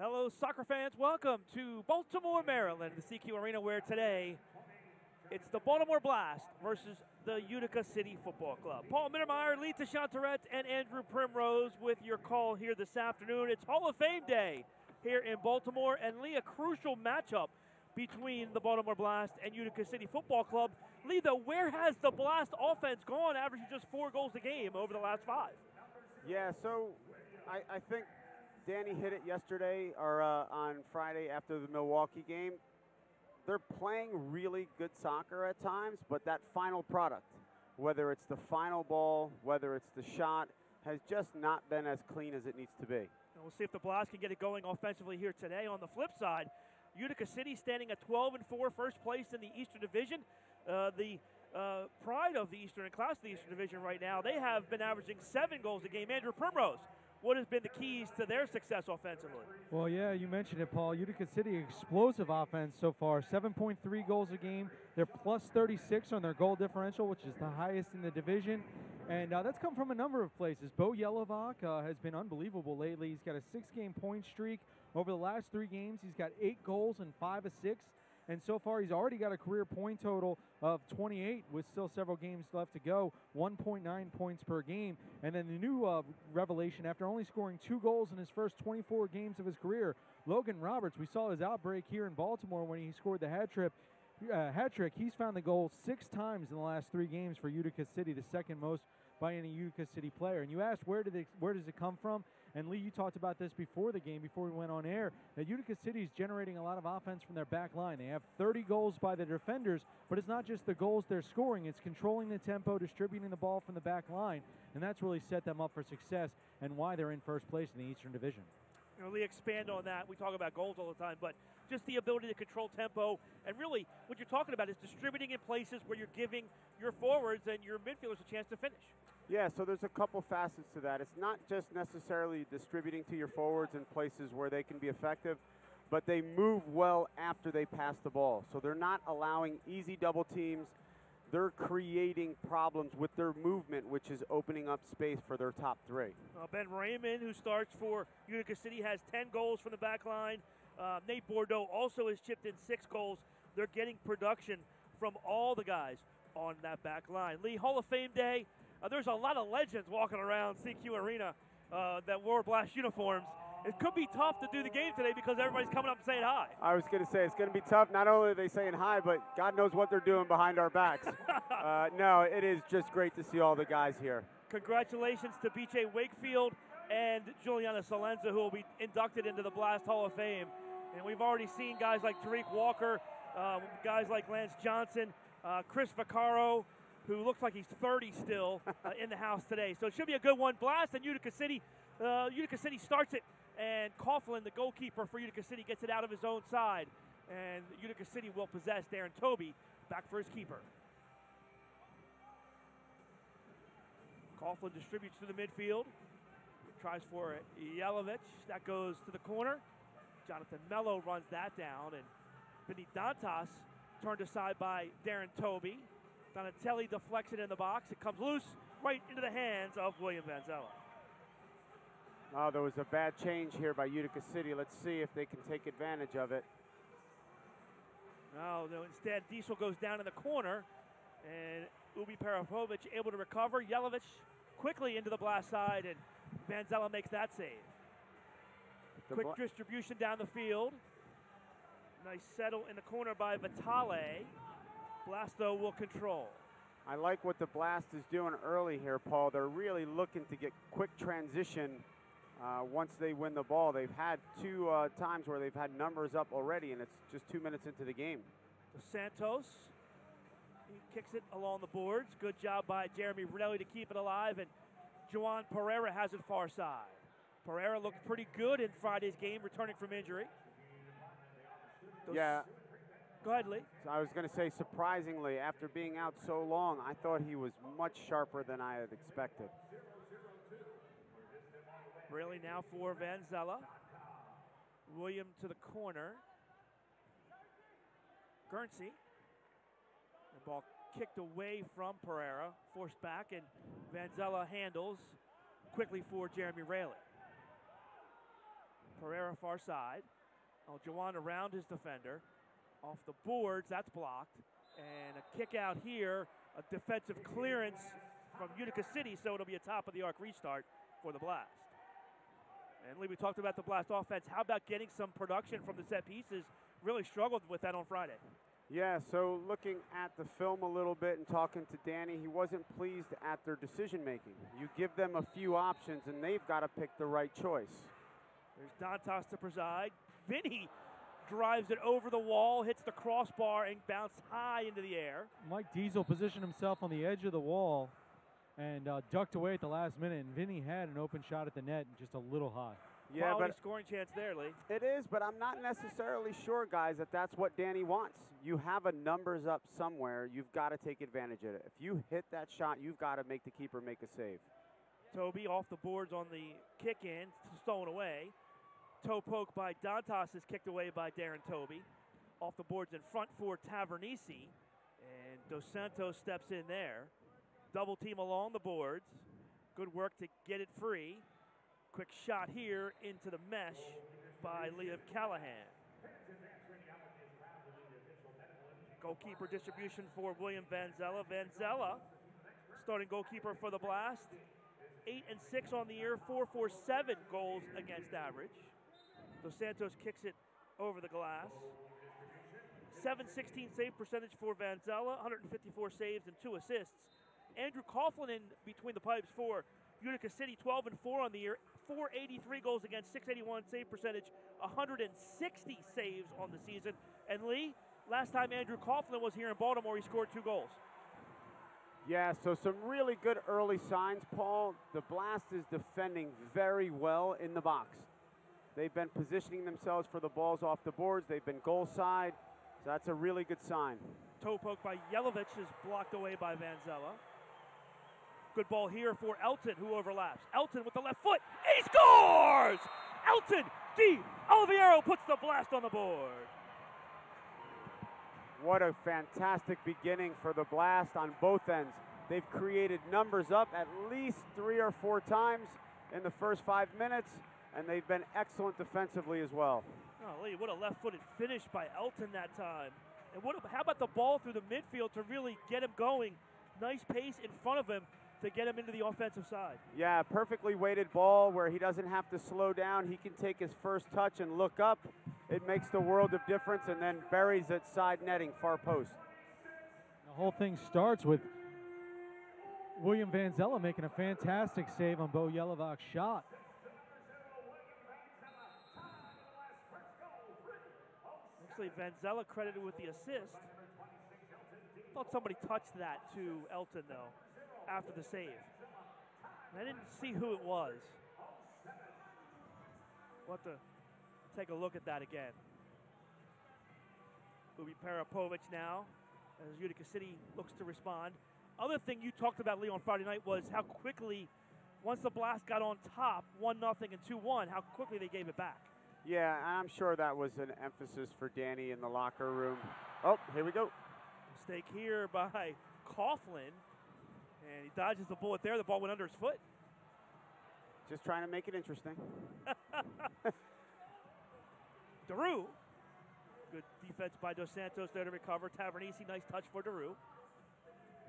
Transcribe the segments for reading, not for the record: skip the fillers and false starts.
Hello, soccer fans. Welcome to Baltimore, Maryland, the CQ Arena, where today it's the Baltimore Blast versus the Utica City Football Club. Paul Mittermeier, Lee Chantarette, and Andrew Primrose with your call here this afternoon. It's Hall of Fame Day here in Baltimore, and Lee, a crucial matchup between the Baltimore Blast and Utica City Football Club. Lee, though, where has the Blast offense gone, averaging just 4 goals a game over the last 5? Yeah, so I think Danny hit it yesterday or on Friday after the Milwaukee game. They're playing really good soccer at times, but that final product, whether it's the final ball, whether it's the shot, has just not been as clean as it needs to be. We'll see if the Blast can get it going offensively here today. On the flip side, Utica City standing at 12-4, first place in the Eastern Division. The pride of the Eastern and class of the Eastern Division right now, they have been averaging 7 goals a game. Andrew Primrose, what has been the keys to their success offensively? Well, yeah, you mentioned it, Paul. Utica City, explosive offense so far, 7.3 goals a game. They're plus 36 on their goal differential, which is the highest in the division. And that's come from a number of places. Bo Yelovak has been unbelievable lately. He's got a 6-game point streak. Over the last 3 games, he's got 8 goals and 5 assists. And so far, he's already got a career point total of 28 with still several games left to go, 1.9 points per game. And then the new revelation, after only scoring 2 goals in his first 24 games of his career, Logan Roberts, we saw his outbreak here in Baltimore when he scored the hat trick. He's found the goal 6 times in the last 3 games for Utica City, the second most by any Utica City player. And you asked where does it come from? And Lee, you talked about this before the game, before we went on air, that Utica City is generating a lot of offense from their back line. They have 30 goals by the defenders, but it's not just the goals they're scoring. It's controlling the tempo, distributing the ball from the back line, and that's really set them up for success and why they're in first place in the Eastern Division. Lee, expand on that. We talk about goals all the time, but just the ability to control tempo, and really what you're talking about is distributing in places where you're giving your forwards and your midfielders a chance to finish. Yeah, so there's a couple facets to that. It's not just necessarily distributing to your forwards in places where they can be effective, but they move well after they pass the ball. So they're not allowing easy double teams. They're creating problems with their movement, which is opening up space for their top 3. Ben Raymond, who starts for Utica City, has 10 goals from the back line. Nate Bordeaux also has chipped in 6 goals. They're getting production from all the guys on that back line. Lee, Hall of Fame Day. There's a lot of legends walking around CQ Arena that wore Blast uniforms. It could be tough to do the game today because everybody's coming up and saying hi. I was going to say, it's going to be tough. Not only are they saying hi, but God knows what they're doing behind our backs. No, it is just great to see all the guys here. Congratulations to B.J. Wakefield and Juliana Salenza, who will be inducted into the Blast Hall of Fame. And we've already seen guys like Tariq Walker, guys like Lance Johnson, Chris Vaccaro, who looks like he's 30 still in the house today. So it should be a good one. Blast and Utica City. Utica City starts it, and Coughlin, the goalkeeper for Utica City, gets it out of his own side. And Utica City will possess. Darren Toby back for his keeper. Coughlin distributes to the midfield. Tries for Yelovich. That goes to the corner. Jonathan Mello runs that down. And Vinny Dantas turned aside by Darren Toby. Donatelli deflects it in the box. It comes loose right into the hands of William Vanzella. Oh, there was a bad change here by Utica City. Let's see if they can take advantage of it. No, instead Diesel goes down in the corner, and Ubi Parapovic able to recover. Yelovich quickly into the Blast side, and Vanzella makes that save. Quick distribution down the field. Nice settle in the corner by Vitale. Blast, though, will control. I like what the Blast is doing early here, Paul. They're really looking to get quick transition once they win the ball. They've had 2 times where they've had numbers up already, and it's just 2 minutes into the game. Dos Santos, he kicks it along the boards. Good job by Jeremy Brunelli to keep it alive, and Juan Pereira has it far side. Pereira looked pretty good in Friday's game, returning from injury. Yeah. Go ahead, Lee. So I was going to say, surprisingly, after being out so long, I thought he was much sharper than I had expected. Really now for Vanzella. William to the corner. Guernsey. The ball kicked away from Pereira, forced back, and Vanzella handles quickly for Jeremy Raley. Pereira far side. Jawan around his defender. Off the boards, that's blocked. And a kick out here, a defensive clearance from Utica City, so it'll be a top of the arc restart for the Blast. And Lee, we talked about the Blast offense. How about getting some production from the set pieces? Really struggled with that on Friday. Yeah, so looking at the film a little bit and talking to Danny, he wasn't pleased at their decision making. You give them a few options and they've got to pick the right choice. There's Dantas to preside. Vinny drives it over the wall, hits the crossbar, and bounced high into the air. Mike Diesel positioned himself on the edge of the wall and ducked away at the last minute, and Vinny had an open shot at the net, just a little high. Yeah, Quality but scoring chance there, Lee. it is, but I'm not necessarily sure, guys, that that's what Danny wants. You have a numbers up somewhere. You've got to take advantage of it. If you hit that shot, you've got to make the keeper make a save. Toby off the boards on the kick in, stolen away. Toe poke by Dantas is kicked away by Darren Toby. Off the boards in front for Tavernisi. And Dos Santos steps in there. Double team along the boards. Good work to get it free. Quick shot here into the mesh by Liam Callahan. Goalkeeper distribution for William Vanzella. Vanzella, starting goalkeeper for the Blast. 8-6 on the year, 4.47 goals against average. Dos Santos kicks it over the glass. 716 save percentage for Vanzella, 154 saves and 2 assists. Andrew Coughlin in between the pipes for Utica City, 12-4 on the year, 483 goals against, 681 save percentage, 160 saves on the season. And Lee, last time Andrew Coughlin was here in Baltimore, he scored 2 goals. Yeah, so some really good early signs, Paul. The Blast is defending very well in the box. They've been positioning themselves for the balls off the boards. They've been goal side, so that's a really good sign. Toe poke by Yelovich is blocked away by Vanzella. Good ball here for Elton, who overlaps. Elton with the left foot. He scores! Elton D. Oliviero puts the Blast on the board. What a fantastic beginning for the Blast on both ends. They've created numbers up at least 3 or 4 times in the first 5 minutes, and they've been excellent defensively as well. Oh, Lee, what a left-footed finish by Elton that time. And how about the ball through the midfield to really get him going? Nice pace in front of him to get him into the offensive side. Yeah, perfectly weighted ball where he doesn't have to slow down. He can take his first touch and look up. It makes the world of difference, and then buries it side netting, far post. The whole thing starts with William Vanzella making a fantastic save on Bo Yelovach's shot. Actually, Vanzella credited with the assist. Thought somebody touched that to Elton, though, after the save. And I didn't see who it was. We'll have to take a look at that again. Ubi Parapovic now, as Utica City looks to respond. Other thing you talked about, Lee, on Friday night was how quickly, once the Blast got on top, 1-0 and 2-1, how quickly they gave it back. Yeah, and I'm sure that was an emphasis for Danny in the locker room. Oh, here we go. Mistake here by Coughlin, and he dodges the bullet there. The ball went under his foot. Just trying to make it interesting. Daru. Good defense by Dos Santos there to recover. Tavernisi, nice touch for Daru.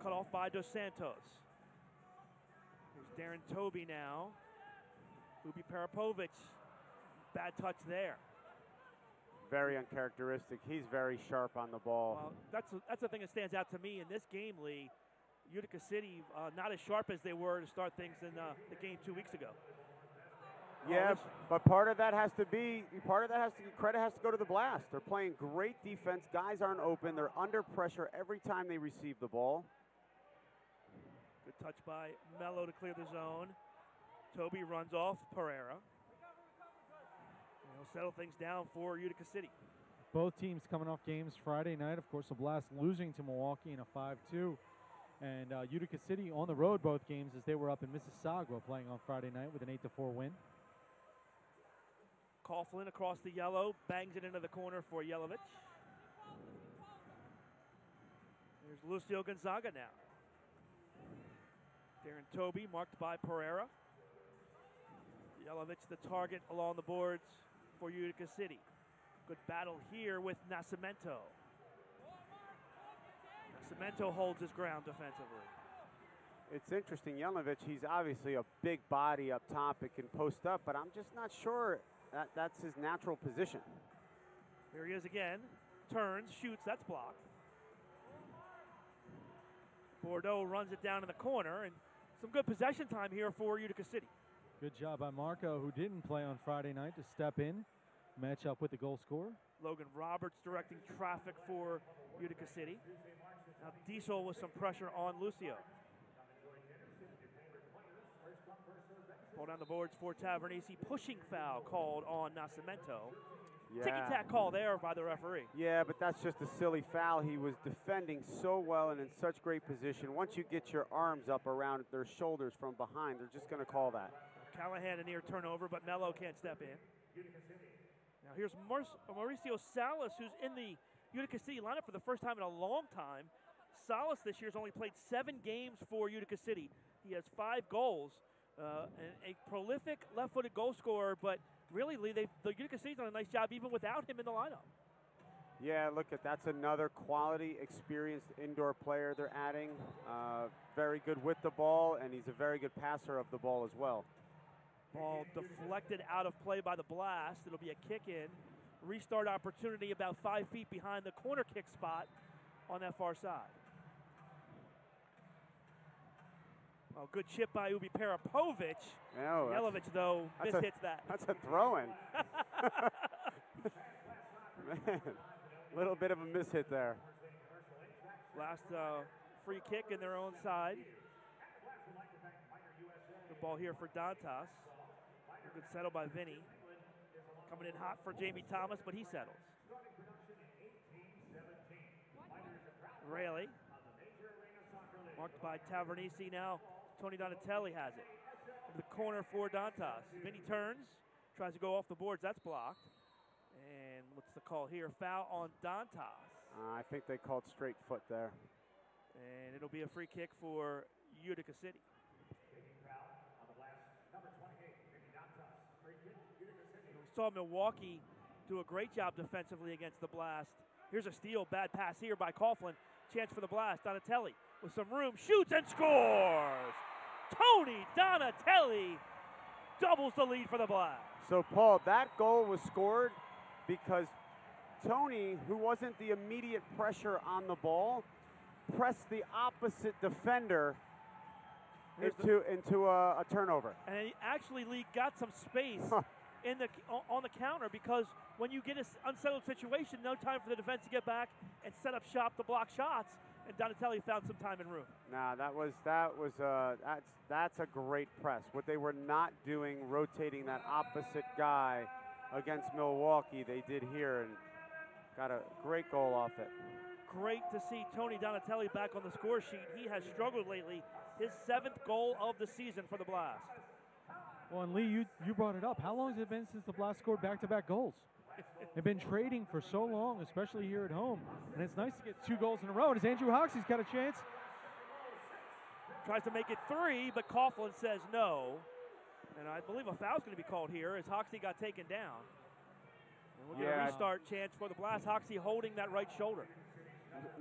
Cut off by Dos Santos. Here's Darren Toby now. Ubi Parapovic. Bad touch there. Very uncharacteristic. He's very sharp on the ball. Well, that's the thing that stands out to me in this game, Lee. Utica City not as sharp as they were to start things in the game 2 weeks ago. Yeah, but part of that has to credit has to go to the Blast. They're playing great defense. Guys aren't open. They're under pressure every time they receive the ball. Good touch by Mello to clear the zone. Toby runs off Pereira. He'll settle things down for Utica City. Both teams coming off games Friday night. Of course, the Blast losing to Milwaukee in a 5-2. And Utica City on the road both games as they were up in Mississauga playing on Friday night with an 8-4 win. Coughlin across the yellow, bangs it into the corner for Yelovich. There's Lucio Gonzaga now. Darren Toby marked by Pereira. Yelovich the target along the boards for Utica City. Good battle here with Nascimento. Nascimento holds his ground defensively. It's interesting, Jelinovich, he's obviously a big body up top. It can post up, but I'm just not sure that's his natural position. Here he is again. Turns, shoots, that's blocked. Bordeaux runs it down in the corner, and some good possession time here for Utica City. Good job by Marco, who didn't play on Friday night, to step in, match up with the goal scorer. Logan Roberts directing traffic for Utica City. Now Diesel with some pressure on Lucio. Pull down the boards for Tavernese. Pushing foul called on Nascimento. Yeah. Ticky-tack call there by the referee. Yeah, but that's just a silly foul. He was defending so well and in such great position. Once you get your arms up around their shoulders from behind, they're just going to call that. Callahan a near turnover, but Mello can't step in. Now here's Mauricio Salas, who's in the Utica City lineup for the first time in a long time. Salas this year has only played 7 games for Utica City. He has 5 goals, and a prolific left-footed goal scorer, but really, Lee, the Utica City's done a nice job even without him in the lineup. Yeah, look, that's another quality, experienced indoor player they're adding. Very good with the ball, and he's a very good passer of the ball as well. Ball deflected out of play by the Blast. It'll be a kick in. Restart opportunity about 5 feet behind the corner kick spot on that far side. Oh, good chip by Ubi Parapovic. No, Jelinovich, though, mishits that. That's a throw-in. Man, a little bit of a mishit there. Last free kick in their own side. Good ball here for Dantas. Good settle by Vinny. Coming in hot for Jamie Thomas, but he settles. Rayleigh. Marked by Tavernese now. Tony Donatelli has it. In the corner for Dantas. Vinny turns, tries to go off the boards. That's blocked. And what's the call here? Foul on Dantas. I think they called straight foot there. And it'll be a free kick for Utica City. We saw Milwaukee do a great job defensively against the Blast. Here's a steal, bad pass here by Coughlin. Chance for the Blast. Donatelli with some room, shoots and scores! Tony Donatelli doubles the lead for the Blast. So, Paul, that goal was scored because Tony, who wasn't the immediate pressure on the ball, pressed the opposite defender into a turnover. And he actually, Lee, got some space on the counter, because when you get an unsettled situation, no time for the defense to get back and set up shop to block shots. And Donatelli found some time and room. Nah, that's a great press. What they were not doing, rotating that opposite guy against Milwaukee, they did here and got a great goal off it. Great to see Tony Donatelli back on the score sheet. He has struggled lately. His 7th goal of the season for the Blast. Well, and Lee, you brought it up. How long has it been since the Blast scored back-to-back goals? They've been trading for so long, especially here at home. And it's nice to get 2 goals in a row. And as Andrew Hoxie's got a chance. Tries to make it 3, but Coughlin says no. And I believe a foul's going to be called here as Hoxie got taken down. And we'll get a restart chance for the Blast. Hoxie holding that right shoulder.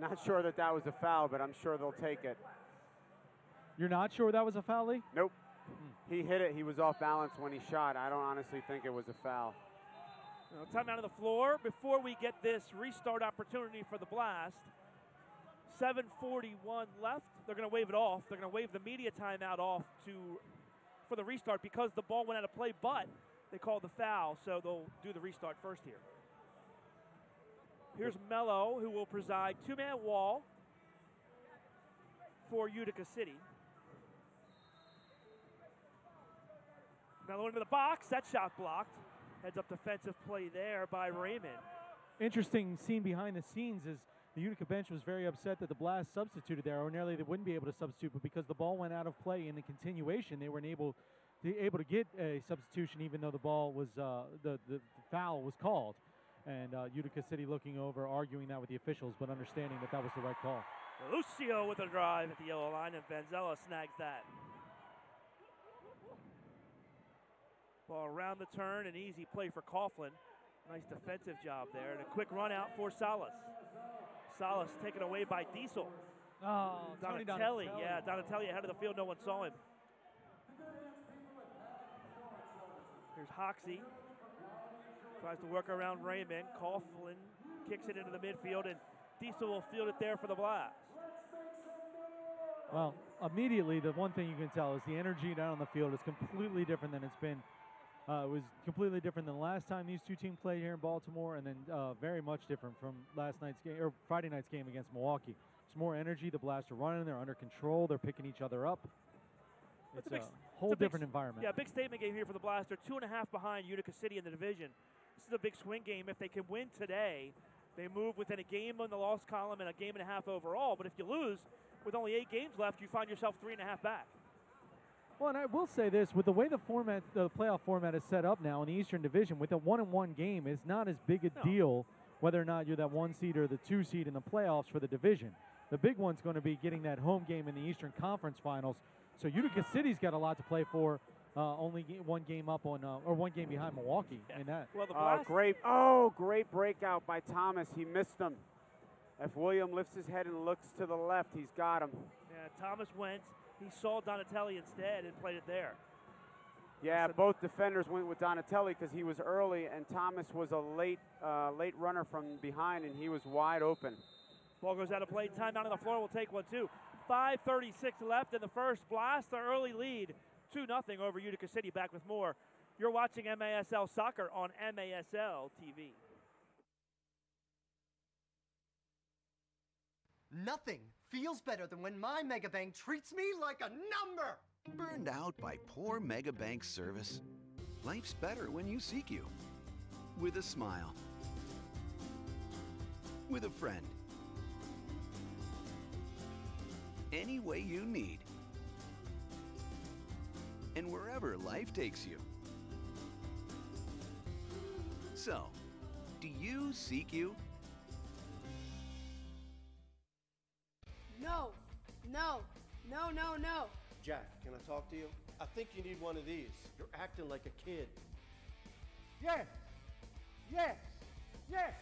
Not sure that was a foul, but I'm sure they'll take it. You're not sure that was a foul, Lee? Nope. He hit it. He was off balance when he shot. I don't honestly think it was a foul. Time out on the floor before we get this restart opportunity for the Blast. 7:41 left. They're going to wave it off. They're going to wave the media timeout off for the restart because the ball went out of play, but they called the foul, so they'll do the restart first here. Here's Mello, who will preside. 2-man wall for Utica City. Mello into the box. That shot blocked. Heads up defensive play there by Raymond. Interesting scene behind the scenes is the Utica bench was very upset that the Blast substituted there. Ordinarily, they wouldn't be able to substitute, but because the ball went out of play in the continuation, they weren't able to get a substitution, even though the ball was the foul was called. And Utica City looking over, arguing that with the officials, but understanding that was the right call. Lucio with a drive at the yellow line, and Vanzella snags that. Ball around the turn, an easy play for Coughlin. Nice defensive job there, and a quick run out for Salas. Salas taken away by Diesel. Oh, Donatelli. Yeah, Donatelli ahead of the field. No one saw him. Here's Hoxie. Tries to work around Raymond. Coughlin kicks it into the midfield, and Diesel will field it there for the Blast. Well, immediately, the one thing you can tell is the energy down on the field is completely different than it's been. It was completely different than the last time these two teams played here in Baltimore, and then very much different from last night's game or Friday night's game against Milwaukee. It's more energy. The Blast are running. They're under control. They're picking each other up. It's a whole different environment. Yeah, big statement game here for the Blast. They're 2.5 behind Utica City in the division. This is a big swing game. If they can win today, they move within a game on the loss column and a game and a half overall. But if you lose with only 8 games left, you find yourself 3.5 back. Well, and I will say this, with the way the playoff format is set up now in the Eastern Division, with a 1-1 game, it's not as big a deal whether or not you're that 1 seed or the 2 seed in the playoffs for the division. The big one's going to be getting that home game in the Eastern Conference Finals. So Utica City's got a lot to play for. Only 1 game up on, or 1 game behind Milwaukee in that. Well, the Blast. Great breakout by Thomas. He missed him. If William lifts his head and looks to the left, he's got him. Yeah, Thomas went. He saw Donatelli instead and played it there. Yeah, both defenders went with Donatelli because he was early, and Thomas was a late runner from behind, and he was wide open. Ball goes out of play. Timeout on the floor. We'll take one, too. 5:36 left in the first. Blast, the early lead, 2-0 over Utica City. Back with more. You're watching MASL Soccer on MASL TV. Nothing feels better than when my Megabank treats me like a number. Burned out by poor Megabank service? Life's better when you seek you. With a smile. With a friend. Any way you need. And wherever life takes you. So, do you seek you? No, no, no, no, no. Jack, can I talk to you? I think you need one of these. You're acting like a kid. Yes, yes, yes.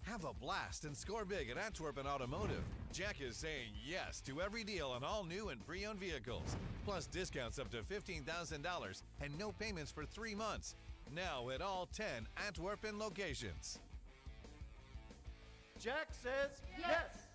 Have a blast and score big at Antwerpen Automotive. Jack is saying yes to every deal on all new and pre-owned vehicles, plus discounts up to $15,000 and no payments for 3 months. Now at all 10 Antwerpen locations. Jack says yes.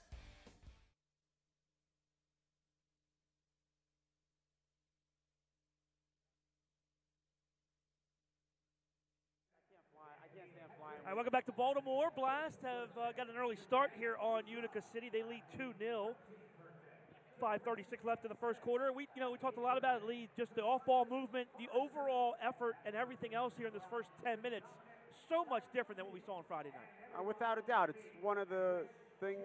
All right, welcome back to Baltimore. Blast have got an early start here on Utica City. They lead 2-0. 5:36 left in the first quarter. We talked a lot about it, Lee, just the off-ball movement, the overall effort, and everything else here in this first 10 minutes. So much different than what we saw on Friday night. Without a doubt, it's one of the things.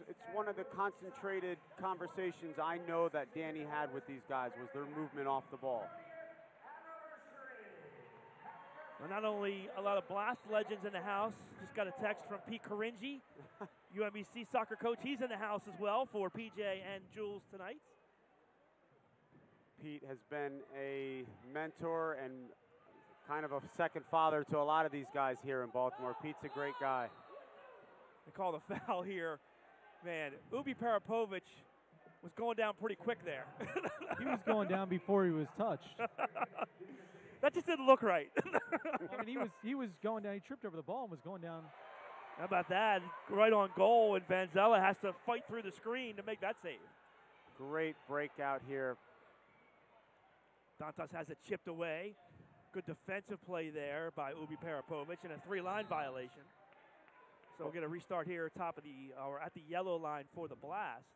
It's one of the concentrated conversations I know that Danny had with these guys was their movement off the ball. Well, not only a lot of Blast legends in the house, just got a text from Pete Caringi, UMBC soccer coach. He's in the house as well for PJ and Jules tonight. Pete has been a mentor and kind of a second father to a lot of these guys here in Baltimore. Pete's a great guy. They call the foul here. Man, Ubi Parapovic was going down pretty quick there. He was going down before he was touched. That just didn't look right. I mean, he was going down. He tripped over the ball and was going down. How about that? Right on goal, and Vanzella has to fight through the screen to make that save. Great breakout here. Dantas has it chipped away. Good defensive play there by Ubi Parapovic, and a 3-line violation. So we'll get a restart here at the yellow line for the Blast.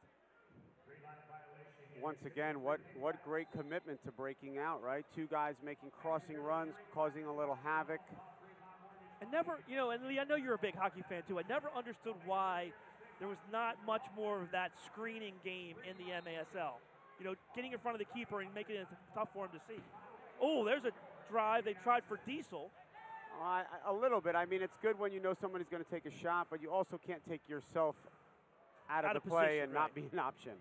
Once again, what great commitment to breaking out, right? 2 guys making crossing runs, causing a little havoc. And never, and Lee, I know you're a big hockey fan too. I never understood why there was not much more of that screening game in the MASL. Getting in front of the keeper and making it tough for him to see. Oh, there's a drive. They tried for Diesel. A little bit. I mean, it's good when you know somebody's going to take a shot, but you also can't take yourself out of the play position, and not be an option.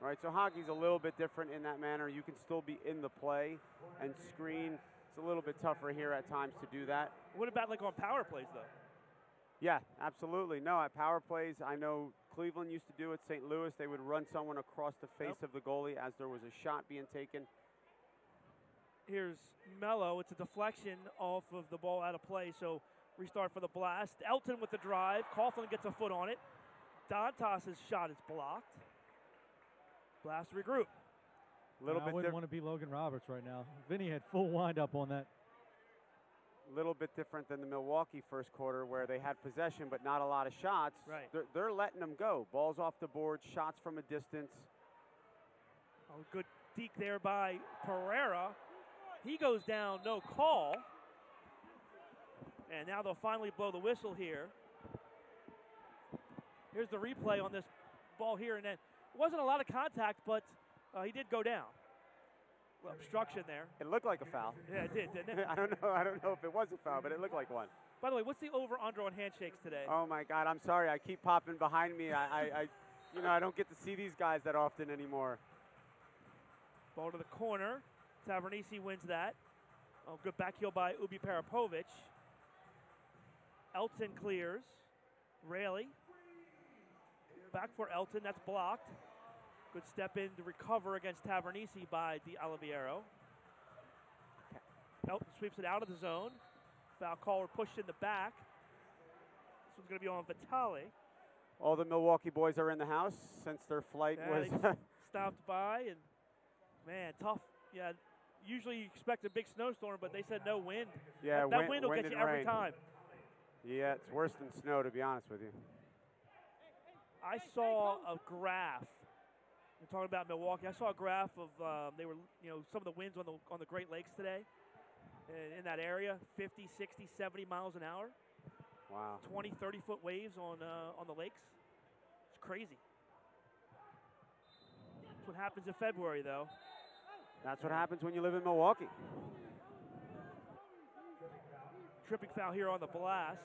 Right, so hockey's a little bit different in that manner. You can still be in the play and screen It's a little bit tougher here at times to do that. What about like on power plays though? Yeah, absolutely. No, at power plays, I know Cleveland used to do it. St. Louis, they would run someone across the face of the goalie as there was a shot being taken. Here's Mello. It's a deflection off of the ball out of play, so restart for the Blast. Elton with the drive. Coughlin gets a foot on it. Dantas' shot is blocked. Blast regroup. I wouldn't want to be Logan Roberts right now. Vinny had full wind-up on that. A little bit different than the Milwaukee first quarter where they had possession but not a lot of shots. Right. They're letting them go. Balls off the board, shots from a distance. Oh, good deke there by Pereira. He goes down, no call. And now they'll finally blow the whistle here. Here's the replay on this ball here. And then it wasn't a lot of contact, but he did go down. Obstruction there. It looked like a foul. Yeah, it did, didn't it? I don't know if it was a foul, but it looked like one. By the way, what's the over/under on handshakes today? Oh my God, I'm sorry. I keep popping behind me. I don't get to see these guys that often anymore. Ball to the corner. Tavernisi wins that. Oh, good back heel by Ubi Parapovic. Elton clears. Raley. Back for Elton. That's blocked. Good step in to recover against Tavernisi by Di Oliviero. Elton sweeps it out of the zone. Foul call or pushed in the back. This one's going to be on Vitale. All the Milwaukee boys are in the house since their flight was stopped by, and man, tough. Yeah, usually you expect a big snowstorm, but they said no wind. Yeah, that wind will get you every time. Yeah, it's worse than snow, to be honest with you. I saw a graph. We're talking about Milwaukee. I saw a graph of some of the winds on the Great Lakes today in that area, 50, 60, 70 miles an hour. Wow. 20, 30-foot waves on the lakes. It's crazy. That's what happens in February, though. That's what happens when you live in Milwaukee. Tripping foul here on the Blast.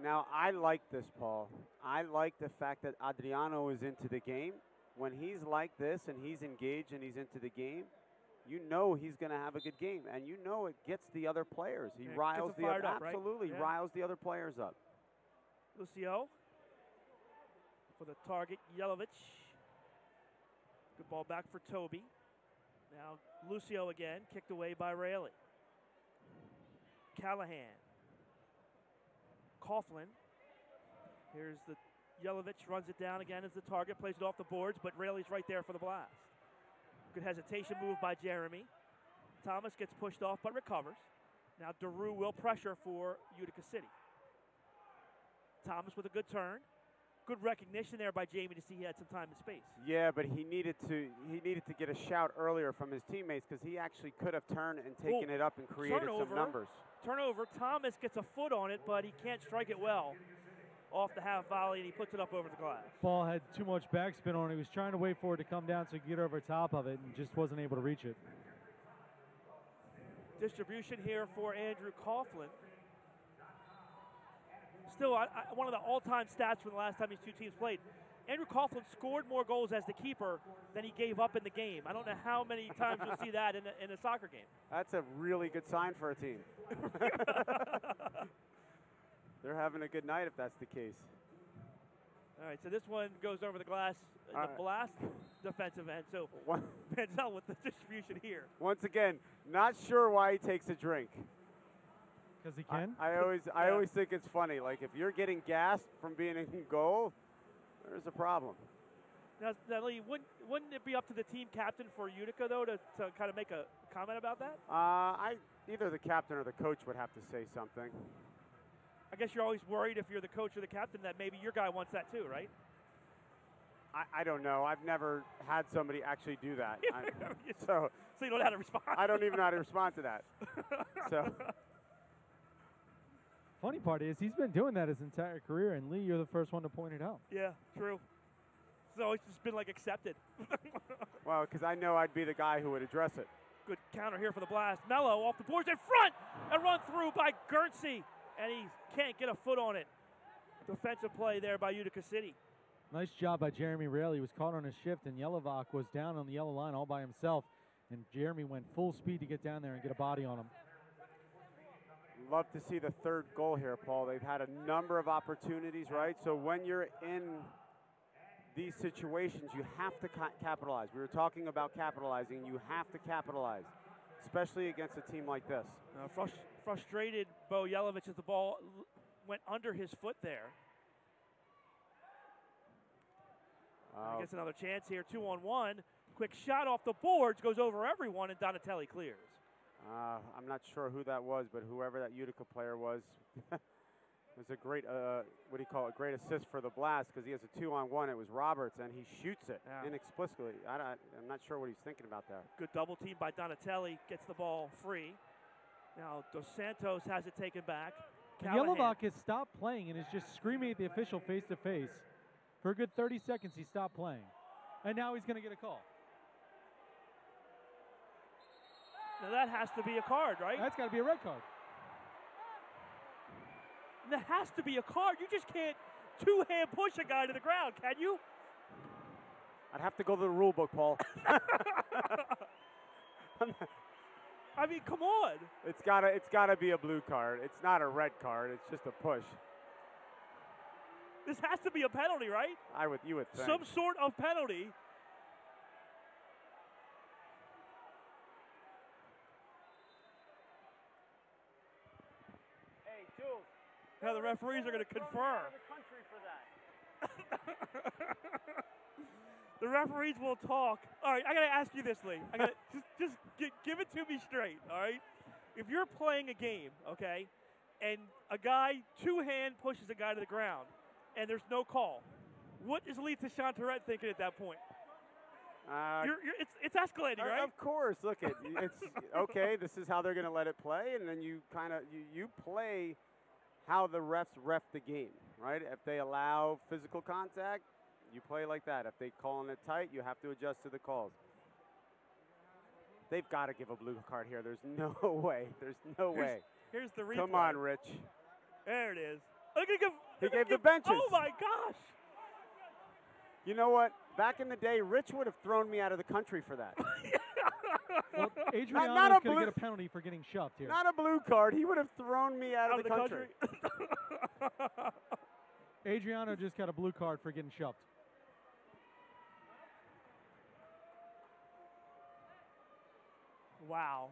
Now, I like this, Paul. I like the fact that Adriano is into the game. When he's like this and he's engaged and he's into the game, you know he's going to have a good game, and you know it gets the other players. He riles the other absolutely riles the other players up. Lucio for the target, Yelovich. Good ball back for Toby. Now Lucio again, kicked away by Raley. Callahan. Coughlin. Here's the Yelovich, runs it down again as the target, plays it off the boards, but Raley's right there for the Blast. Good hesitation move by Jeremy. Thomas gets pushed off but recovers. Now DeRue will pressure for Utica City. Thomas with a good turn. Good recognition there by Jamie to see he had some time and space. Yeah, but he needed to get a shout earlier from his teammates because he actually could have turned and taken it up and created some numbers. Turnover. Thomas gets a foot on it, but he can't strike it well off the half volley, and he puts it up over the glass. Ball had too much backspin on it. He was trying to wait for it to come down so he could get over top of it and just wasn't able to reach it. Distribution here for Andrew Coughlin. Still, one of the all-time stats from the last time these two teams played. Andrew Coughlin scored more goals as the keeper than he gave up in the game. I don't know how many times you'll see that in a soccer game. That's a really good sign for a team. They're having a good night if that's the case. All right, so this one goes over the glass in the Blast defensive end. So Manziel with the distribution here. Once again, not sure why he takes a drink. Because he can? I always think it's funny. Like, if you're getting gassed from being in goal, there's a problem. Now Lee, wouldn't it be up to the team captain for Utica, though, to kind of make a comment about that? Either the captain or the coach would have to say something. I guess you're always worried if you're the coach or the captain that maybe your guy wants that too, right? I don't know. I've never had somebody actually do that. So you don't know how to respond. I don't even know how to respond to that. So. Funny part is he's been doing that his entire career, and Lee, you're the first one to point it out. Yeah, true. So it's just been like accepted. Well, because I know I'd be the guy who would address it. Good counter here for the Blast. Mello off the boards in front and run through by Gernsey, and he can't get a foot on it. Defensive play there by Utica City. Nice job by Jeremy Raley. He was caught on a shift, and Yelovach was down on the yellow line all by himself. And Jeremy went full speed to get down there and get a body on him. Love to see the third goal here, Paul. They've had a number of opportunities, right? So when you're in these situations, you have to capitalize. We were talking about capitalizing. You have to capitalize, especially against a team like this. Frustrated Bo Yelovich as the ball went under his foot there. Gets another chance here, 2-on-1. Quick shot off the boards, goes over everyone, and Donatelli clears. I'm not sure who that was, but whoever that Utica player was, it was a great, great assist for the Blast because he has a 2-on-1. It was Roberts, and he shoots it inexplicably. I'm not sure what he's thinking about there. Good double team by Donatelli, gets the ball free. Now Dos Santos has it taken back. Yelovach has stopped playing and is just screaming at the official face-to-face. For a good 30 seconds, he stopped playing. And now he's going to get a call. Now that has to be a card, right? That's got to be a red card. That has to be a card. You just can't two-hand push a guy to the ground, can you? I'd have to go to the rule book, Paul. I mean, come on. It's gotta be a blue card. It's not a red card. It's just a push. This has to be a penalty, right? You would think. Some sort of penalty. Hey, Jules. Now the referees are going to confer. The referees will talk. All right, I got to ask you this, Lee. I got just give it to me straight, all right? If you're playing a game, okay, and a guy two-hand pushes a guy to the ground, and there's no call, what is Lee Tashantaret thinking at that point? It's escalating, right? Of course. Look, it's okay. This is how they're going to let it play, and then you kind of you play how the refs ref the game, right? If they allow physical contact, you play like that. If they calling it tight, you have to adjust to the calls. They've got to give a blue card here. There's no way. There's no way. Here's the replay. Come on, Rich. There it is. He gave the benches. Oh, my gosh. You know what? Back in the day, Rich would have thrown me out of the country for that. Well, Adriano's going to get a penalty for getting shoved here. Not a blue card. He would have thrown me out of the country. Adriano just got a blue card for getting shoved. Wow.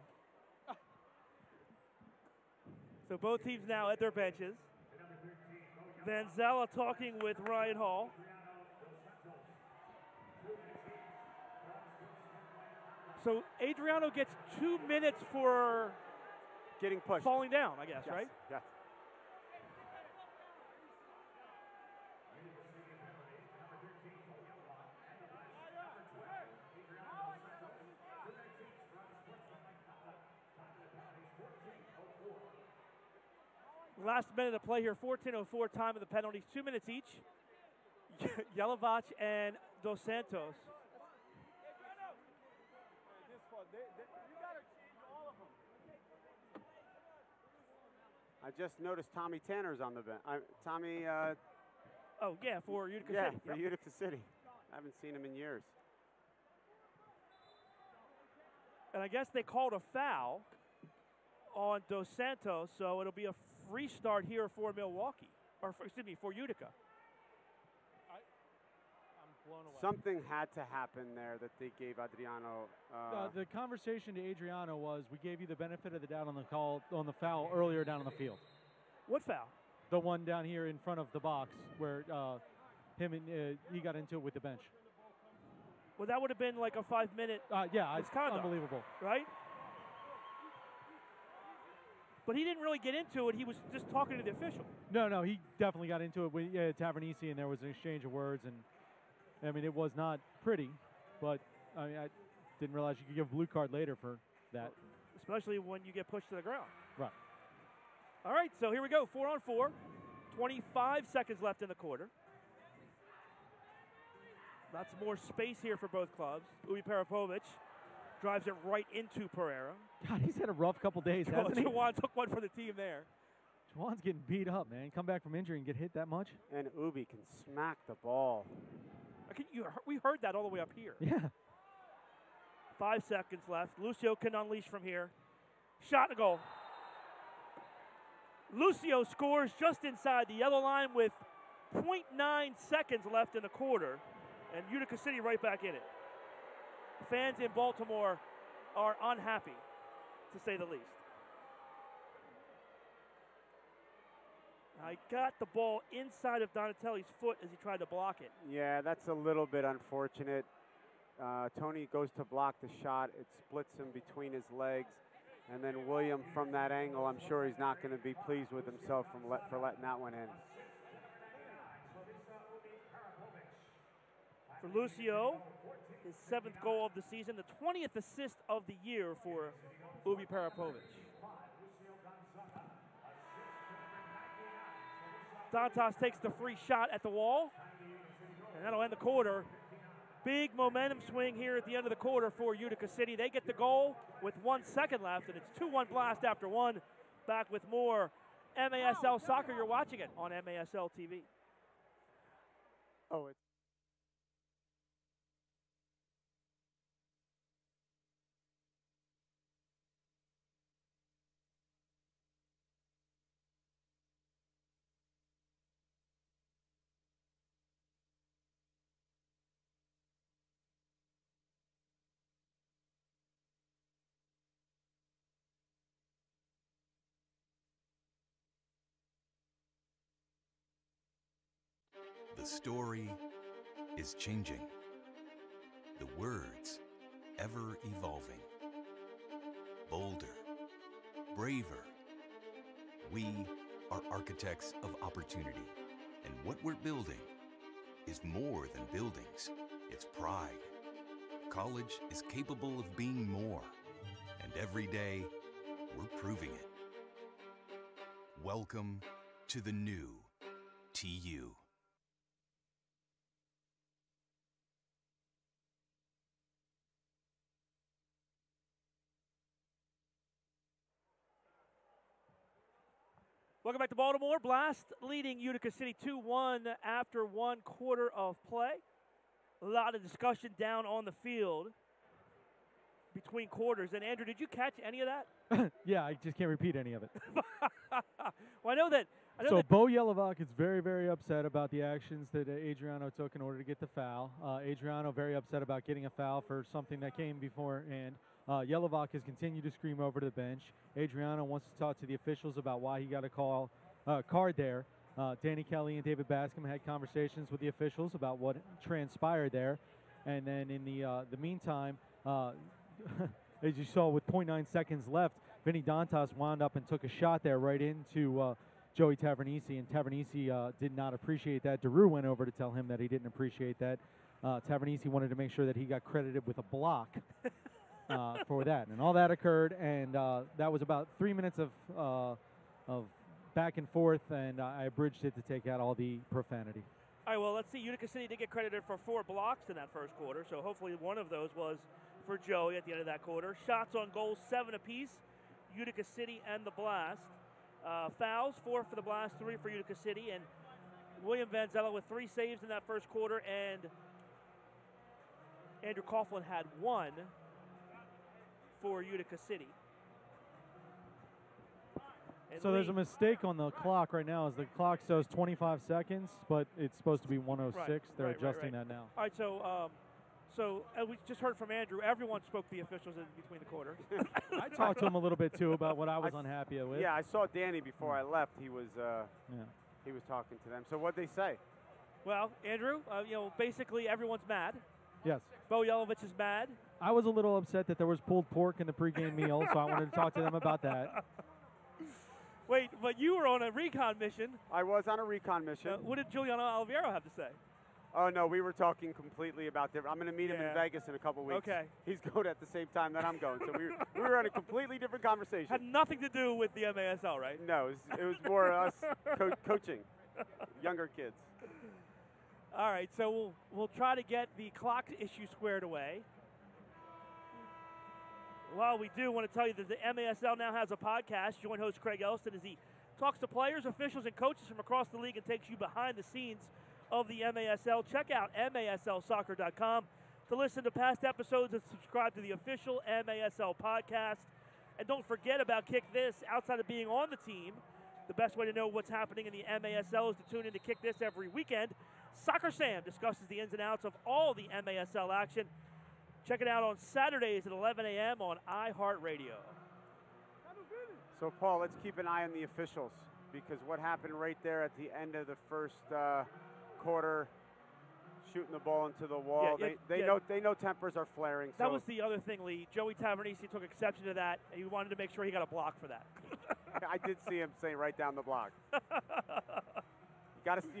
So both teams now at their benches. Vanzella talking with Ryan Hall. So Adriano gets 2 minutes for getting pushed, falling down, I guess, right? Yes. Last minute of play here, 14:04 time of the penalties, 2 minutes each. Yelovach and Dos Santos. I just noticed Tommy Tanner's on the bench. Tommy. Oh yeah, for Utica City. City. Yeah, for Utica City. I haven't seen him in years. And I guess they called a foul on Dos Santos, so it'll be a free start here for Milwaukee, for Utica. I'm blown away. Something had to happen there that they gave Adriano. The conversation to Adriano was, we gave you the benefit of the doubt on the foul earlier down on the field. What foul? The one down here in front of the box where he got into it with the bench. Well, that would have been like a 5-minute yeah, it's misconduct, unbelievable. right? But he didn't really get into it. He was just talking to the official. No, he definitely got into it with Tavernisi, and there was an exchange of words. And I mean, it was not pretty, but I didn't realize you could give a blue card later for that. Especially when you get pushed to the ground. Right. All right, so here we go, 4-on-4. 25 seconds left in the quarter. Lots more space here for both clubs. Ubi Parapovic drives it right into Pereira. God, he's had a rough couple days, hasn't he? Juwan took one for the team there. Juwan's getting beat up, man. Come back from injury and get hit that much. And Ubi can smack the ball. We heard that all the way up here. Yeah. 5 seconds left. Lucio can unleash from here. Shot and goal. Lucio scores just inside the yellow line with 0.9 seconds left in the quarter, and Utica City right back in it. Fans in Baltimore are unhappy, to say the least. I got the ball inside of Donatelli's foot as he tried to block it. Yeah, that's a little bit unfortunate. Tony goes to block the shot. It splits him between his legs. And then William, from that angle, I'm sure he's not going to be pleased with himself for letting that one in. For Lucio, his 7th goal of the season, the 20th assist of the year for Ubi Parapovic. Dantas takes the free shot at the wall, and that'll end the quarter. Big momentum swing here at the end of the quarter for Utica City. They get the goal with 1 second left, and it's 2-1 Blast after one. Back with more MASL soccer. You're watching it on MASL TV. Oh, it's The story is changing. The words ever evolving. Bolder, braver. We are architects of opportunity, and what we're building is more than buildings. It's pride. College is capable of being more, and every day we're proving it. Welcome to the new TU. Welcome back to Baltimore. Blast leading Utica City 2-1 after 1 quarter of play. A lot of discussion down on the field between quarters. And Andrew, did you catch any of that? Yeah, I just can't repeat any of it. Well, I know that. Bo Yelovac is very, very upset about the actions that Adriano took in order to get the foul. Adriano very upset about getting a foul for something that came beforehand. Yelovac has continued to scream over to the bench. Adriano wants to talk to the officials about why he got a card there. Danny Kelly and David Bascom had conversations with the officials about what transpired there. And then in the meantime, as you saw with 0.9 seconds left, Vinny Dantas wound up and took a shot there right into Joey Tavernisi, and Tavernisi did not appreciate that. Daru went over to tell him that he didn't appreciate that. Tavernisi wanted to make sure that he got credited with a block for that. And all that occurred, and that was about 3 minutes of back and forth, and I abridged it to take out all the profanity. All right, well, let's see. Utica City did get credited for 4 blocks in that first quarter, so hopefully one of those was for Joey at the end of that quarter. Shots on goal, 7 apiece, Utica City and the Blast. Fouls, 4 for the Blast, 3 for Utica City, and William Vanzella with 3 saves in that first quarter, and Andrew Coughlin had 1 for Utica City. And so there's a mistake on the clock right now, as the clock shows 25 seconds, but it's supposed to be 106. Right, They're right, adjusting right. that now. All right, so we just heard from Andrew. Everyone spoke to the officials in between the quarters. I talked to him a little bit too about what I was unhappy with. Yeah, I saw Danny before I left. He was talking to them. So what'd they say? Well, Andrew, basically everyone's mad. Yes. Bo Yelovich is mad. I was a little upset that there was pulled pork in the pregame meal, so I wanted to talk to them about that. Wait, but you were on a recon mission. I was on a recon mission. What did Giuliano Oliveira have to say? Oh, no, we were talking completely about different. I'm going to meet him in Vegas in a couple weeks. Okay. He's going at the same time that I'm going. So we were on a completely different conversation. Had nothing to do with the MASL, right? No, it was more us coaching younger kids. All right, so we'll try to get the clock issue squared away. Well, we do want to tell you that the MASL now has a podcast. Join host Craig Elston as he talks to players, officials, and coaches from across the league and takes you behind the scenes of the MASL. Check out MASLsoccer.com. to listen to past episodes and subscribe to the official MASL podcast. And don't forget about Kick This. Outside of being on the team, the best way to know what's happening in the MASL is to tune in to Kick This every weekend. Soccer Sam discusses the ins and outs of all the MASL action. Check it out on Saturdays at 11 a.m. on iHeartRadio. So, Paul, let's keep an eye on the officials, because what happened right there at the end of the first quarter, shooting the ball into the wall, they know tempers are flaring. That so was the other thing, Lee. Joey Tavernisi took exception to that, and he wanted to make sure he got a block for that. I did see him say right down the block. You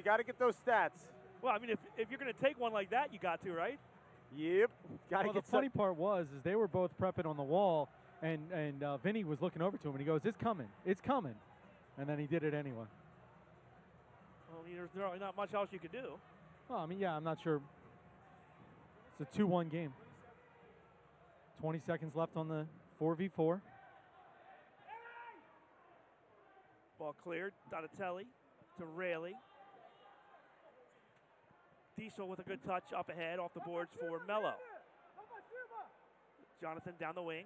got to get those stats. Well, I mean, if you're going to take one like that, you got to, right? Yep. Well, the funny part was they were both prepping on the wall, and Vinny was looking over to him, and he goes, "It's coming, it's coming," and then he did it anyway. Well, there's really not much else you could do. Well, I mean, yeah, I'm not sure. It's a 2-1 game. 20 seconds left on the 4v4. Ball cleared. Donatelli to Rayleigh. Diesel with a good touch up ahead off the boards for Mello. Jonathan down the wing.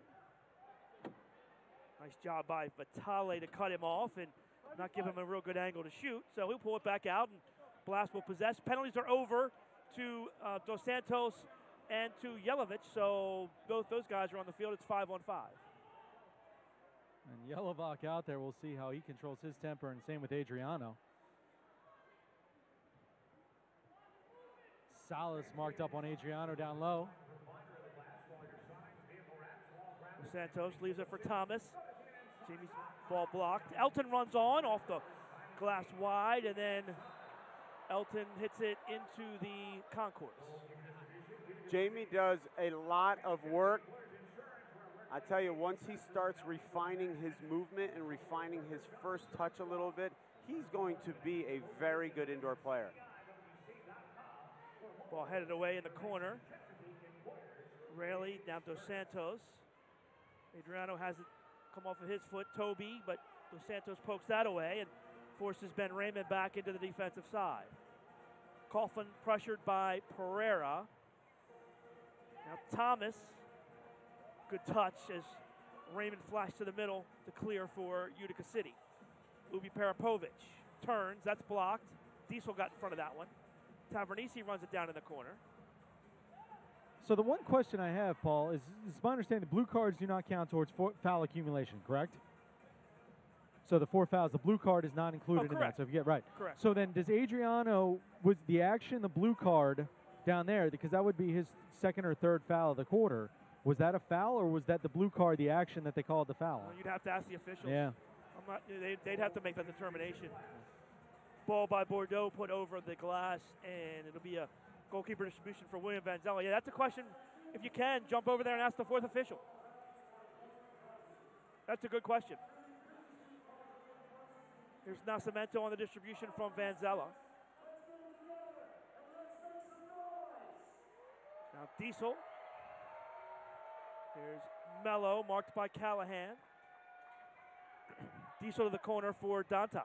Nice job by Vitale to cut him off and not give him a real good angle to shoot. So he'll pull it back out, and Blast will possess. Penalties are over to Dos Santos and to Yelovich. So both those guys are on the field. It's 5-on-5. And Yelovich out there, we'll see how he controls his temper, and same with Adriano. Salas marked up on Adriano down low. Santos leaves it for Thomas. Jamie's ball blocked. Elton runs on off the glass wide, and then Elton hits it into the concourse. Jamie does a lot of work. I tell you, once he starts refining his movement and refining his first touch a little bit, he's going to be a very good indoor player. Ball headed away in the corner. Rayleigh down to Dos Santos. Adriano has it come off of his foot, Toby, but Dos Santos pokes that away and forces Ben Raymond back into the defensive side. Coughlin pressured by Pereira. Now Thomas, good touch as Raymond flashed to the middle to clear for Utica City. Ubi Parapovic turns, that's blocked. Diesel got in front of that one. Tavernisi runs it down in the corner. So the one question I have, Paul, is my understanding the blue cards do not count towards foul accumulation, correct? So the 4 fouls, the blue card is not included in that. So if you get right. Correct. So then does Adriano, was the action, the blue card down there, because that would be his second or third foul of the quarter, was that a foul, or was that the blue card, the action that they called the foul? Well, you'd have to ask the officials. Yeah. They'd have to make that determination. Ball by Bordeaux put over the glass, and it'll be a goalkeeper distribution for William Vanzella. Yeah, that's a question. If you can, jump over there and ask the fourth official. That's a good question. Here's Nascimento on the distribution from Vanzella. Now Diesel. Here's Mello, marked by Callahan. Diesel to the corner for Dantas.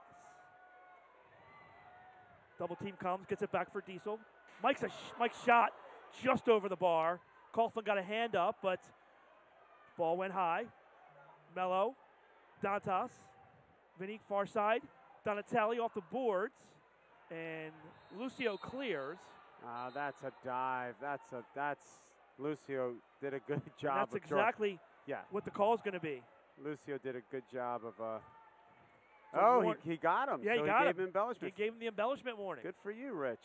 Double team comes, gets it back for Diesel. Mike's shot just over the bar. Coughlin got a hand up, but ball went high. Mello, Dantas, Vinny far side, Donatelli off the boards, and Lucio clears. That's a dive. That's Lucio did a good job. And that's exactly what the call is going to be. Lucio did a good job of. So he got him. Yeah, so he got gave him. Embellishment. He gave him the embellishment warning. Good for you, Rich.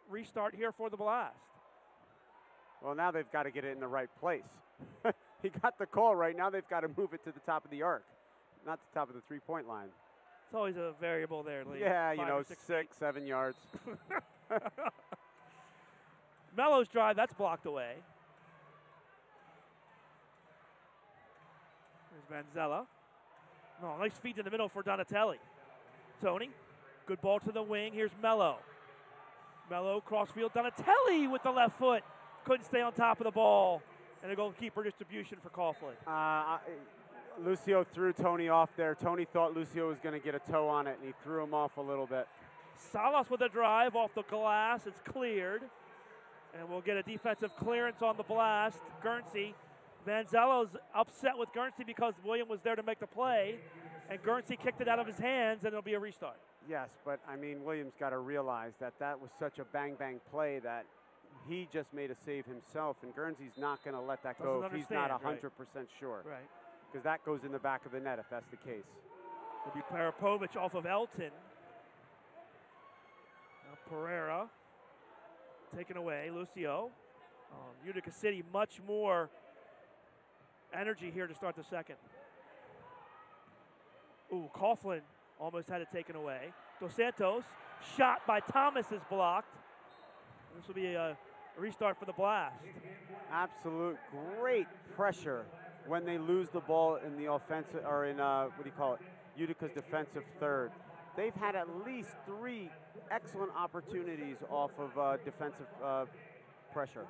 Restart here for the Blast. Well, now they've got to get it in the right place. He got the call right. Now they've got to move it to the top of the arc, not the top of the three-point line. It's always a variable there, Lee. Yeah, 6, 7 yards. Mello's drive, that's blocked away. There's Vanzella. Oh, nice feed in the middle for Donatelli. Tony, good ball to the wing. Here's Mello. Mello, crossfield. Donatelli with the left foot. Couldn't stay on top of the ball. And a goalkeeper distribution for Coughlin. Lucio threw Tony off there. Tony thought Lucio was going to get a toe on it, and he threw him off a little bit. Salas with a drive off the glass. It's cleared. And we'll get a defensive clearance on the blast. Guernsey. Vanzello's upset with Guernsey because William was there to make the play. And Guernsey kicked it out of his hands, and it'll be a restart. Yes, but, I mean, Williams got to realize that that was such a bang-bang play that he just made a save himself, and Guernsey's not going to let that go if he's not 100% sure. Right. Because that goes in the back of the net if that's the case. It'll be Parapovich off of Elton. Now Pereira taken away. Lucio. Utica City much more energy here to start the second. Ooh, Coughlin almost had it taken away. Dos Santos, shot by Thomas is blocked. This will be a restart for the Blast. Absolute great pressure when they lose the ball in the offensive, or in, Utica's defensive third. They've had at least 3 excellent opportunities off of defensive pressure.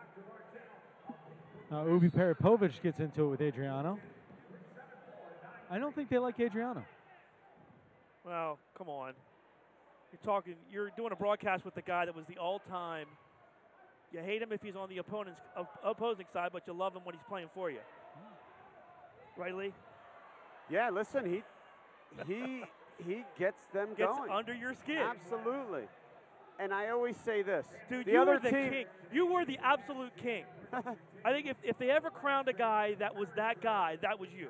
Ubi Peripovich gets into it with Adriano. I don't think they like Adriano. Well, come on. You're doing a broadcast with the guy that was the all-time. You hate him if he's on the opposing side, but you love him when he's playing for you. Right, Lee? Yeah, listen, he gets them going. Gets under your skin. Absolutely. And I always say this. Dude, the you other were the team, king. You were the absolute king. I think if they ever crowned a guy that was that guy, that was you.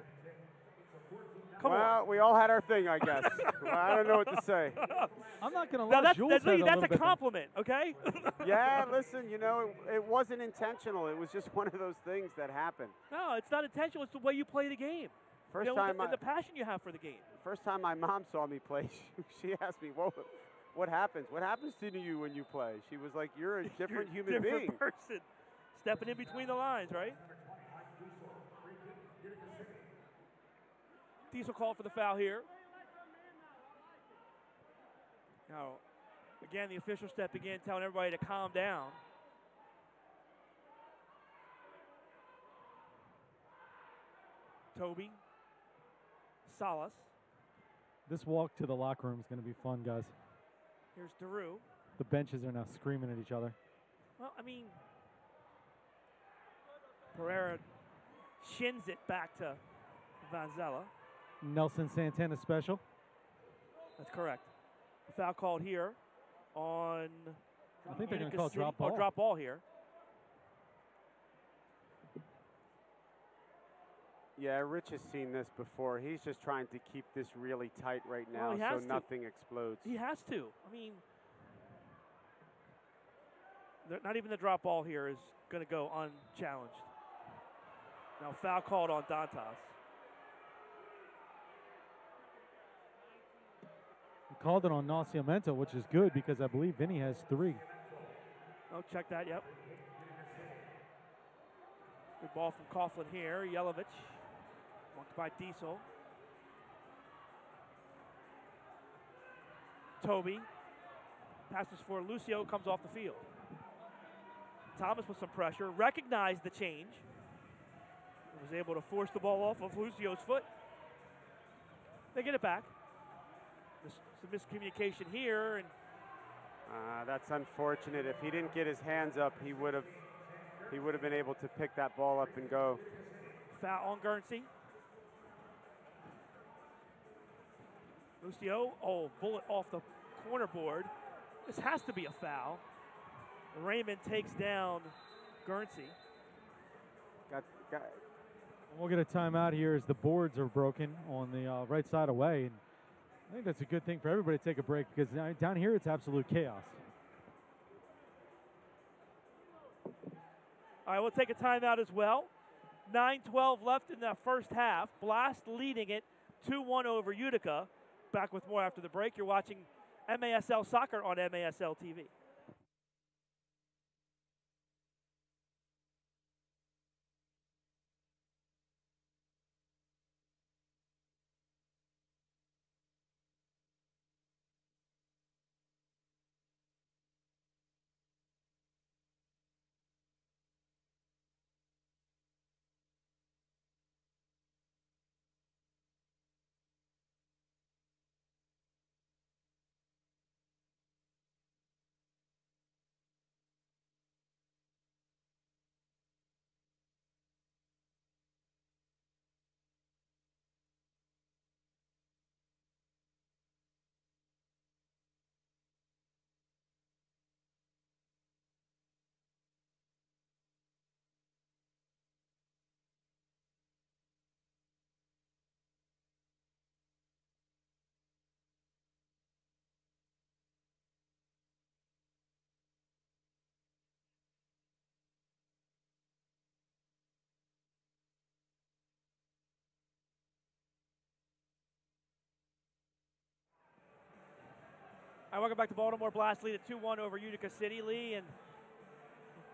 Come on. We all had our thing, I guess. I don't know what to say. I'm not going to lie. That's a compliment, okay? Yeah, listen, it wasn't intentional. It was just one of those things that happened. No, it's not intentional. It's the way you play the game. And the passion you have for the game. First time my mom saw me play, she asked me, what happens? What happens to you when you play? She was like, you're a different human being. Different person. Stepping in between the lines, right? Diesel called for the foul here. Now, again, the official stepping in, telling everybody to calm down. Toby. Salas. This walk to the locker room is going to be fun, guys. Here's Daru. The benches are now screaming at each other. Well, I mean, Pereira shins it back to Vanzella. Nelson Santana special. That's correct. Foul called here on. I think they're going to call drop ball. Or drop ball here. Yeah, Rich has seen this before. He's just trying to keep this really tight right now so nothing explodes. He has to. I mean, not even the drop ball here is going to go unchallenged. Now foul called on Dantas. He called it on Nascimento, which is good because I believe Vinny has 3. Oh, check that, yep. Good ball from Coughlin here. Yelovich. Walked by Diesel. Toby. Passes for Lucio, comes off the field. Thomas with some pressure. Recognized the change. Was able to force the ball off of Lucio's foot. They get it back. Some miscommunication here. And that's unfortunate. If he didn't get his hands up, he would have been able to pick that ball up and go. Foul on Guernsey. Lucio, bullet off the corner board. This has to be a foul. Raymond takes down Guernsey. We'll get a timeout here as the boards are broken on the right side away. And I think that's a good thing for everybody to take a break because down here it's absolute chaos. All right, we'll take a timeout as well. 9:12 left in the first half. Blast leading it 2-1 over Utica. Back with more after the break. You're watching MASL Soccer on MASL TV. All right, welcome back to Baltimore. Blast lead at 2-1 over Utica City, Lee, and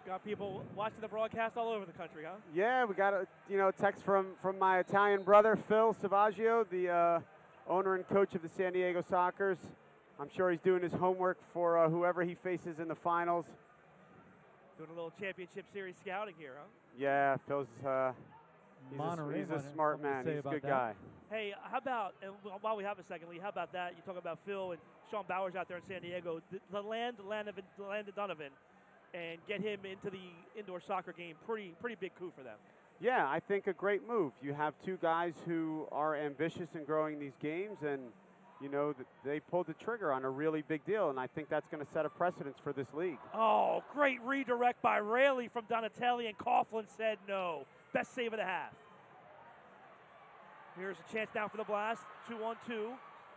got people watching the broadcast all over the country, huh? Yeah, we got a text from my Italian brother, Phil Savaggio, the owner and coach of the San Diego Sockers. I'm sure he's doing his homework for whoever he faces in the finals. Doing a little championship series scouting here, huh? Yeah, Phil's he's a smart man. He's a good guy. Hey, how about, and while we have a second, Lee, how about that? You talk about Phil and Sean Bowers out there in San Diego, the land of Donovan, and get him into the indoor soccer game. Pretty big coup for them. Yeah, I think a great move. You have two guys who are ambitious in growing these games, and they pulled the trigger on a really big deal, and I think that's going to set a precedence for this league. Oh, great redirect by Raley from Donatelli, and Coughlin said no. Best save of the half. Here's a chance now for the Blast. 2-on-2.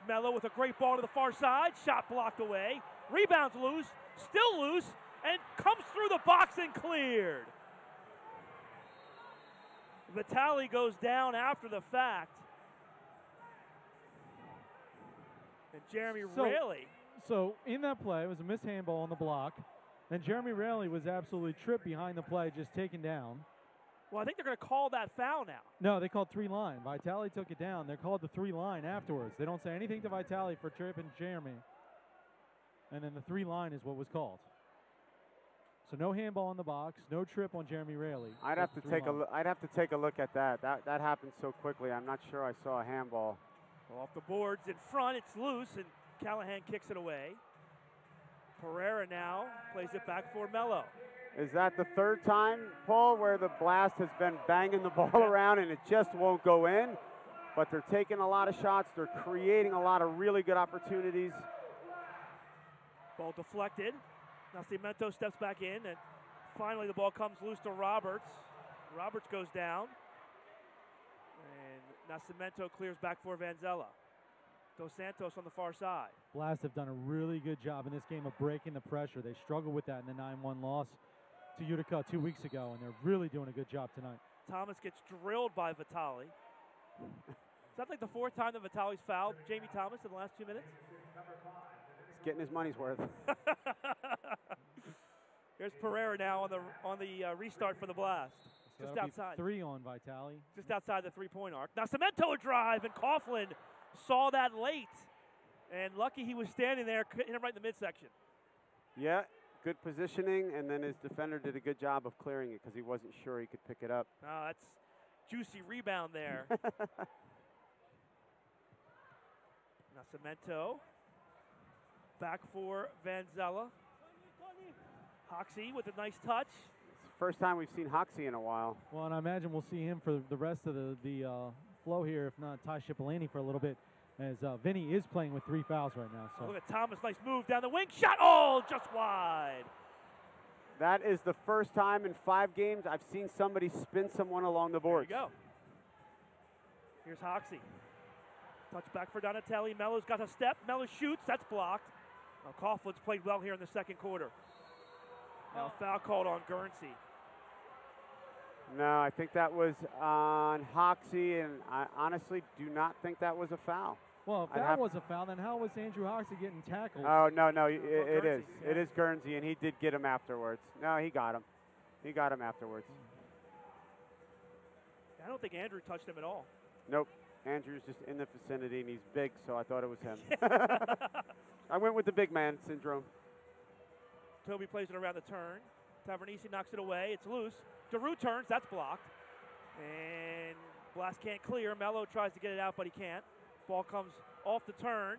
Mello with a great ball to the far side. Shot blocked away. Rebounds loose. Still loose. And comes through the box and cleared. Vitale goes down after the fact. And Jeremy Raley. So in that play, it was a missed handball on the block. And Jeremy Raley was absolutely tripped behind the play, just taken down. Well, I think they're going to call that foul now. No, they called 3-line. Vitale took it down. They're called the 3-line afterwards. They don't say anything to Vitale for tripping Jeremy. And then the 3-line is what was called. So no handball in the box, no trip on Jeremy Raley. I'd have to take a look at that. That happened so quickly. I'm not sure I saw a handball. Well, off the boards in front, it's loose, and Callahan kicks it away. Pereira now plays it back for Mello. Is that the third time, Paul, where the Blast has been banging the ball around and it just won't go in? But they're taking a lot of shots. They're creating a lot of really good opportunities. Ball deflected. Nascimento steps back in, and finally the ball comes loose to Roberts. Roberts goes down, and Nascimento clears back for Vanzella. Dos Santos on the far side. Blast have done a really good job in this game of breaking the pressure. They struggled with that in the 9-1 loss to Utica 2 weeks ago, and they're really doing a good job tonight. Thomas gets drilled by Vitale. Is that like the fourth time that Vitale's fouled Jamie Thomas in the last 2 minutes? He's getting his money's worth. Here's Pereira now on the restart for the Blast. So just outside. 3 on Vitale. Just outside the three-point arc. Now Cemento a drive, and Coughlin saw that late. And lucky he was standing there, hit him right in the midsection. Yeah, good positioning, and then his defender did a good job of clearing it because he wasn't sure he could pick it up. Oh, that's juicy rebound there. Nascimento. Back for Vanzella. Hoxie with a nice touch. It's the first time we've seen Hoxie in a while. Well, and I imagine we'll see him for the rest of the flow here, if not Ty Cipollini for a little bit, as Vinny is playing with 3 fouls right now. So. Look at Thomas, nice move down the wing. Shot, oh, just wide. That is the first time in 5 games I've seen somebody spin someone along the board. There you go. Here's Hoxie. Touch back for Donatelli. Mello's got a step. Mello shoots. That's blocked. Now, Coughlin's played well here in the second quarter. Now, foul called on Guernsey. No, I think that was on Hoxie, and I honestly do not think that was a foul. Well, if that was a foul, then how was Andrew Hoxie getting tackled? Oh, no, it is. Yeah. It is Guernsey, and he did get him afterwards. No, he got him. He got him afterwards. I don't think Andrew touched him at all. Nope. Andrew's just in the vicinity, and he's big, so I thought it was him. I went with the big man syndrome. Toby plays it around the turn. Tavernisi knocks it away. It's loose. DeRue turns. That's blocked. And Blast can't clear. Mello tries to get it out, but he can't. Ball comes off the turn.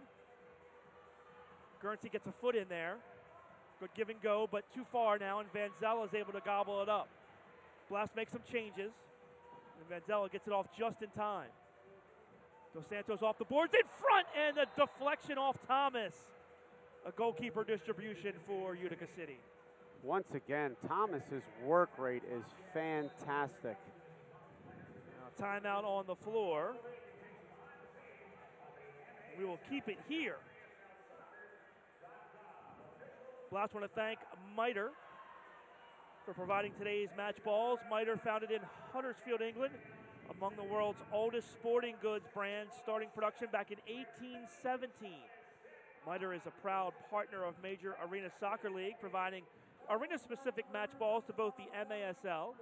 Guernsey gets a foot in there. Good give and go, but too far now, and Vanzella is able to gobble it up. Blast makes some changes, and Vanzella gets it off just in time. Dos Santos off the boards in front, and a deflection off Thomas. A goalkeeper distribution for Utica City. Once again, Thomas's work rate is fantastic. Now, timeout on the floor. We will keep it here. Blast want to thank Miter for providing today's match balls. Miter, founded in Huddersfield, England, among the world's oldest sporting goods brands, starting production back in 1817. MITRE is a proud partner of Major Arena Soccer League, providing arena-specific match balls to both the MASL,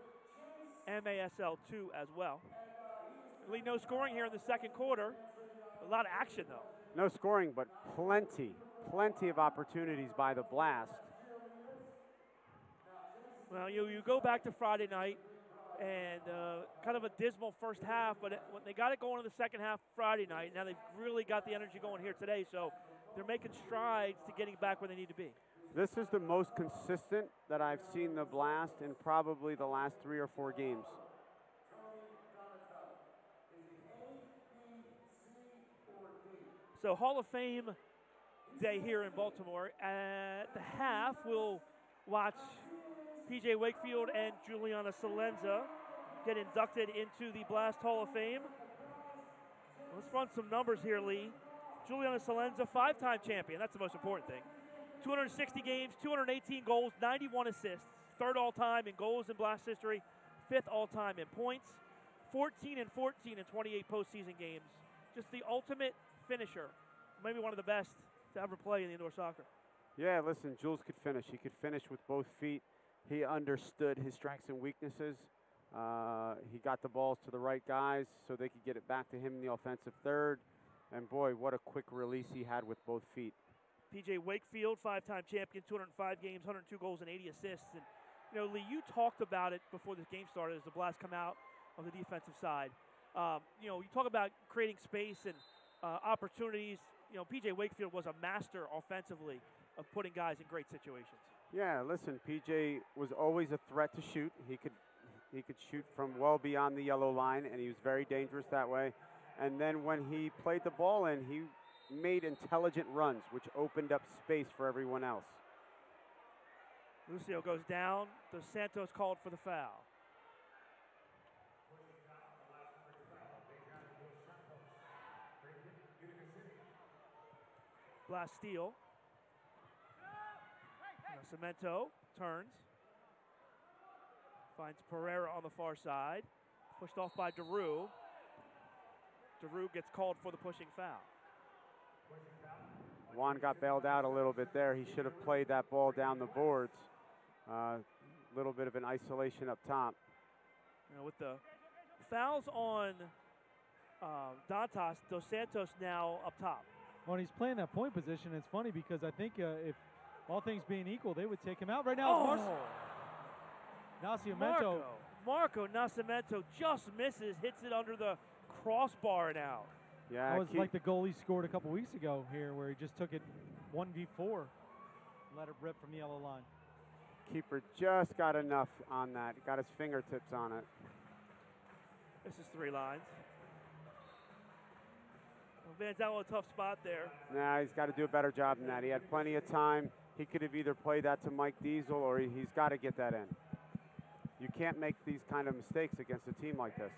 MASL 2 as well. Lee, no scoring here in the second quarter. A lot of action, though. No scoring, but plenty of opportunities by the Blast. Well, you go back to Friday night, and kind of a dismal first half, but when they got it going in the second half Friday night, now they've really got the energy going here today, so they're making strides to getting back where they need to be. This is the most consistent that I've seen the Blast in probably the last 3 or 4 games. So Hall of Fame day here in Baltimore. At the half, we'll watch P.J. Wakefield and Juliana Salenza get inducted into the Blast Hall of Fame. Let's run some numbers here, Lee. Juliana Salenza, 5-time champion. That's the most important thing. 260 games, 218 goals, 91 assists. 3rd all-time in goals in Blast history. 5th all-time in points. 14 and 14 in 28 postseason games. Just the ultimate finisher. Maybe one of the best to ever play in indoor soccer. Yeah, listen, Jules could finish. He could finish with both feet. He understood his strengths and weaknesses. He got the balls to the right guys so they could get it back to him in the offensive third. And boy, what a quick release he had with both feet. P.J. Wakefield, 5-time champion, 205 games, 102 goals, and 80 assists. And, you know, Lee, you talked about it before this game started as the Blast come out on the defensive side. You know, you talk about creating space and opportunities. You know, P.J. Wakefield was a master offensively of putting guys in great situations. Yeah, listen, P.J. was always a threat to shoot. He could shoot from well beyond the yellow line, and he was very dangerous that way. And then when he played the ball in, he made intelligent runs, which opened up space for everyone else. Lucio goes down. Dos Santos called for the foul. Blast steal. Cemento turns. Finds Pereira on the far side. Pushed off by Daru. Daru gets called for the pushing foul. Juan got bailed out a little bit there. He should have played that ball down the boards. Little bit of an isolation up top. You know, with the fouls on Dantas, Dos Santos now up top. When he's playing that point position, it's funny because I think if all things being equal, they would take him out. Right now, Nascimento. Marco Nascimento just misses, hits it under the crossbar and out. Yeah, that was like the goal he scored a couple weeks ago here, where he just took it 1v4, let it rip from the yellow line. Keeper just got enough on that. Got his fingertips on it. This is 3 lines. Van Zandt with a tough spot there. Nah, he's got to do a better job than that. He had plenty of time. He could have either played that to Mike Diesel or he's got to get that in. You can't make these kind of mistakes against a team like this.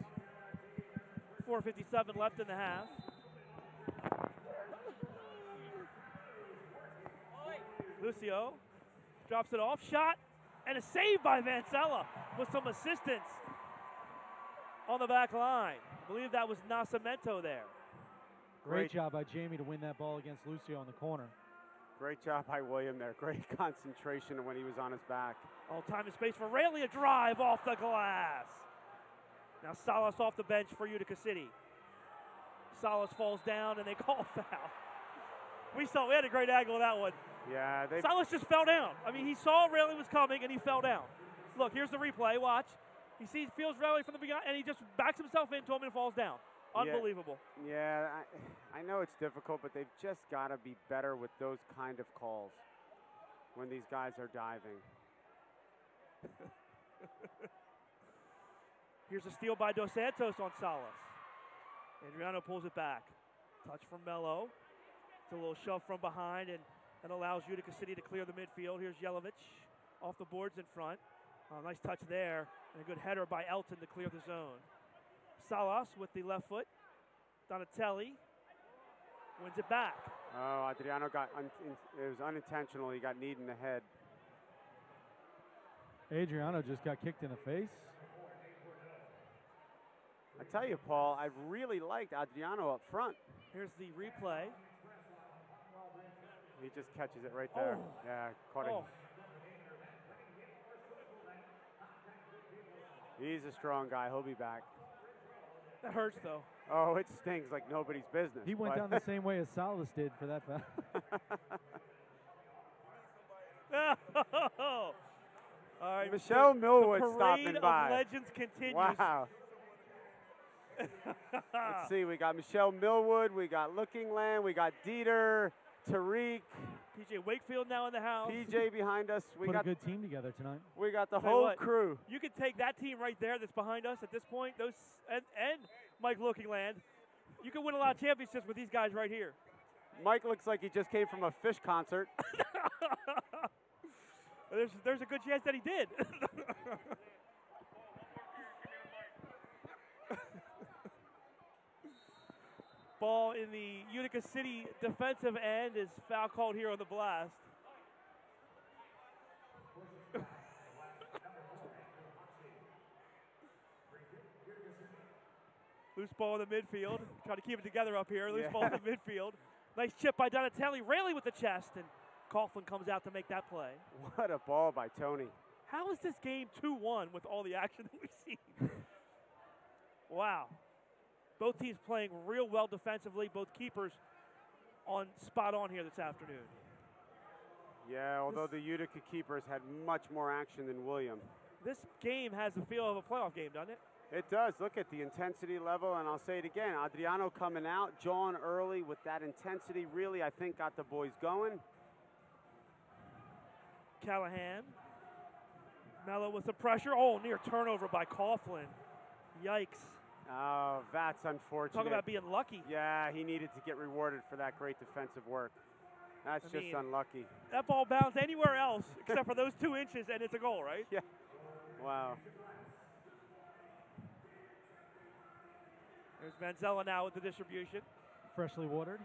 4:57 left in the half. Lucio drops it off. Shot and a save by Vancella with some assistance on the back line. I believe that was Nascimento there. Great job by Jamie to win that ball against Lucio in the corner. Great job by William there. Great concentration when he was on his back. All time and space for Rayleigh, a drive off the glass. Now Salas off the bench for Utica City. Salas falls down and they call foul. We had a great angle of that one. Yeah, Salas just fell down. I mean, he saw Rayleigh was coming and he fell down. Look, here's the replay. Watch. He feels Rayleigh from the beginning and he just backs himself into him and falls down. Unbelievable. Yeah, I know it's difficult, but they've just got to be better with those kind of calls when these guys are diving. Here's a steal by Dos Santos on Salas. Adriano pulls it back. Touch from Mello. It's a little shove from behind and allows Utica City to clear the midfield. Here's Jelovic off the boards in front. Nice touch there. And a good header by Elton to clear the zone. Salas with the left foot. Donatelli wins it back. Oh, Adriano it was unintentional. He got kneed in the head. Adriano just got kicked in the face. I tell you, Paul, I really liked Adriano up front. Here's the replay. He just catches it right there. Oh. Yeah, caught it. Oh. He's a strong guy. He'll be back. That hurts, though. Oh, it stings like nobody's business. He went down the same way as Salas did for that foul. All right, Michelle Millwood the stopping parade by. of legends continues. Wow. Let's see. We got Michelle Millwood. We got Looking Land. We got Dieter, Tariq. PJ Wakefield now in the house. PJ behind us. We Put got a good team together tonight. We got the Tell you whole what, crew. You can take that team right there that's behind us at this point, those and Mike Lookingland. You can win a lot of championships with these guys right here. Mike looks like he just came from a Fish concert. There's a good chance that he did. Ball in the Utica City defensive end is foul called here on the blast. Loose ball in the midfield. Trying to keep it together up here. Loose ball in the midfield. Nice chip by Donatelli. Raley with the chest, and Coughlin comes out to make that play. What a ball by Tony. How is this game 2-1 with all the action that we've seen? Wow. Both teams playing real well defensively. Both keepers on spot on here this afternoon. Yeah, although the Utica keepers had much more action than William. This game has the feel of a playoff game, doesn't it? It does. Look at the intensity level, and I'll say it again. Adriano coming out, John early with that intensity really, I think, got the boys going. Callahan. Mello with the pressure. Oh, near turnover by Coughlin. Yikes. Oh, that's unfortunate. Talk about being lucky. Yeah, he needed to get rewarded for that great defensive work. That's just unlucky. That ball bounced anywhere else except for those 2 inches, and it's a goal, right? Yeah. Wow. There's Manzella now with the distribution. Freshly watered.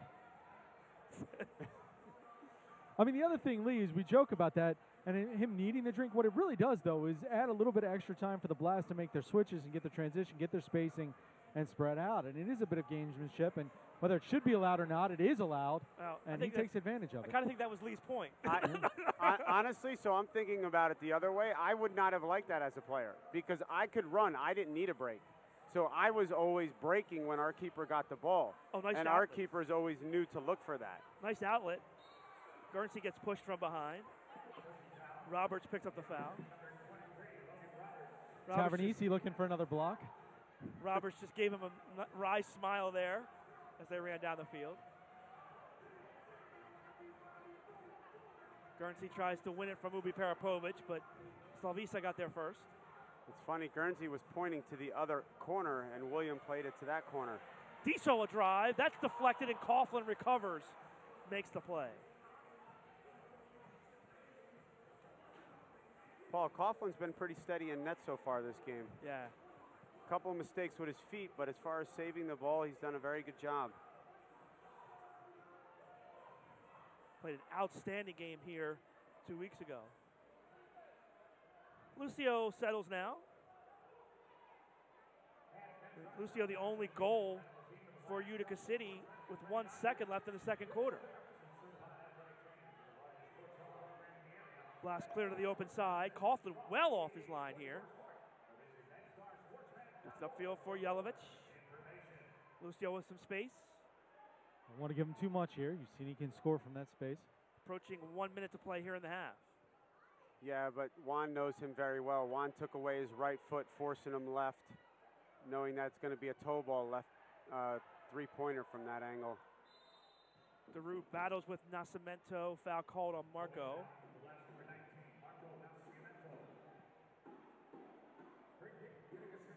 I mean, the other thing, Lee, is we joke about that and him needing the drink. What it really does, though, is add a little bit of extra time for the Blast to make their switches and get their transition, get their spacing, and spread out. And it is a bit of gamesmanship. And whether it should be allowed or not, it is allowed. And he takes advantage of it. I kind of think that was Lee's point. Honestly, so I'm thinking about it the other way. I would not have liked that as a player because I could run. I didn't need a break. So I was always breaking when our keeper got the ball. Oh, nice and outlet. Our keepers always knew to look for that. Nice outlet. Guernsey gets pushed from behind. Roberts picks up the foul. Tavernese looking for another block. Roberts just gave him a wry smile there as they ran down the field. Guernsey tries to win it from Ubi Parapovic, but Slavisa got there first. It's funny, Guernsey was pointing to the other corner, and William played it to that corner. Diesel a drive. That's deflected, and Coughlin recovers. Makes the play. Paul, Coughlin's been pretty steady in net so far this game. Yeah. A couple of mistakes with his feet, but as far as saving the ball, he's done a very good job. Played an outstanding game here 2 weeks ago. Lucio settles now. Lucio the only goal for Utica City with 1 second left in the second quarter. Blast clear to the open side. Coughlin well off his line here. It's upfield for Yelovich. Lucio with some space. Don't want to give him too much here. You've seen he can score from that space. Approaching 1 minute to play here in the half. Yeah, but Juan knows him very well. Juan took away his right foot, forcing him left, knowing that's going to be a toe ball left three-pointer from that angle. DeRue battles with Nascimento. Foul called on Marco.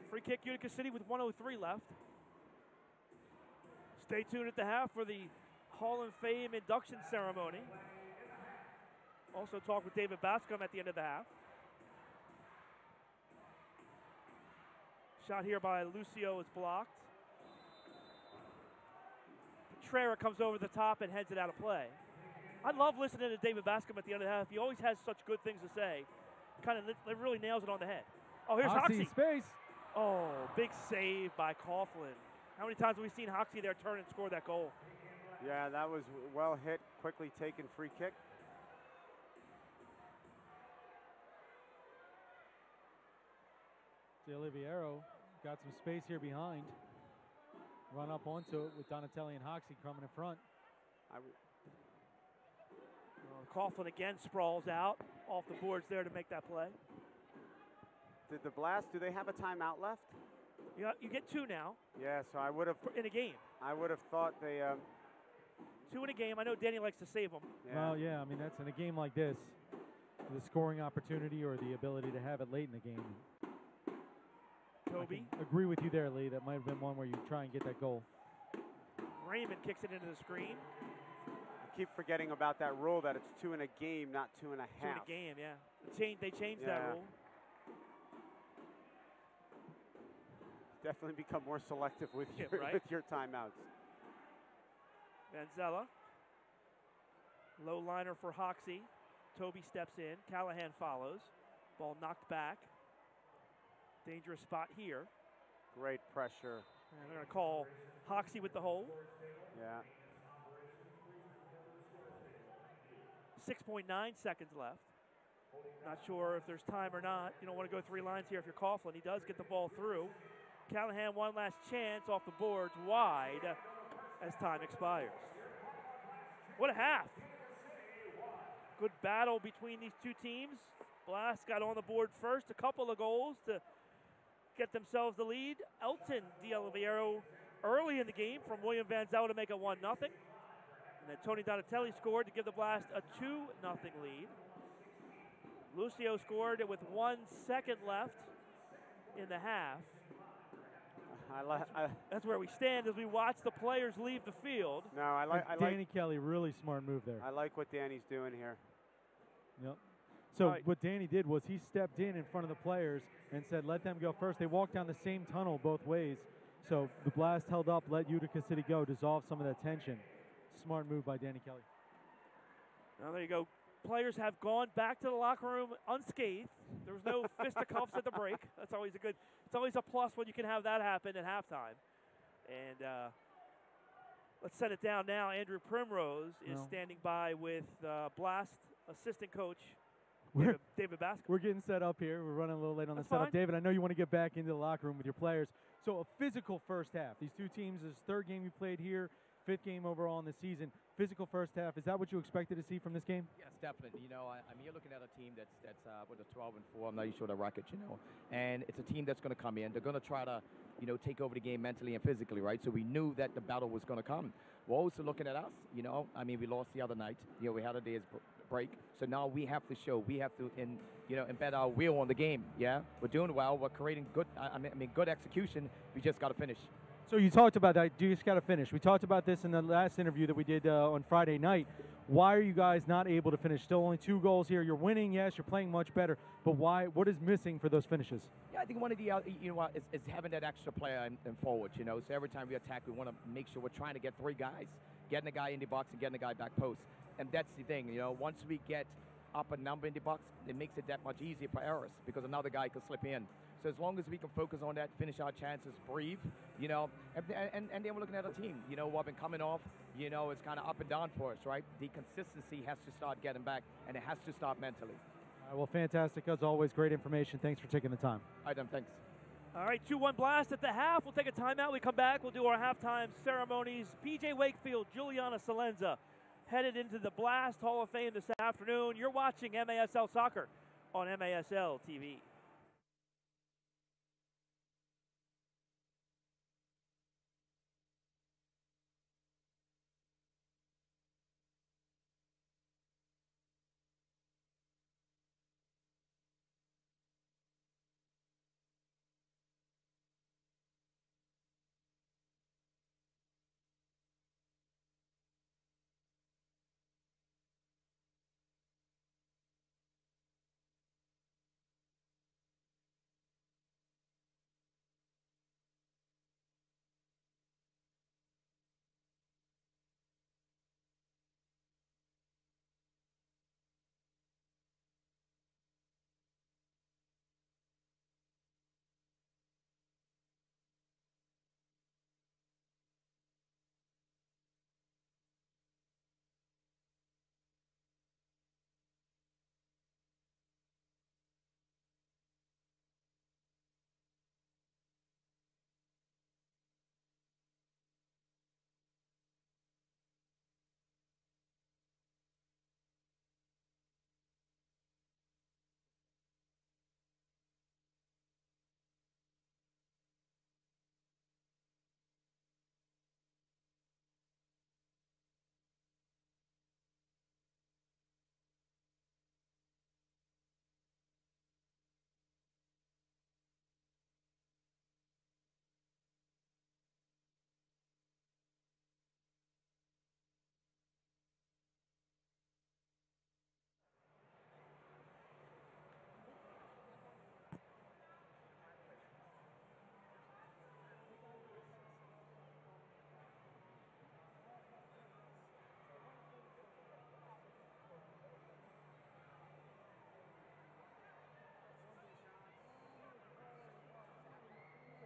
Free kick Utica City with 1:03 left. Stay tuned at the half for the Hall of Fame induction ceremony. Also talk with David Bascom at the end of the half. Shot here by Lucio is blocked. Pereira comes over the top and heads it out of play. I love listening to David Bascom at the end of the half. He always has such good things to say. Kind of really nails it on the head. Oh, here's Hoxie. Space. Oh, big save by Coughlin. How many times have we seen Hoxie there turn and score that goal? Yeah, that was well hit, quickly taken free kick. Oliviero got some space here behind. Run up onto it with Donatelli and Hoxie coming in front. Coughlin again sprawls out off the boards there to make that play. Did the Blast, do they have a timeout left? You get 2 now. Yeah, so I would have. In a game. I would have thought they. 2 in a game. I know Danny likes to save them. Yeah. Well, yeah, I mean, that's in a game like this, the scoring opportunity or the ability to have it late in the game. Toby. I agree with you there, Lee. That might have been one where you try and get that goal. Raymond kicks it into the screen. I keep forgetting about that rule that it's 2 in a game, not 2 and a half. 2 in a game, yeah. They changed that rule. Definitely become more selective with your timeouts. Manzella. Low liner for Hoxie. Toby steps in. Callahan follows. Ball knocked back. Dangerous spot here. Great pressure. And they're going to call Hoxie with the hold. Yeah. 6.9 seconds left. Not sure if there's time or not. You don't want to go 3 lines here if you're Coughlin. He does get the ball through. Callahan, one last chance off the boards, wide as time expires. What a half. Good battle between these 2 teams. Blast got on the board first, a couple of goals to get themselves the lead. Elton D'Oliviero early in the game from William Van Zel to make it 1-0. And then Tony Donatelli scored to give the Blast a 2-0 lead. Lucio scored with 1 second left in the half. That's where we stand as we watch the players leave the field. No, I like Danny Kelly, really smart move there. I like what Danny's doing here. Yep. So what Danny did was he stepped in front of the players and said, let them go first. They walked down the same tunnel both ways. So the Blast held up, let Utica City go, dissolve some of that tension. Smart move by Danny Kelly. Now there you go. Players have gone back to the locker room unscathed. There was no fisticuffs at the break. That's always it's always a plus when you can have that happen at halftime. And let's set it down now. Andrew Primrose is standing by with Blast assistant coach David Bascom. We're getting set up here. We're running a little late on the setup. Fine. David, I know you want to get back into the locker room with your players. So a physical first half. These 2 teams, this is 3rd game you played here, 5th game overall in the season. Physical first half. Is that what you expected to see from this game? Yes, definitely. You know, I mean, you're looking at a team that's with a 12-4. I'm not even sure the record, you know. And it's a team that's going to come in. They're going to try to, you know, take over the game mentally and physically, right? So we knew that the battle was going to come. We're also looking at us, you know. I mean, we lost the other night. You know, we had a day's break. So now we have to show, we have to, embed our wheel on the game. Yeah, we're doing well. We're creating good. I mean, good execution. We just got to finish. So you talked about that. You just got to finish. We talked about this in the last interview that we did on Friday night. Why are you guys not able to finish? Still only 2 goals here. You're winning, yes. You're playing much better. But why? What is missing for those finishes? Yeah, I think one of the is having that extra player in forwards. You know, so every time we attack, we want to make sure we're trying to get 3 guys, getting a guy in the box and getting a guy back post. And that's the thing. You know, once we get up a number in the box, it makes it that much easier for errors because another guy can slip in. So as long as we can focus on that, finish our chances, breathe, you know, and then we're looking at a team, you know, what been coming off, you know, it's kind of up and down for us, right? The consistency has to start getting back, and it has to start mentally. All right, well, fantastic. As always, great information. Thanks for taking the time. All right, then, thanks. All right, 2-1 Blast at the half. We'll take a timeout. We come back. We'll do our halftime ceremonies. PJ Wakefield, Juliana Salenza headed into the Blast Hall of Fame this afternoon. You're watching MASL Soccer on MASL TV.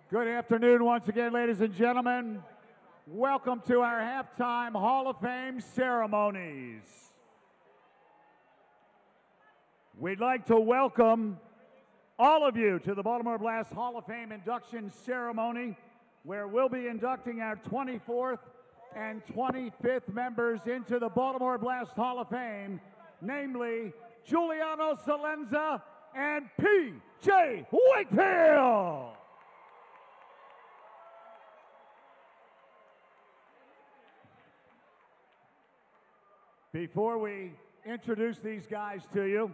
Good afternoon once again, ladies and gentlemen. Welcome to our halftime Hall of Fame ceremonies. We'd like to welcome all of you to the Baltimore Blast Hall of Fame induction ceremony, where we'll be inducting our 24th and 25th members into the Baltimore Blast Hall of Fame, namely Giuliano Salenza and P.J. Wakefield. Before we introduce these guys to you,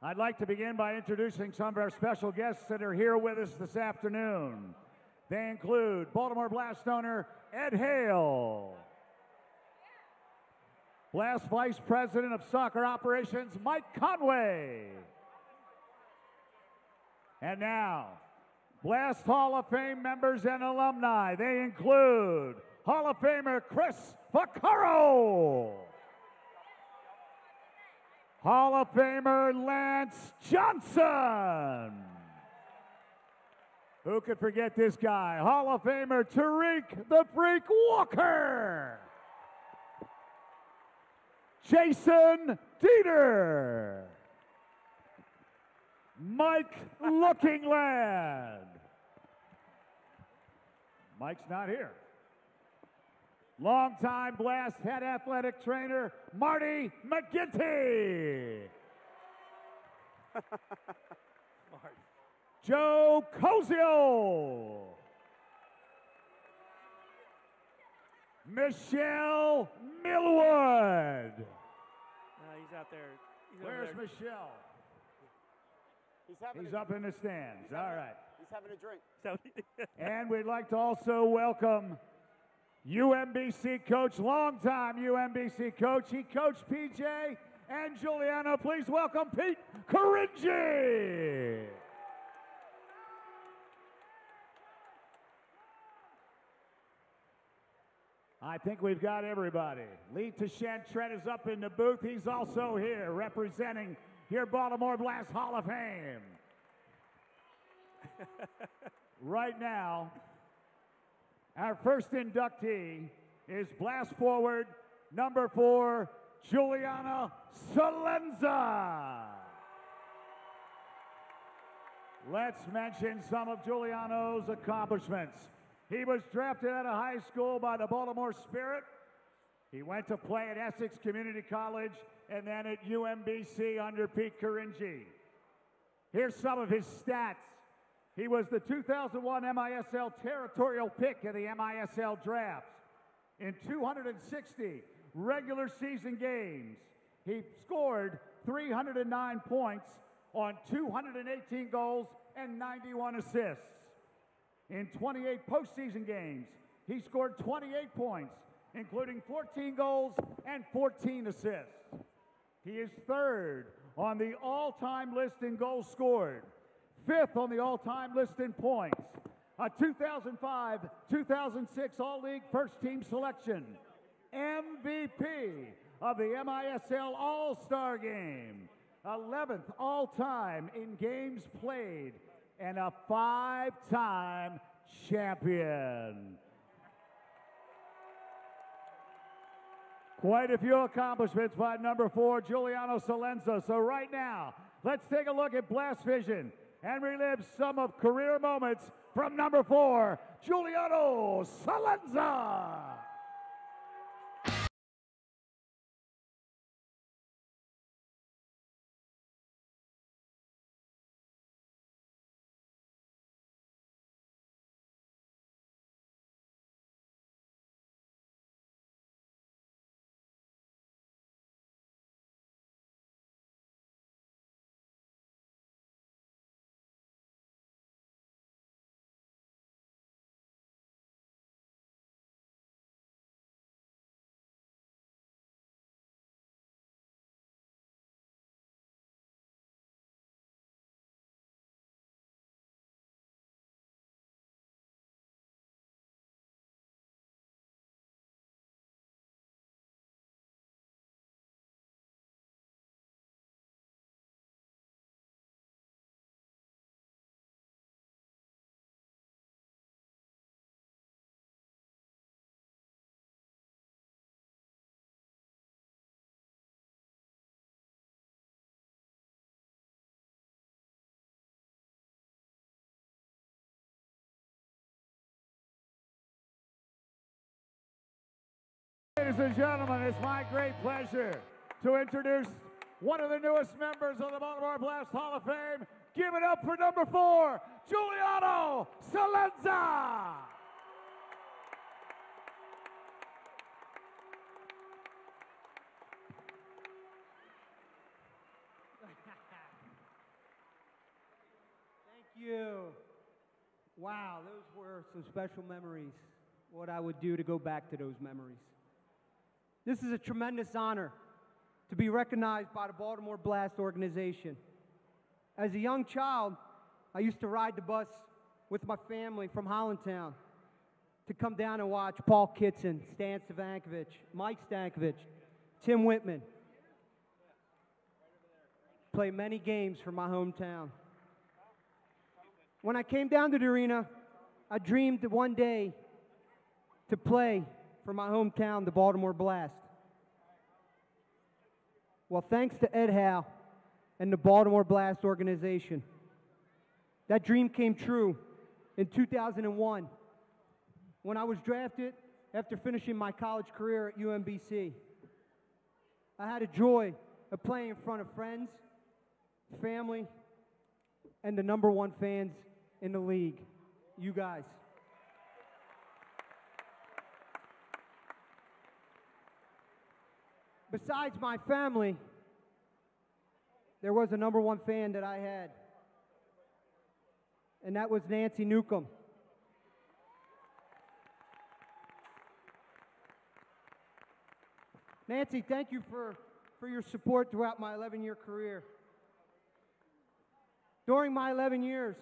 I'd like to begin by introducing some of our special guests that are here with us this afternoon. They include Baltimore Blast owner Ed Hale, Blast Vice President of Soccer Operations Mike Conway, and now Blast Hall of Fame members and alumni. They include Hall of Famer Chris Vaccaro, Hall of Famer Lance Johnson. Who could forget this guy? Hall of Famer Tariq the Freak Walker. Jason Dieter. Mike Lookingland. Mike's not here. Longtime Blast head athletic trainer, Marty McGinty. Joe Cozio. Michelle Millwood. He's out there. Where's Michelle? He's up in the stands. All right. He's having a drink. And we'd like to also welcome UMBC coach, longtime UMBC coach. He coached PJ and Giuliano. Please welcome Pete Caringi. I think we've got everybody. Lee Tashantret is up in the booth. He's also here representing your Baltimore Blast Hall of Fame. Right now, our first inductee is blast forward number 4, Giuliano Salenza. Let's mention some of Giuliano's accomplishments. He was drafted out of high school by the Baltimore Spirit. He went to play at Essex Community College and then at UMBC under Pete Caringi. Here's some of his stats. He was the 2001 MISL territorial pick of the MISL draft. In 260 regular season games, he scored 309 points on 218 goals and 91 assists. In 28 postseason games, he scored 28 points, including 14 goals and 14 assists. He is 3rd on the all-time list in goals scored, 5th on the all-time list in points, a 2005-2006 All-League First-Team selection, MVP of the MISL All-Star Game, 11th all-time in games played, and a 5-time champion. Quite a few accomplishments by number 4, Giuliano Salenza. So right now, let's take a look at Blast Vision and relive some of career moments from number 4, Giuliano Salenza. Ladies and gentlemen, it's my great pleasure to introduce one of the newest members of the Baltimore Blast Hall of Fame. Give it up for number 4, Giuliano Salenza. Thank you. Wow, those were some special memories. What I would do to go back to those memories. This is a tremendous honor to be recognized by the Baltimore Blast organization. As a young child, I used to ride the bus with my family from Hollandtown to come down and watch Paul Kitson, Stan Savankovich, Mike Stankovich, Tim Whitman play many games for my hometown. When I came down to the arena, I dreamed that one day to play for my hometown, the Baltimore Blast. Well, thanks to Ed Howe and the Baltimore Blast organization, that dream came true in 2001 when I was drafted after finishing my college career at UMBC. I had a joy of playing in front of friends, family, and the #1 fans in the league, you guys. Besides my family, there was a #1 fan that I had, and that was Nancy Newcomb. Nancy, thank you for your support throughout my 11-year career. During my 11 years,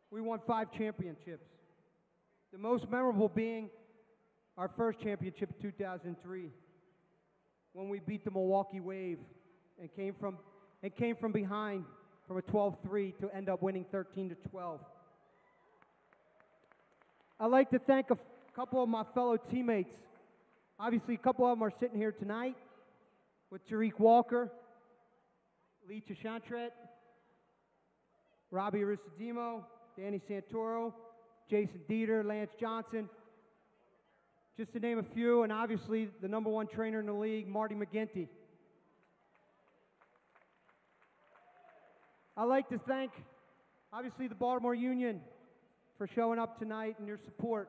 we won 5 championships, the most memorable being our first championship in 2003, when we beat the Milwaukee Wave and came from behind from a 12-3 to end up winning 13-12. I'd like to thank a couple of my fellow teammates. Obviously, a couple of them are sitting here tonight with Tariq Walker, Lee Chashantret, Robbie Arisadimo, Danny Santoro, Jason Dieter, Lance Johnson, just to name a few, and obviously the #1 trainer in the league, Marty McGinty. I'd like to thank, obviously, the Baltimore Union for showing up tonight and your support.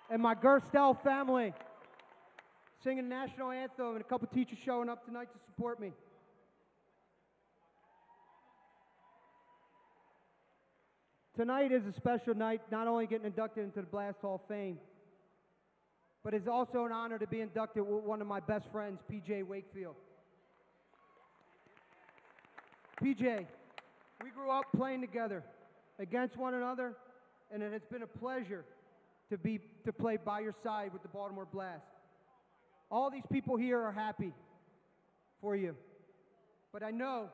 And my Gerstel family, singing the national anthem, and a couple teachers showing up tonight to support me. Tonight is a special night, not only getting inducted into the Blast Hall of Fame, but it's also an honor to be inducted with one of my best friends, PJ Wakefield. PJ, we grew up playing together against one another, and it has been a pleasure to play by your side with the Baltimore Blast. All these people here are happy for you, but I know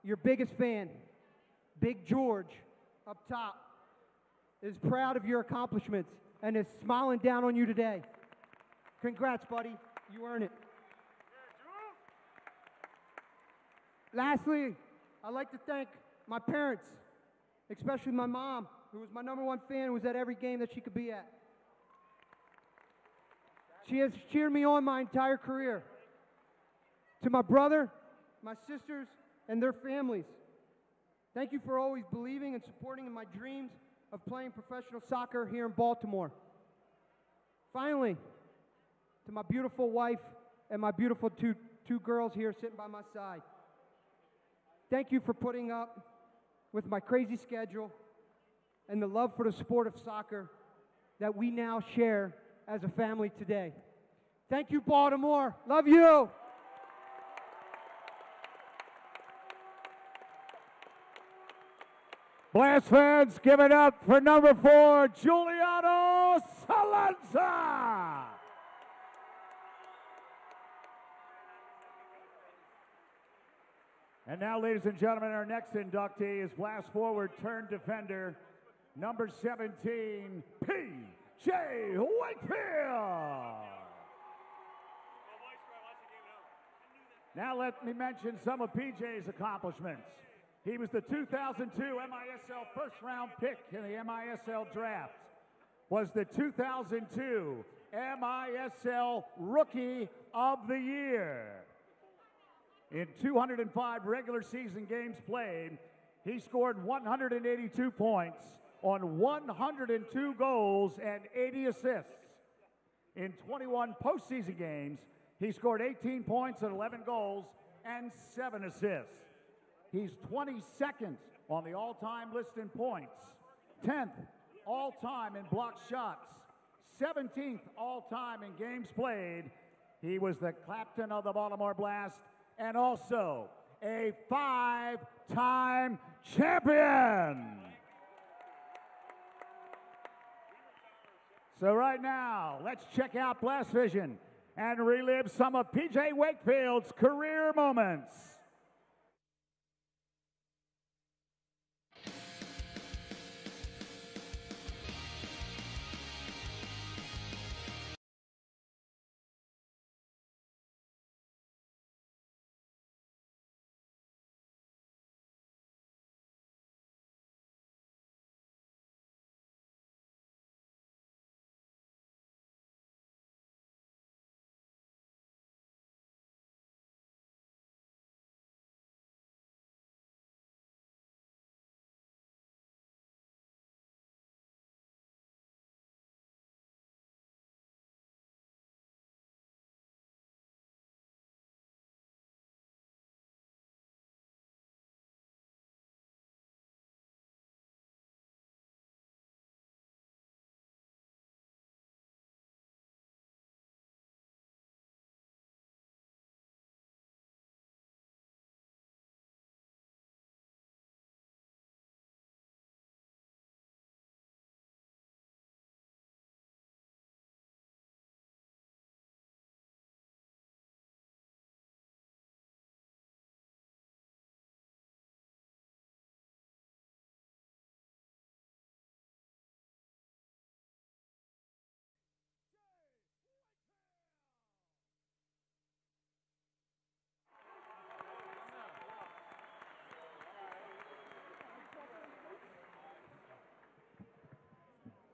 your biggest fan, Big George, up top, is proud of your accomplishments and is smiling down on you today. Congrats, buddy. You earn it. Lastly, I'd like to thank my parents, especially my mom, who was my #1 fan, who was at every game that she could be at. She has cheered me on my entire career. To my brother, my sisters, and their families, thank you for always believing and supporting in my dreams of playing professional soccer here in Baltimore. Finally, to my beautiful wife and my beautiful two girls here sitting by my side, thank you for putting up with my crazy schedule and the love for the sport of soccer that we now share as a family today. Thank you, Baltimore. Love you. Blast fans, give it up for #4, Giuliano Salenza. And now, ladies and gentlemen, our next inductee is blast forward turned defender, number 17, P.J. Wakefield. Now let me mention some of P.J.'s accomplishments. He was the 2002 MISL first-round pick in the MISL draft, was the 2002 MISL Rookie of the Year. In 205 regular season games played, he scored 182 points on 102 goals and 80 assists. In 21 postseason games, he scored 18 points and 11 goals and 7 assists. He's 22nd on the all-time list in points, 10th all-time in blocked shots, 17th all-time in games played. He was the captain of the Baltimore Blast and also a 5-time champion. So right now, let's check out Blast Vision and relive some of P.J. Wakefield's career moments.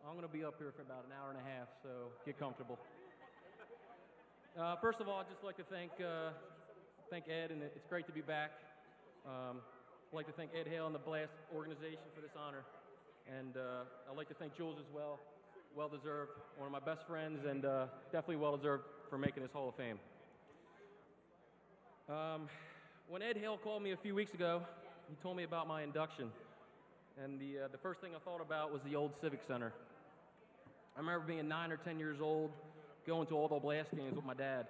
I'm going to be up here for about an hour and a half, so get comfortable. First of all, I'd just like to thank Ed, and it's great to be back. I'd like to thank Ed Hale and the Blast organization for this honor. And I'd like to thank Jules as well. Well-deserved, one of my best friends, and definitely well-deserved for making this Hall of Fame. When Ed Hale called me a few weeks ago, he told me about my induction. And the first thing I thought about was the old Civic Center. I remember being 9 or 10 years old, going to all the Blast games with my dad.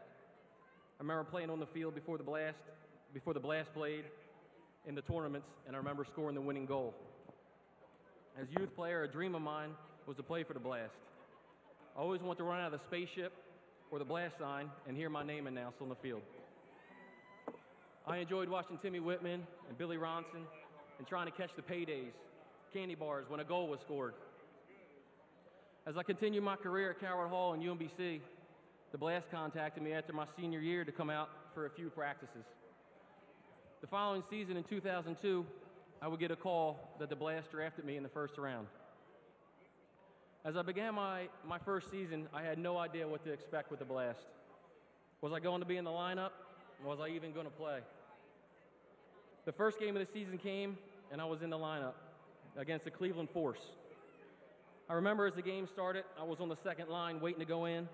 I remember playing on the field before the Blast played in the tournaments, and I remember scoring the winning goal. As a youth player, a dream of mine was to play for the Blast. I always wanted to run out of the spaceship or the Blast sign and hear my name announced on the field. I enjoyed watching Timmy Whitman and Billy Ronson and trying to catch the paydays, candy bars when a goal was scored. As I continued my career at Coward Hall and UMBC, the Blast contacted me after my senior year to come out for a few practices. The following season in 2002, I would get a call that the Blast drafted me in the first round. As I began my first season, I had no idea what to expect with the Blast. Was I going to be in the lineup? Or was I even going to play? The first game of the season came, and I was in the lineup against the Cleveland Force. I remember as the game started, I was on the second line waiting to go in,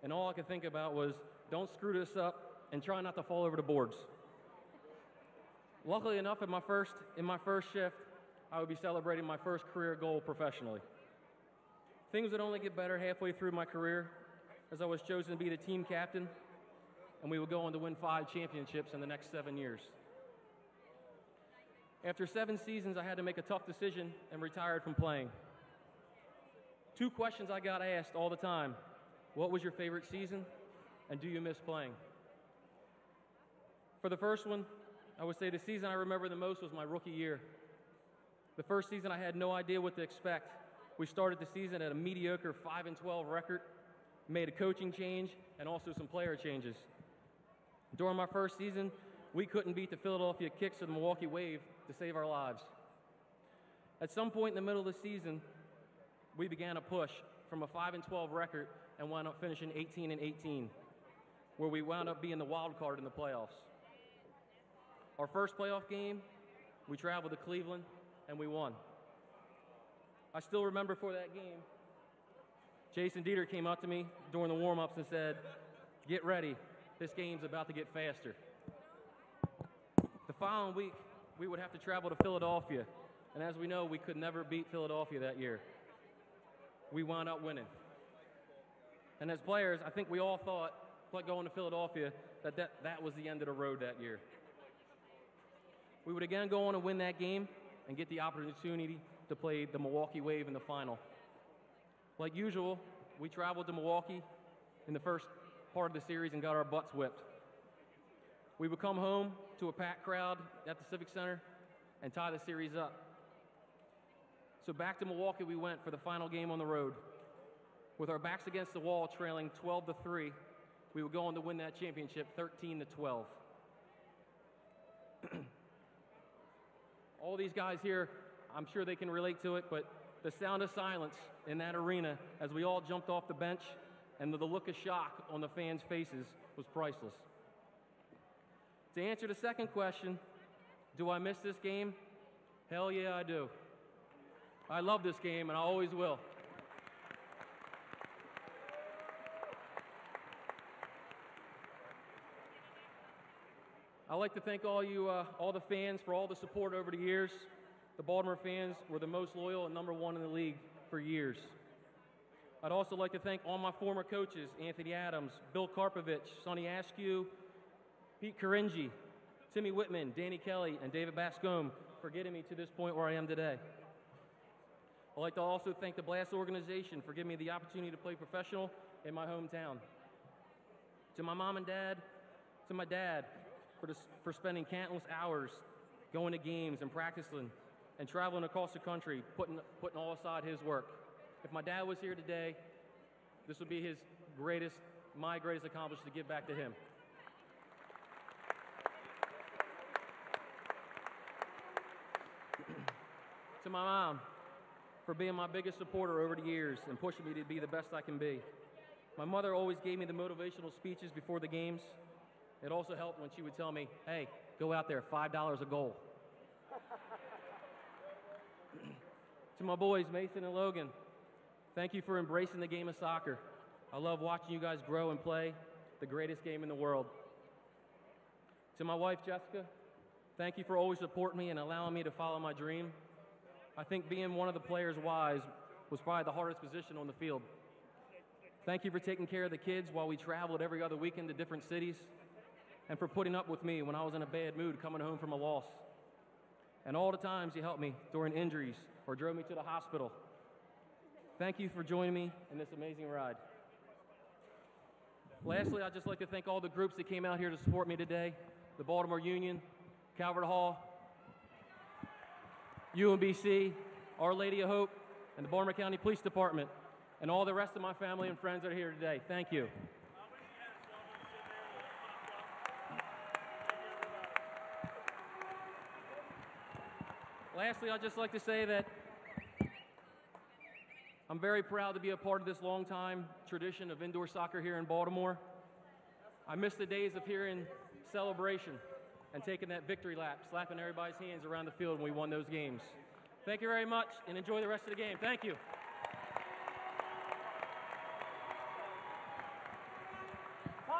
and all I could think about was, don't screw this up and try not to fall over the boards. Luckily enough, in my first shift, I would be celebrating my first career goal professionally. Things would only get better halfway through my career as I was chosen to be the team captain, and we would go on to win 5 championships in the next 7 years. After 7 seasons, I had to make a tough decision and retired from playing. 2 questions I got asked all the time: what was your favorite season, and do you miss playing? For the first one, I would say the season I remember the most was my rookie year. The first season, I had no idea what to expect. We started the season at a mediocre 5-12 record, made a coaching change, and also some player changes. During my first season, we couldn't beat the Philadelphia Kicks or the Milwaukee Wave to save our lives. At some point in the middle of the season, we began a push from a 5-12 record and wound up finishing 18-18, where we wound up being the wild card in the playoffs. Our first playoff game, we traveled to Cleveland, and we won. I still remember for that game, Jason Dieter came up to me during the warm-ups and said, "Get ready, this game's about to get faster." The following week, we would have to travel to Philadelphia, and as we know, we could never beat Philadelphia that year. We wound up winning. And as players, I think we all thought, like going to Philadelphia, that was the end of the road that year. We would again go on and win that game and get the opportunity to play the Milwaukee Wave in the final. Like usual, we traveled to Milwaukee in the first part of the series and got our butts whipped. We would come home to a packed crowd at the Civic Center and tie the series up. So back to Milwaukee we went for the final game on the road. With our backs against the wall, trailing 12-3, we would go on to win that championship 13-12. All these guys here, I'm sure they can relate to it, but the sound of silence in that arena as we all jumped off the bench and the look of shock on the fans' faces was priceless. To answer the second question, do I miss this game? Hell yeah, I do. I love this game, and I always will. I'd like to thank all the fans for all the support over the years. The Baltimore fans were the most loyal and #1 in the league for years. I'd also like to thank all my former coaches, Anthony Adams, Bill Karpovich, Sonny Askew, Pete Caringi, Timmy Whitman, Danny Kelly, and David Bascombe for getting me to this point where I am today. I'd like to also thank the Blast organization for giving me the opportunity to play professional in my hometown. To my mom and dad, to my dad for spending countless hours going to games and practicing and traveling across the country, putting all aside his work. If my dad was here today, this would be my greatest accomplishment to give back to him. To my mom, for being my biggest supporter over the years and pushing me to be the best I can be. My mother always gave me the motivational speeches before the games. It also helped when she would tell me, "Hey, go out there, $5 a goal." To my boys, Mason and Logan, thank you for embracing the game of soccer. I love watching you guys grow and play the greatest game in the world. To my wife, Jessica, thank you for always supporting me and allowing me to follow my dream. I think being one of the players' wives was probably the hardest position on the field. Thank you for taking care of the kids while we traveled every other weekend to different cities, and for putting up with me when I was in a bad mood coming home from a loss. And all the times you helped me during injuries or drove me to the hospital. Thank you for joining me in this amazing ride. Lastly, I'd just like to thank all the groups that came out here to support me today. The Baltimore Union, Calvert Hall, UMBC, Our Lady of Hope, and the Baltimore County Police Department, and all the rest of my family and friends that are here today. Thank you. Lastly, I'd just like to say that I'm very proud to be a part of this long-time tradition of indoor soccer here in Baltimore. I miss the days of hearing celebration and taking that victory lap, slapping everybody's hands around the field when we won those games. Thank you very much, and enjoy the rest of the game. Thank you.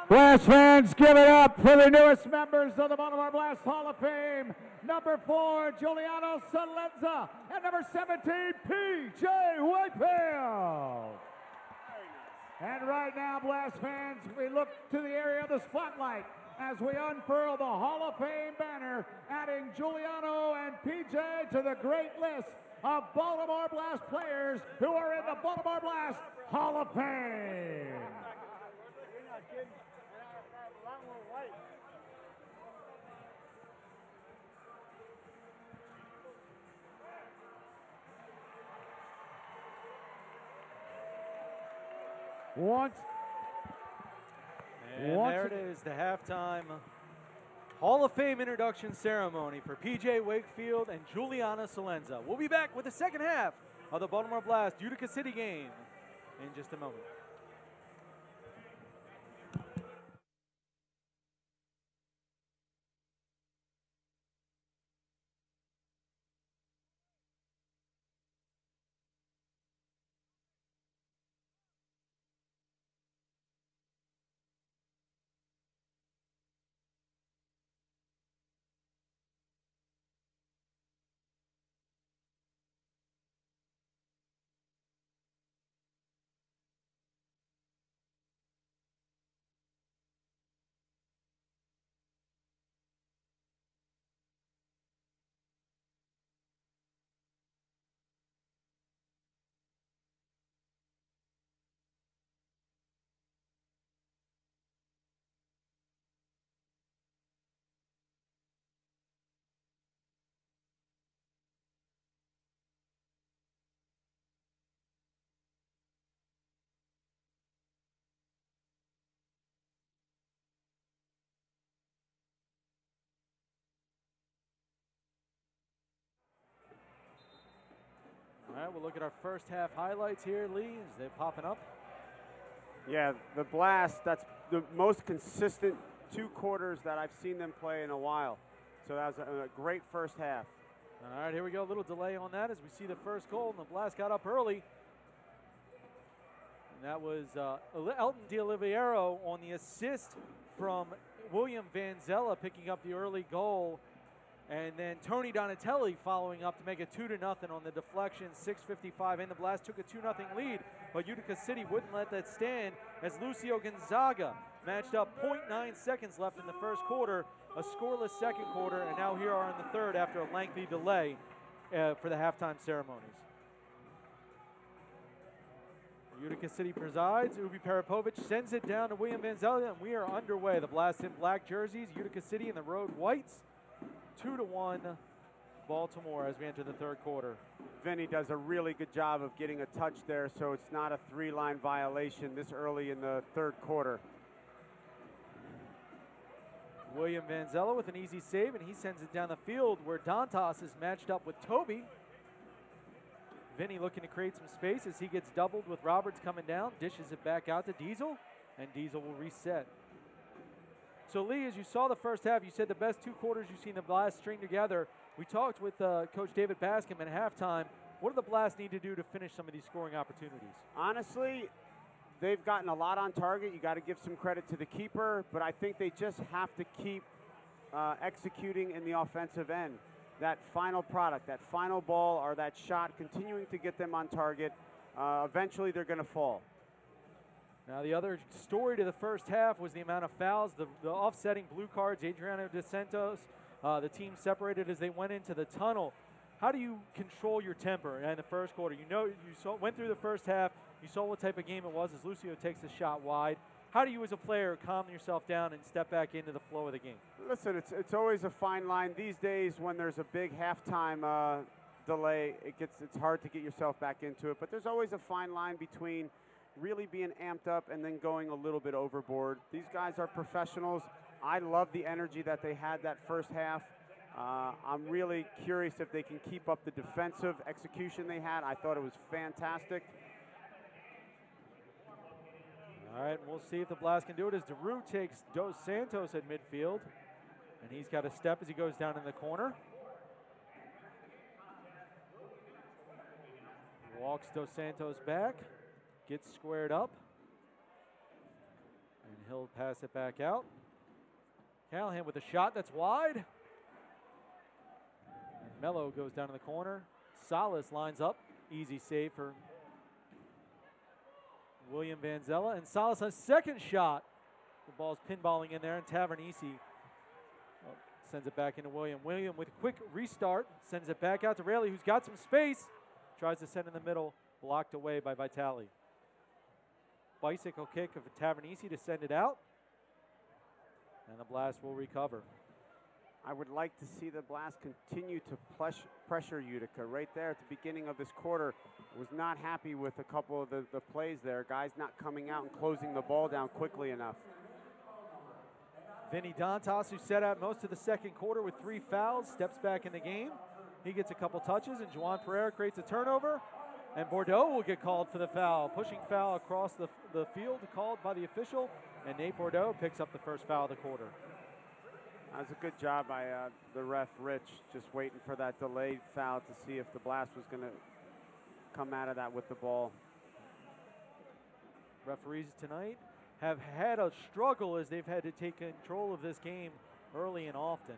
Blast fans, give it up for the newest members of the Baltimore Blast Hall of Fame. Number 4, Giuliano Salenza, and number 17, P.J. Wakefield. And right now, Blast fans, we look to the area of the spotlight as we unfurl the Hall of Fame banner, adding Giuliano and P.J. to the great list of Baltimore Blast players who are in the Baltimore Blast Hall of Fame. There it is, the halftime Hall of Fame introduction ceremony for P.J. Wakefield and Giuliano Salenza. We'll be back with the second half of the Baltimore Blast Utica City game in just a moment. All right, we'll look at our first half highlights here, Lee, as they're popping up. Yeah, the Blast, that's the most consistent 2 quarters that I've seen them play in a while. So that was a great first half. All right, here we go. A little delay on that as we see the first goal, and the Blast got up early. And that was Elton DiOliviero on the assist from William Vanzella picking up the early goal. And then Tony Donatelli following up to make it 2-0 on the deflection, 6:55 in. The Blast took a 2-0 lead, but Utica City wouldn't let that stand as Lucio Gonzaga matched up 0.9 seconds left in the first quarter, a scoreless second quarter, and now here are in the third after a lengthy delay for the halftime ceremonies. Utica City presides. Ubi Parapovic sends it down to William Vanzella, and we are underway. The Blast in black jerseys, Utica City in the road whites. 2-1 Baltimore as we enter the third quarter. Vinny does a really good job of getting a touch there, so it's not a 3-line violation this early in the third quarter. William Vanzella with an easy save, and he sends it down the field where Dantas is matched up with Toby. Vinny looking to create some space as he gets doubled with Roberts coming down, dishes it back out to Diesel, and Diesel will reset. So, Lee, as you saw the first half, you said the best 2 quarters you've seen the Blast string together. We talked with Coach David Bascom at halftime. What do the Blast need to do to finish some of these scoring opportunities? Honestly, they've gotten a lot on target. You got to give some credit to the keeper, but I think they just have to keep executing in the offensive end. That final product, that final ball or that shot, continuing to get them on target. Eventually, they're going to fall. Now, the other story to the first half was the amount of fouls, the offsetting blue cards, Adriano De Santos. The team separated as they went into the tunnel. How do you control your temper in the first quarter? You know, went through the first half. You saw what type of game it was as Lucio takes the shot wide. How do you as a player calm yourself down and step back into the flow of the game? Listen, it's always a fine line. These days when there's a big halftime delay, it's hard to get yourself back into it. But there's always a fine line between really being amped up and then going a little bit overboard. These guys are professionals. I love the energy that they had that first half. I'm really curious if they can keep up the defensive execution they had. I thought it was fantastic. All right, we'll see if the Blast can do it as DeRue takes Dos Santos at midfield. And he's got a step as he goes down in the corner. Walks Dos Santos back. Gets squared up. And he'll pass it back out. Callahan with a shot that's wide. And Mello goes down in the corner. Salas lines up. Easy save for William Vanzella. And Salas a second shot. The ball's pinballing in there, and Tavernisi sends it back into William. William with a quick restart. Sends it back out to Rayleigh, who's got some space. Tries to send in the middle. Blocked away by Vitali. Bicycle kick of Tavernisi to send it out. And the Blast will recover. I would like to see the Blast continue to pressure Utica. Right there at the beginning of this quarter, was not happy with a couple of the plays there. Guys not coming out and closing the ball down quickly enough. Vinny Dantas, who set out most of the second quarter with 3 fouls, steps back in the game. He gets a couple touches, and Juan Pereira creates a turnover. And Bordeaux will get called for the foul. Pushing foul across the field called by the official. And Nate Bordeaux picks up the first foul of the quarter. That was a good job by the ref, Rich, just waiting for that delayed foul to see if the Blast was going to come out of that with the ball. Referees tonight have had a struggle as they've had to take control of this game early and often.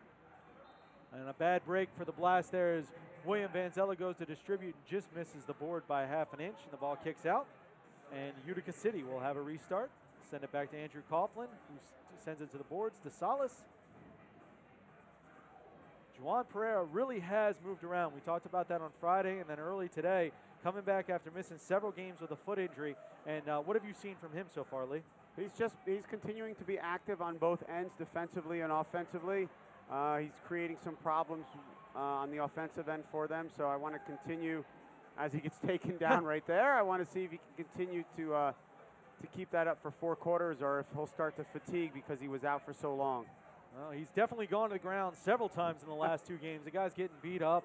And a bad break for the Blast there as William Vanzella goes to distribute and just misses the board by half an inch, and the ball kicks out. And Utica City will have a restart. Send it back to Andrew Coughlin, who sends it to the boards to Salas. Juan Pereira really has moved around. We talked about that on Friday and then early today, coming back after missing several games with a foot injury. And what have you seen from him so far, Lee? He's continuing to be active on both ends, defensively and offensively. He's creating some problems on the offensive end for them, so I want to continue as he gets taken down right there. I want to see if he can continue to keep that up for 4 quarters, or if he'll start to fatigue because he was out for so long. Well, he's definitely gone to the ground several times in the last 2 games. The guy's getting beat up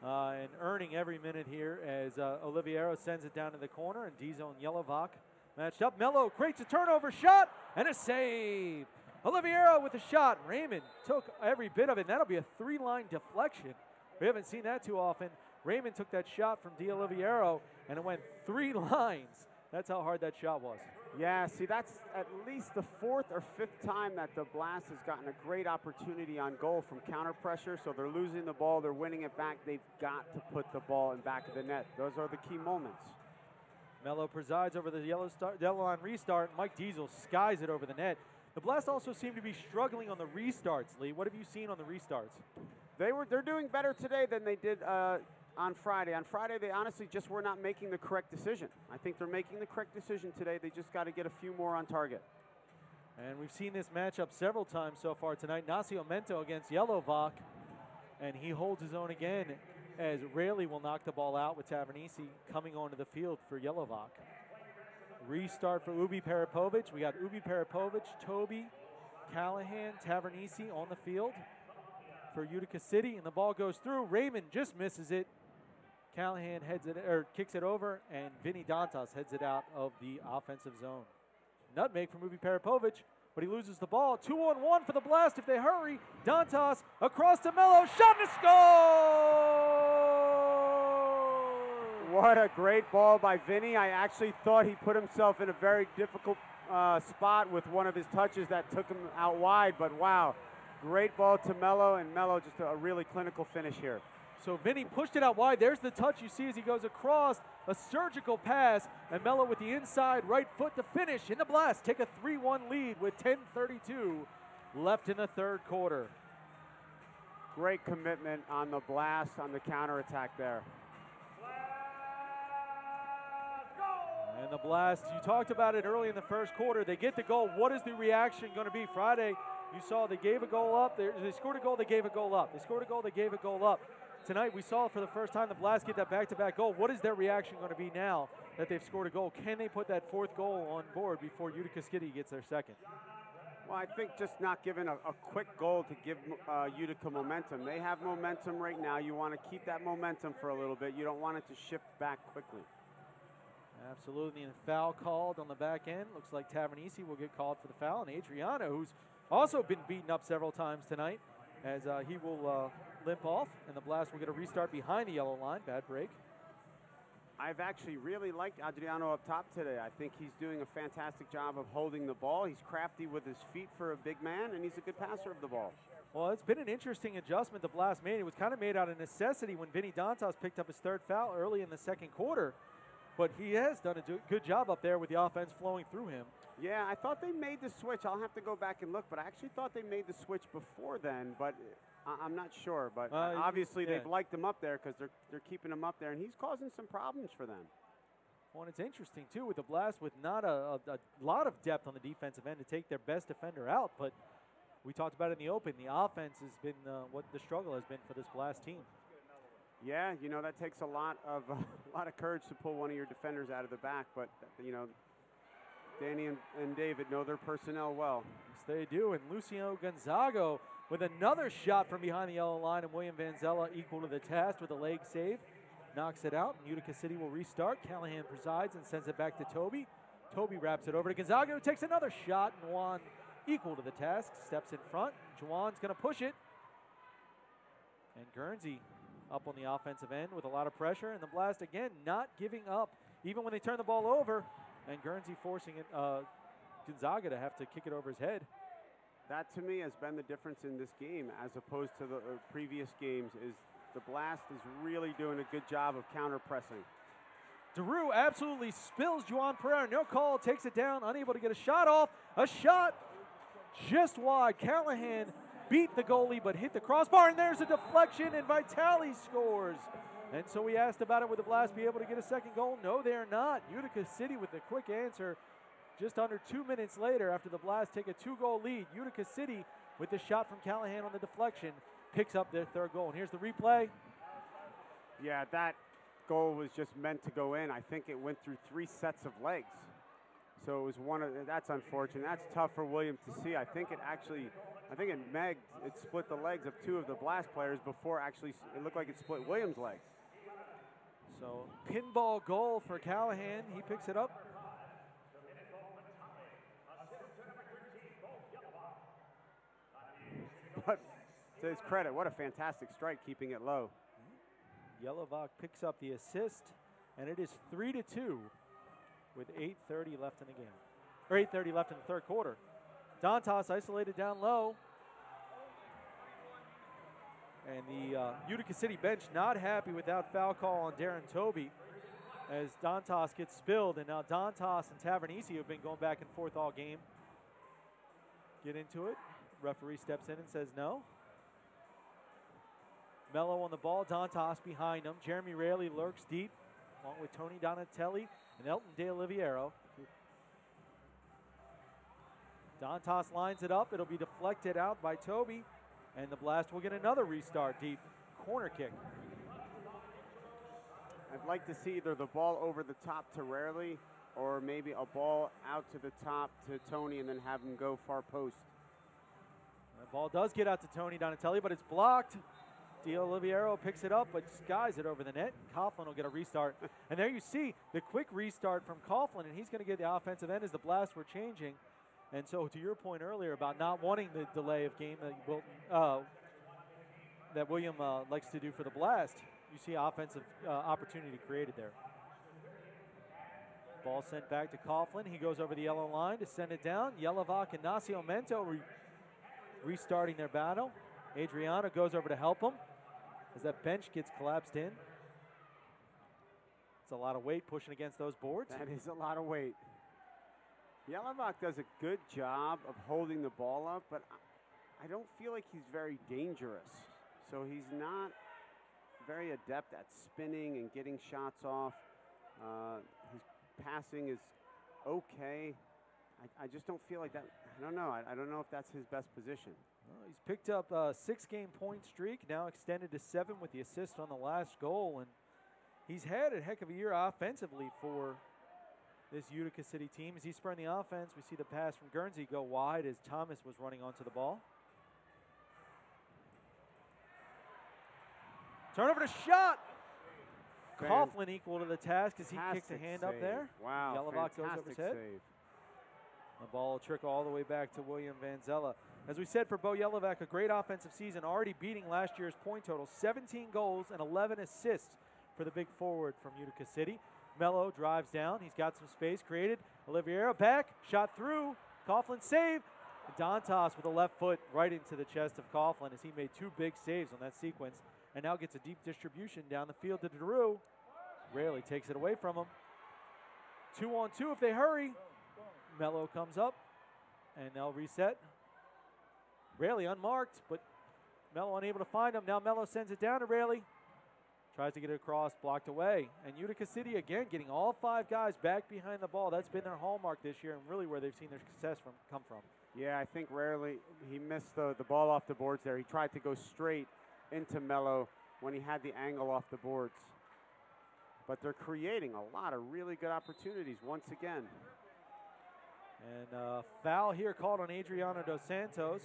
and earning every minute here as Oliviero sends it down to the corner, and D-Zone Yelovak matched up. Mello creates a turnover shot and a save. Oliviero with a shot. Raymond took every bit of it, and that'll be a 3-line deflection. We haven't seen that too often. Raymond took that shot from Di Oliviero, and it went 3 lines. That's how hard that shot was. Yeah, see, that's at least the 4th or 5th time that the Blast has gotten a great opportunity on goal from counter pressure. So they're losing the ball, they're winning it back. They've got to put the ball in back of the net. Those are the key moments. Mello presides over the yellow line restart. Mike Diesel skies it over the net. The Blast also seem to be struggling on the restarts, Lee. What have you seen on the restarts? They're doing better today than they did on Friday. On Friday, they honestly just were not making the correct decision. I think they're making the correct decision today. They just got to get a few more on target. And we've seen this matchup several times so far tonight. Nacio Mento against Yelovak, and he holds his own again as Rayleigh will knock the ball out with Tavernisi coming onto the field for Yelovak. Restart for Ubi Peripovic. We got Ubi Peripovic, Toby, Callahan, Tavernisi on the field for Utica City, and the ball goes through. Raymond just misses it. Callahan kicks it over, and Vinny Dantas heads it out of the offensive zone. Nutmeg from Ubi Peripovic, but he loses the ball. 2-on-1 for the Blast if they hurry. Dantas across to Mello, shot and a score! What a great ball by Vinny. I actually thought he put himself in a very difficult spot with one of his touches that took him out wide, but wow. Great ball to Mello, and Mello just a really clinical finish here. So Vinny pushed it out wide. There's the touch you see as he goes across. A surgical pass, and Mello with the inside right foot to finish. In the Blast take a 3-1 lead with 10:32 left in the 3rd quarter. Great commitment on the Blast on the counterattack there. And the Blast, you talked about it early in the 1st quarter. They get the goal. What is the reaction going to be? Friday, you saw they gave a goal up. They scored a goal, they gave a goal up. They scored a goal, they gave a goal up. Tonight, we saw for the first time the Blast get that back-to-back goal. What is their reaction going to be now that they've scored a goal? Can they put that 4th goal on board before Utica City gets their 2nd? Well, I think just not giving a quick goal to give Utica momentum. They have momentum right now. You want to keep that momentum for a little bit. You don't want it to shift back quickly. Absolutely, and foul called on the back end. Looks like Tavernisi will get called for the foul, and Adriano, who's also been beaten up several times tonight, as he will limp off, and the Blast will get a restart behind the yellow line. Bad break. I've actually really liked Adriano up top today. I think he's doing a fantastic job of holding the ball. He's crafty with his feet for a big man, and he's a good passer of the ball. Well, it's been an interesting adjustment the Blast made. It was kind of made out of necessity when Vinny Dantas picked up his 3rd foul early in the 2nd quarter, but he has done a good job up there with the offense flowing through him. Yeah, I thought they made the switch. I'll have to go back and look, but I actually thought they made the switch before then, but I'm not sure. But obviously they've liked him up there because they're keeping him up there, and he's causing some problems for them. Well, and it's interesting, too, with the Blast with not a lot of depth on the defensive end to take their best defender out, but we talked about it in the open. The offense has been what the struggle has been for this Blast team. Yeah, you know, that takes a lot of courage to pull one of your defenders out of the back, but, you know, Danny and David know their personnel well. Yes, they do, and Luciano Gonzago with another shot from behind the yellow line, and William Vanzella equal to the task with a leg save. knocks it out. Utica City will restart. Callahan presides and sends it back to Toby. Toby wraps it over to Gonzaga, who takes another shot, and Juan, equal to the task, steps in front. Juwan's going to push it. And Guernsey up on the offensive end with a lot of pressure, and the Blast again not giving up even when they turn the ball over, and Guernsey forcing it, Gonzaga to have to kick it over his head. That to me has been the difference in this game as opposed to the previous games, is the Blast is really doing a good job of counter pressing. DeRue absolutely spills Juwan Pereira, no call, takes it down, unable to get a shot off. A shot just wide. Callahan beat the goalie but hit the crossbar, and there's a deflection, and Vitale scores. And so we asked about it, would the Blast be able to get a second goal? No, they are not. Utica City with a quick answer just under 2 minutes later after the Blast take a 2-goal lead. Utica City with the shot from Callahan on the deflection picks up their third goal. And here's the replay. Yeah, that goal was just meant to go in. I think it went through 3 sets of legs. So it was that's unfortunate. That's tough for William to see. I think it split the legs of 2 of the Blast players before actually it looked like it split Williams' legs. So pinball goal for Callahan. He picks it up. But to his credit, what a fantastic strike, keeping it low. Yelovak picks up the assist, and it is 3-2 with 8:30 left in the game, or 8:30 left in the third quarter. Dantas isolated down low. And the Utica City bench not happy with that foul call on Darren Toby as Dantas gets spilled. And now Dantas and Tavernisi, who have been going back and forth all game, get into it. Referee steps in and says no. Mello on the ball, Dantas behind him. Jeremy Raley lurks deep, along with Tony Donatelli and Elton De Oliviero. Dantas lines it up. It'll be deflected out by Toby, and the Blast will get another restart deep. Corner kick. I'd like to see either the ball over the top to Rarely or maybe a ball out to the top to Tony and then have him go far post. The ball does get out to Tony Donatelli, but it's blocked. De Oliviero picks it up, but skies it over the net. Coughlin will get a restart. And there you see the quick restart from Coughlin, and he's going to get the offensive end as the Blast were changing. And so to your point earlier about not wanting the delay of game that William likes to do for the Blast, you see offensive opportunity created there. Ball sent back to Coughlin. He goes over the yellow line to send it down. Yelovak and Nascimento restarting their battle. Adriano goes over to help him as that bench gets collapsed in. It's a lot of weight pushing against those boards. That is a lot of weight. Yelovak does a good job of holding the ball up, but I don't feel like he's very dangerous. So he's not very adept at spinning and getting shots off. His passing is okay. I just don't feel like that. I don't know. I don't know if that's his best position. Well, he's picked up a 6-game point streak, now extended to 7 with the assist on the last goal. And he's had a heck of a year offensively for this Utica City team. As he's spurring the offense, we see the pass from Guernsey go wide as Thomas was running onto the ball. Turnover to shot. Coughlin equal to the task as he kicks a hand save. up there. Wow, Yelovak goes over his head. save. The ball will trickle all the way back to William Vanzella. As we said for Bo Yelovak, a great offensive season, already beating last year's point total. 17 goals and 11 assists for the big forward from Utica City. Mello drives down. He's got some space created. Oliviero back, shot through. Coughlin save. Dantas with a left foot right into the chest of Coughlin as he made 2 big saves on that sequence and now gets a deep distribution down the field to DeRue. Rarely takes it away from him. 2-on-2 if they hurry. Mello comes up and they'll reset. Rarely unmarked, but Mello unable to find him. Now Mello sends it down to Rarely. Tries to get it across, blocked away. And Utica City, again, getting all 5 guys back behind the ball. That's been their hallmark this year and really where they've seen their success come from. Yeah, I think Rarely, he missed the ball off the boards there. He tried to go straight into Mello when he had the angle off the boards. But they're creating a lot of really good opportunities once again. And foul here called on Adriano Dos Santos.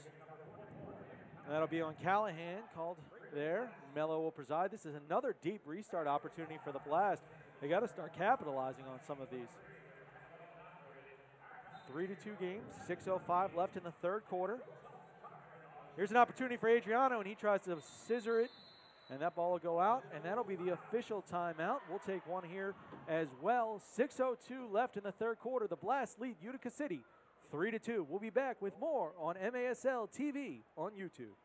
And that'll be on Callahan, called there. Mello will preside. This is another deep restart opportunity for the Blast. They got to start capitalizing on some of these. 3-2 game, 6:05 left in the third quarter. Here's an opportunity for Adriano, and he tries to scissor it, and that ball will go out, and that'll be the official timeout. We'll take one here as well. 6:02 left in the third quarter. The Blast lead Utica City 3-2. We'll be back with more on MASL TV on YouTube.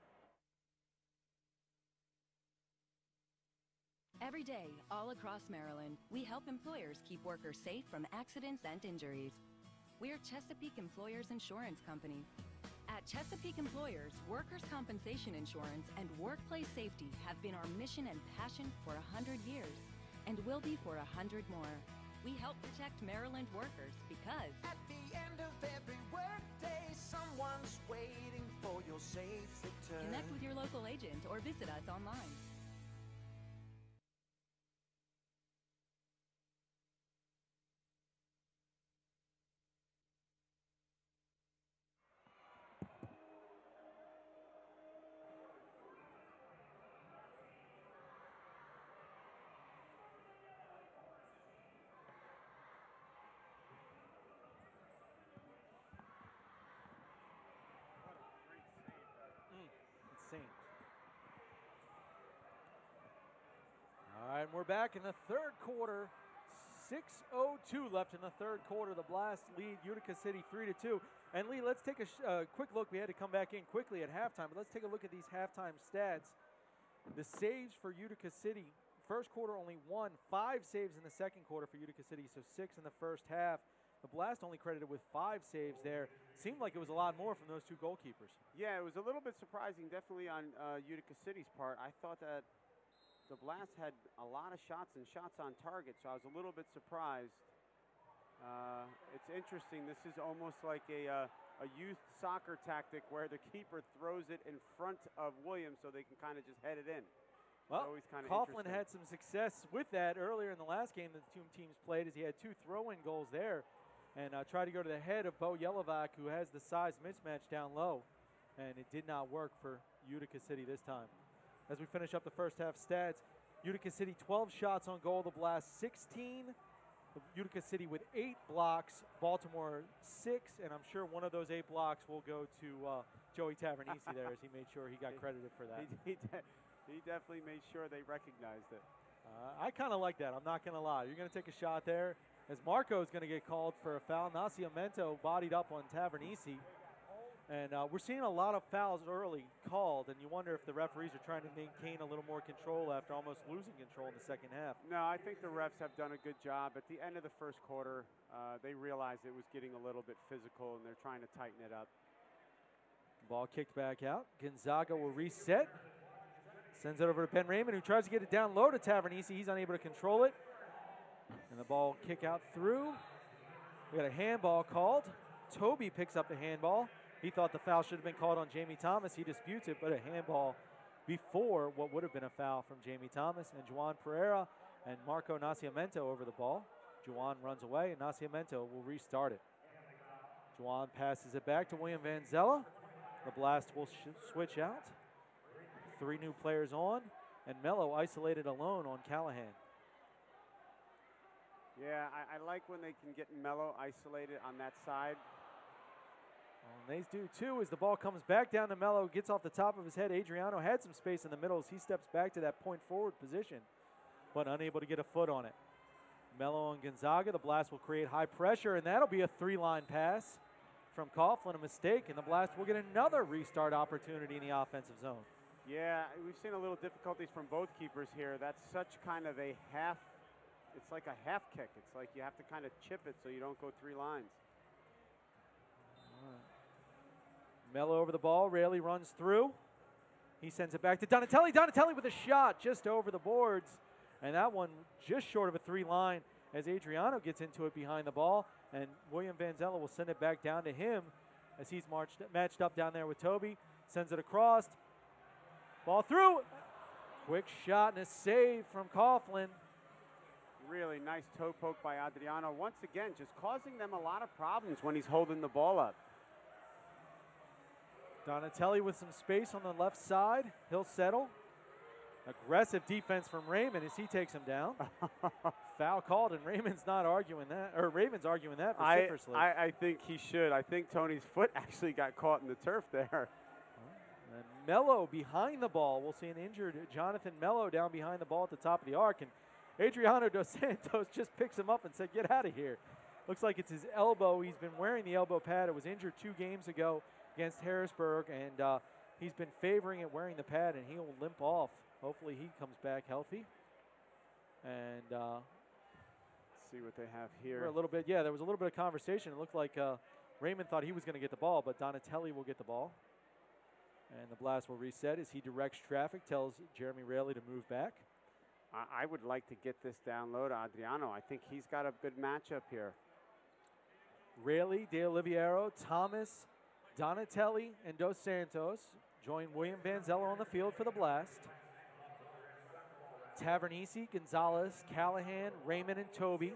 Every day, all across Maryland, we help employers keep workers safe from accidents and injuries. We're Chesapeake Employers Insurance Company. At Chesapeake Employers, workers' compensation insurance and workplace safety have been our mission and passion for 100 years, and will be for 100 more. We help protect Maryland workers because at the end of every workday, someone's waiting for your safe return. Connect with your local agent or visit us online. All right, we're back in the third quarter. 6:02 left in the third quarter. The Blast lead Utica City 3-2. And Lee, let's take a quick look. We had to come back in quickly at halftime, but let's take a look at these halftime stats. The saves for Utica City. First quarter only 5 saves in the second quarter for Utica City, so 6 in the first half. The Blast only credited with 5 saves there. Seemed like it was a lot more from those two goalkeepers. Yeah, it was a little bit surprising, definitely on Utica City's part. I thought that the Blast had a lot of shots and shots on target, so I was a little bit surprised. It's interesting. This is almost like a youth soccer tactic where the keeper throws it in front of Williams so they can kind of just head it in. Well, Coughlin had some success with that earlier in the last game that the two teams played, as he had 2 throw-in goals there, and tried to go to the head of Bo Yelovac, who has the size mismatch down low, and it did not work for Utica City this time. As we finish up the first half stats, Utica City 12 shots on goal, the Blast 16. Utica City with 8 blocks, Baltimore 6, and I'm sure one of those 8 blocks will go to Joey Tavernisi there, as he made sure he got credited for that. He definitely made sure they recognized it. I kind of like that. I'm not going to lie. You're going to take a shot there, as Marco is going to get called for a foul. Nascimento bodied up on Tavernisi. And we're seeing a lot of fouls early called, and you wonder if the referees are trying to maintain a little more control after almost losing control in the second half. No, I think the refs have done a good job. At the end of the first quarter, they realized it was getting a little bit physical, and they're trying to tighten it up. Ball kicked back out. Gonzaga will reset. Sends it over to Ben Raymond, who tries to get it down low to Tavernisi. He's unable to control it. And the ball kick out through. We got a handball called. Toby picks up the handball. He thought the foul should have been called on Jamie Thomas. He disputes it, but a handball before what would have been a foul from Jamie Thomas. And Juan Pereira and Marco Nascimento over the ball. Juan runs away, and Nascimento will restart it. Juan passes it back to William Van Zella. The Blast will switch out. 3 new players on, and Mello isolated alone on Callahan. Yeah, I like when they can get Mello isolated on that side. And they do too, as the ball comes back down to Mello, gets off the top of his head. Adriano had some space in the middle as he steps back to that point forward position, but unable to get a foot on it. Mello and Gonzaga, the Blast will create high pressure, and that'll be a 3-line pass from Coughlin, a mistake, and the Blast will get another restart opportunity in the offensive zone. Yeah, we've seen a little difficulties from both keepers here. That's such kind of a half, it's like a half kick. It's like you have to kind of chip it so you don't go 3 lines. Mello over the ball, Raley runs through. He sends it back to Donatelli. Donatelli with a shot just over the boards. And that one just short of a 3-line as Adriano gets into it behind the ball. And William Van Zella will send it back down to him as he's matched up down there with Toby. Sends it across. Ball through. Quick shot and a save from Coughlin. Really nice toe poke by Adriano. Once again, just causing them a lot of problems when he's holding the ball up. Donatelli with some space on the left side. He'll settle. Aggressive defense from Raymond as he takes him down. Foul called, and Raymond's not arguing that, or Raymond's arguing that vociferously. I think he should. I think Tony's foot actually got caught in the turf there. And Mello behind the ball. We'll see an injured Jonathan Mello down behind the ball at the top of the arc. And Adriano Dos Santos just picks him up and said, get out of here. Looks like it's his elbow. He's been wearing the elbow pad. It was injured 2 games ago against Harrisburg, and he's been favoring it wearing the pad, and he'll limp off. Hopefully he comes back healthy. And let's see what they have here. A little bit, yeah, there was a little bit of conversation. It looked like Raymond thought he was going to get the ball, but Donatelli will get the ball. And the blast will reset as he directs traffic, tells Jeremy Raley to move back. I would like to get this down low to Adriano. I think he's got a good matchup here. Raley, De Oliviero, Thomas, Donatelli, and Dos Santos join William Vanzello on the field for the blast. Tavernisi, Gonzalez, Callahan, Raymond, and Toby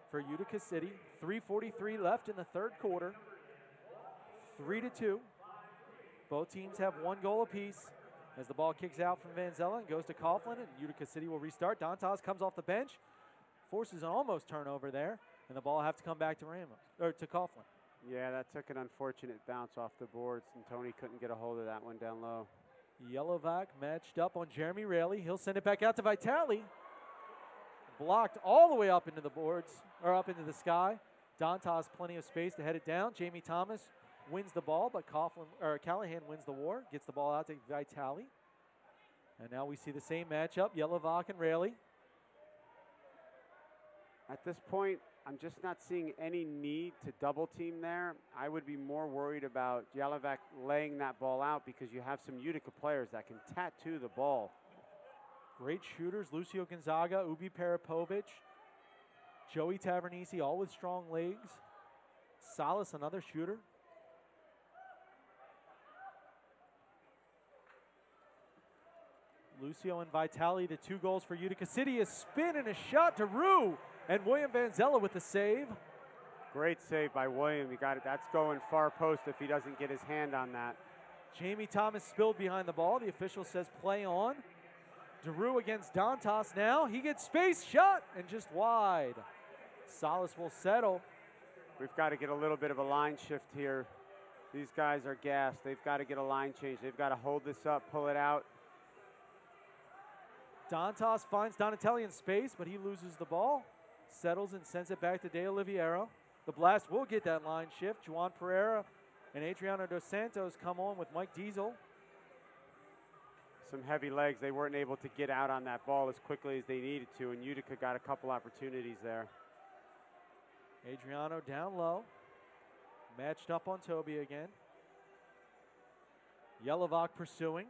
for Utica City. 3:43 left in the third quarter. 3-2. Both teams have 1 goal apiece. As the ball kicks out from Vanzella and goes to Coughlin, and Utica City will restart. Dantas comes off the bench, forces an almost turnover there, and the ball will have to come back to to Coughlin. Yeah, that took an unfortunate bounce off the boards, and Tony couldn't get a hold of that one down low. Yelovac matched up on Jeremy Raley. He'll send it back out to Vitale. Blocked all the way up into the boards, or up into the sky. Dantas plenty of space to head it down. Jamie Thomas wins the ball, but Callahan wins the war, gets the ball out to Vitale. And now we see the same matchup, Yelovac and Raley. At this point, I'm just not seeing any need to double team there. I would be more worried about Yelovac laying that ball out because you have some Utica players that can tattoo the ball. Great shooters, Lucio Gonzaga, Ubi Parapovic, Joey Tavernisi, all with strong legs. Salas, another shooter. Lucio and Vitale, the 2 goals for Utica City. A spin and a shot to Rue. And William Vanzella with the save. Great save by William. You got it. That's going far post if he doesn't get his hand on that. Jamie Thomas spilled behind the ball. The official says play on. DeRue against Dantas now. He gets space, shot, and just wide. Salas will settle. We've got to get a little bit of a line shift here. These guys are gassed. They've got to get a line change. They've got to hold this up, pull it out. Dantas finds Donatelli in space, but he loses the ball. Settles and sends it back to De Oliviero. The blast will get that line shift. Juan Pereira and Adriano Dos Santos come on with Mike Diesel. Some heavy legs. They weren't able to get out on that ball as quickly as they needed to, and Utica got a couple opportunities there. Adriano down low. Matched up on Toby again. Yelovac pursuing.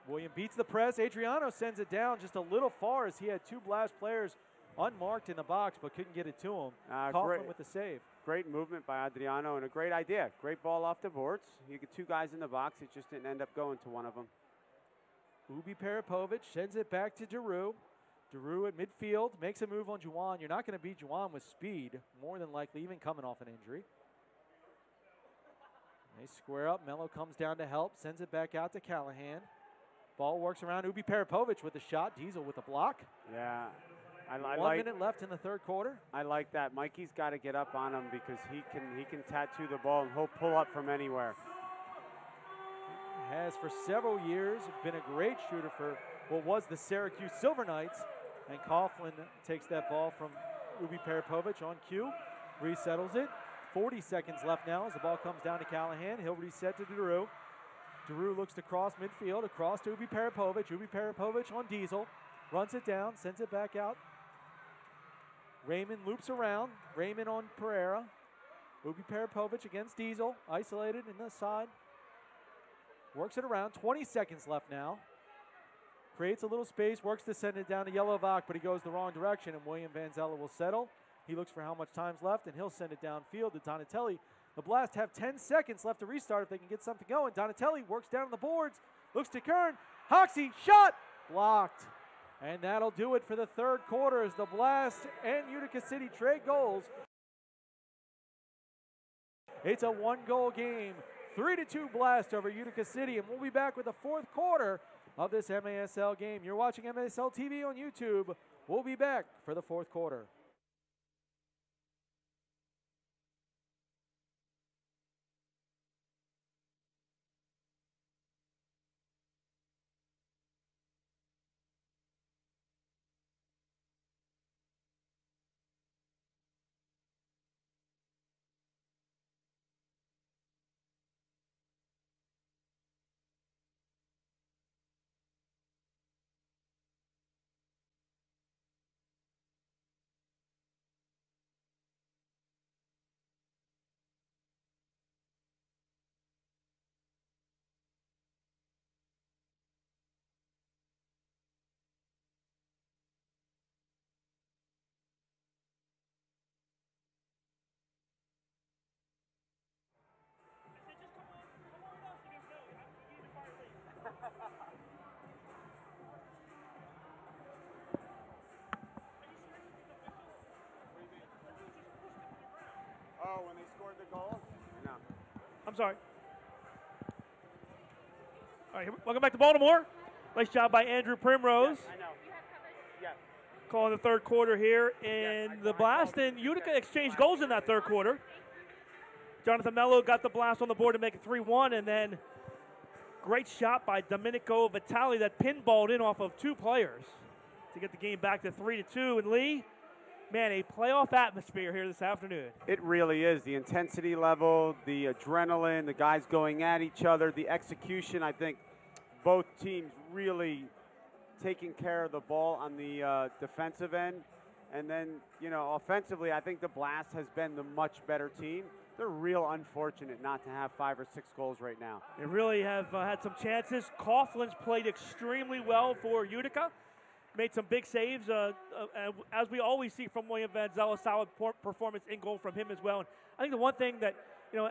William beats the press. Adriano sends it down just a little far as he had 2 blast players unmarked in the box but couldn't get it to him. Coughlin with the save. Great movement by Adriano and a great idea. Great ball off the boards. You get 2 guys in the box. It just didn't end up going to one of them. Ubi Parapovic sends it back to DeRue. DeRue at midfield makes a move on Juwan. You're not going to beat Juwan with speed, more than likely, even coming off an injury. They square up. Mello comes down to help, sends it back out to Callahan. Ball works around Ubi Parapovic with a shot. Diesel with a block. Yeah. 1 minute left in the third quarter. I like that. Mikey's got to get up on him because he can tattoo the ball and he'll pull up from anywhere. Has for several years been a great shooter for what was the Syracuse Silver Knights. And Coughlin takes that ball from Ubi Parapovic on cue, resettles it. 40 seconds left now as the ball comes down to Callahan. He'll reset to DeRue. DeRue looks to cross midfield, across to Ubi Parapovic. Ubi Parapovic on Diesel, runs it down, sends it back out. Raymond loops around. Raymond on Pereira. Ubi Parapovic against Diesel, isolated in the side. Works it around, 20 seconds left now. Creates a little space, works to send it down to Yelovac, but he goes the wrong direction, and William Vanzella will settle. He looks for how much time's left, and he'll send it downfield to Donatelli. The Blast have 10 seconds left to restart if they can get something going. Donatelli works down the boards, looks to Kern. Hoxie, shot! Blocked. And that'll do it for the third quarter as the Blast and Utica City trade goals. It's a 1-goal game, 3-2 blast over Utica City, and we'll be back with the fourth quarter of this MASL game. You're watching MASL TV on YouTube. We'll be back for the fourth quarter. Oh, when they scored the goal? No. I'm sorry. All right, welcome back to Baltimore. Nice job by Andrew Primrose. Yes, I know. Yes. Calling the third quarter here in the blast, and Utica exchanged goals in that third quarter. Jonathan Mello got the blast on the board to make it 3-1, and then great shot by Domenico Vitali that pinballed in off of two players to get the game back to 3-2. And Lee, man, a playoff atmosphere here this afternoon. It really is. The intensity level, the adrenaline, the guys going at each other, the execution. I think both teams really taking care of the ball on the defensive end. And then, offensively, I think the Blast has been the much better team. They're real unfortunate not to have 5 or 6 goals right now. They really have had some chances. Coughlin's played extremely well for Utica. Made some big saves, as we always see from William Van Zell, solid performance in goal from him as well. And I think the one thing that,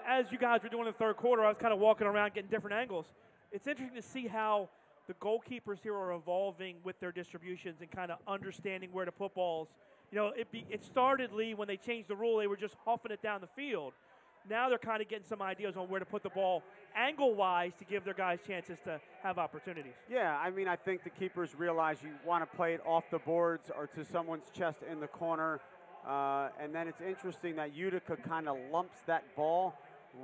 as you guys were doing in the third quarter, I was kind of walking around getting different angles. It's interesting to see how the goalkeepers here are evolving with their distributions and kind of understanding where to put balls. It started, Lee, when they changed the rule. They were just huffing it down the field. Now they're kind of getting some ideas on where to put the ball angle-wise to give their guys chances to have opportunities. Yeah, I think the keepers realize you want to play it off the boards or to someone's chest in the corner. And then it's interesting that Utica kind of lumps that ball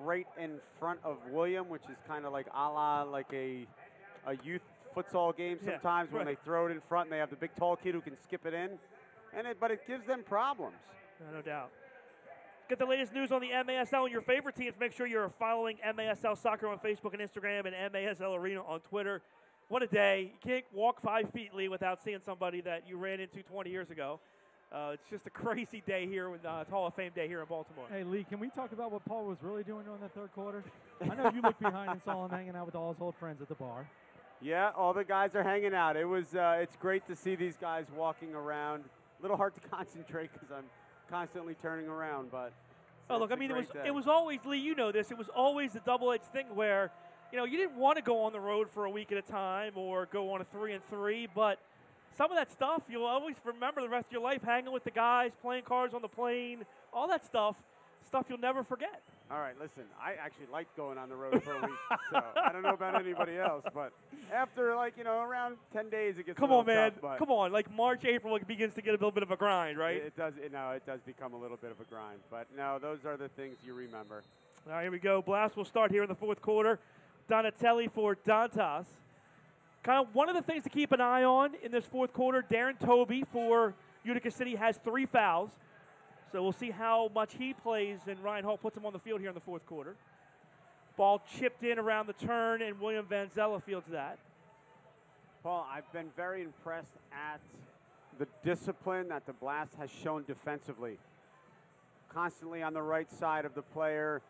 right in front of William, which is kind of like a la like a youth futsal game sometimes when they throw it in front and they have the big tall kid who can skip it in. But it gives them problems. No doubt. Get the latest news on the MASL and your favorite teams. Make sure you're following MASL Soccer on Facebook and Instagram and MASL Arena on Twitter. What a day. You can't walk 5 feet, Lee, without seeing somebody that you ran into 20 years ago. It's just a crazy day here with Hall of Fame day here in Baltimore. Hey, Lee, can we talk about what Paul was really doing during the third quarter? I know you looked behind and saw him hanging out with all his old friends at the bar. Yeah, all the guys are hanging out. It's great to see these guys walking around. A little hard to concentrate because I'm constantly turning around, but look, it was always, Lee, you know this, it was always the double-edged thing where, you didn't want to go on the road for a week at a time or go on a 3-3, but some of that stuff you'll always remember the rest of your life, hanging with the guys, playing cards on the plane, all that stuff you'll never forget. All right, listen, I actually liked going on the road for a week, so I don't know about anybody else, but after, around 10 days, it gets Come a on, little man. tough, Come on. Like March, April, it begins to get a little bit of a grind, right? It does become a little bit of a grind, but no, those are the things you remember. All right, here we go. Blast will start here in the fourth quarter. Donatelli for Dantas. Kind of one of the things to keep an eye on in this fourth quarter, Darren Toby for Utica City has 3 fouls. So we'll see how much he plays, and Ryan Hall puts him on the field here in the fourth quarter. Ball chipped in around the turn, and William Van Zella fields that. Paul, I've been very impressed at the discipline that the Blast has shown defensively. Constantly on the right side of the player,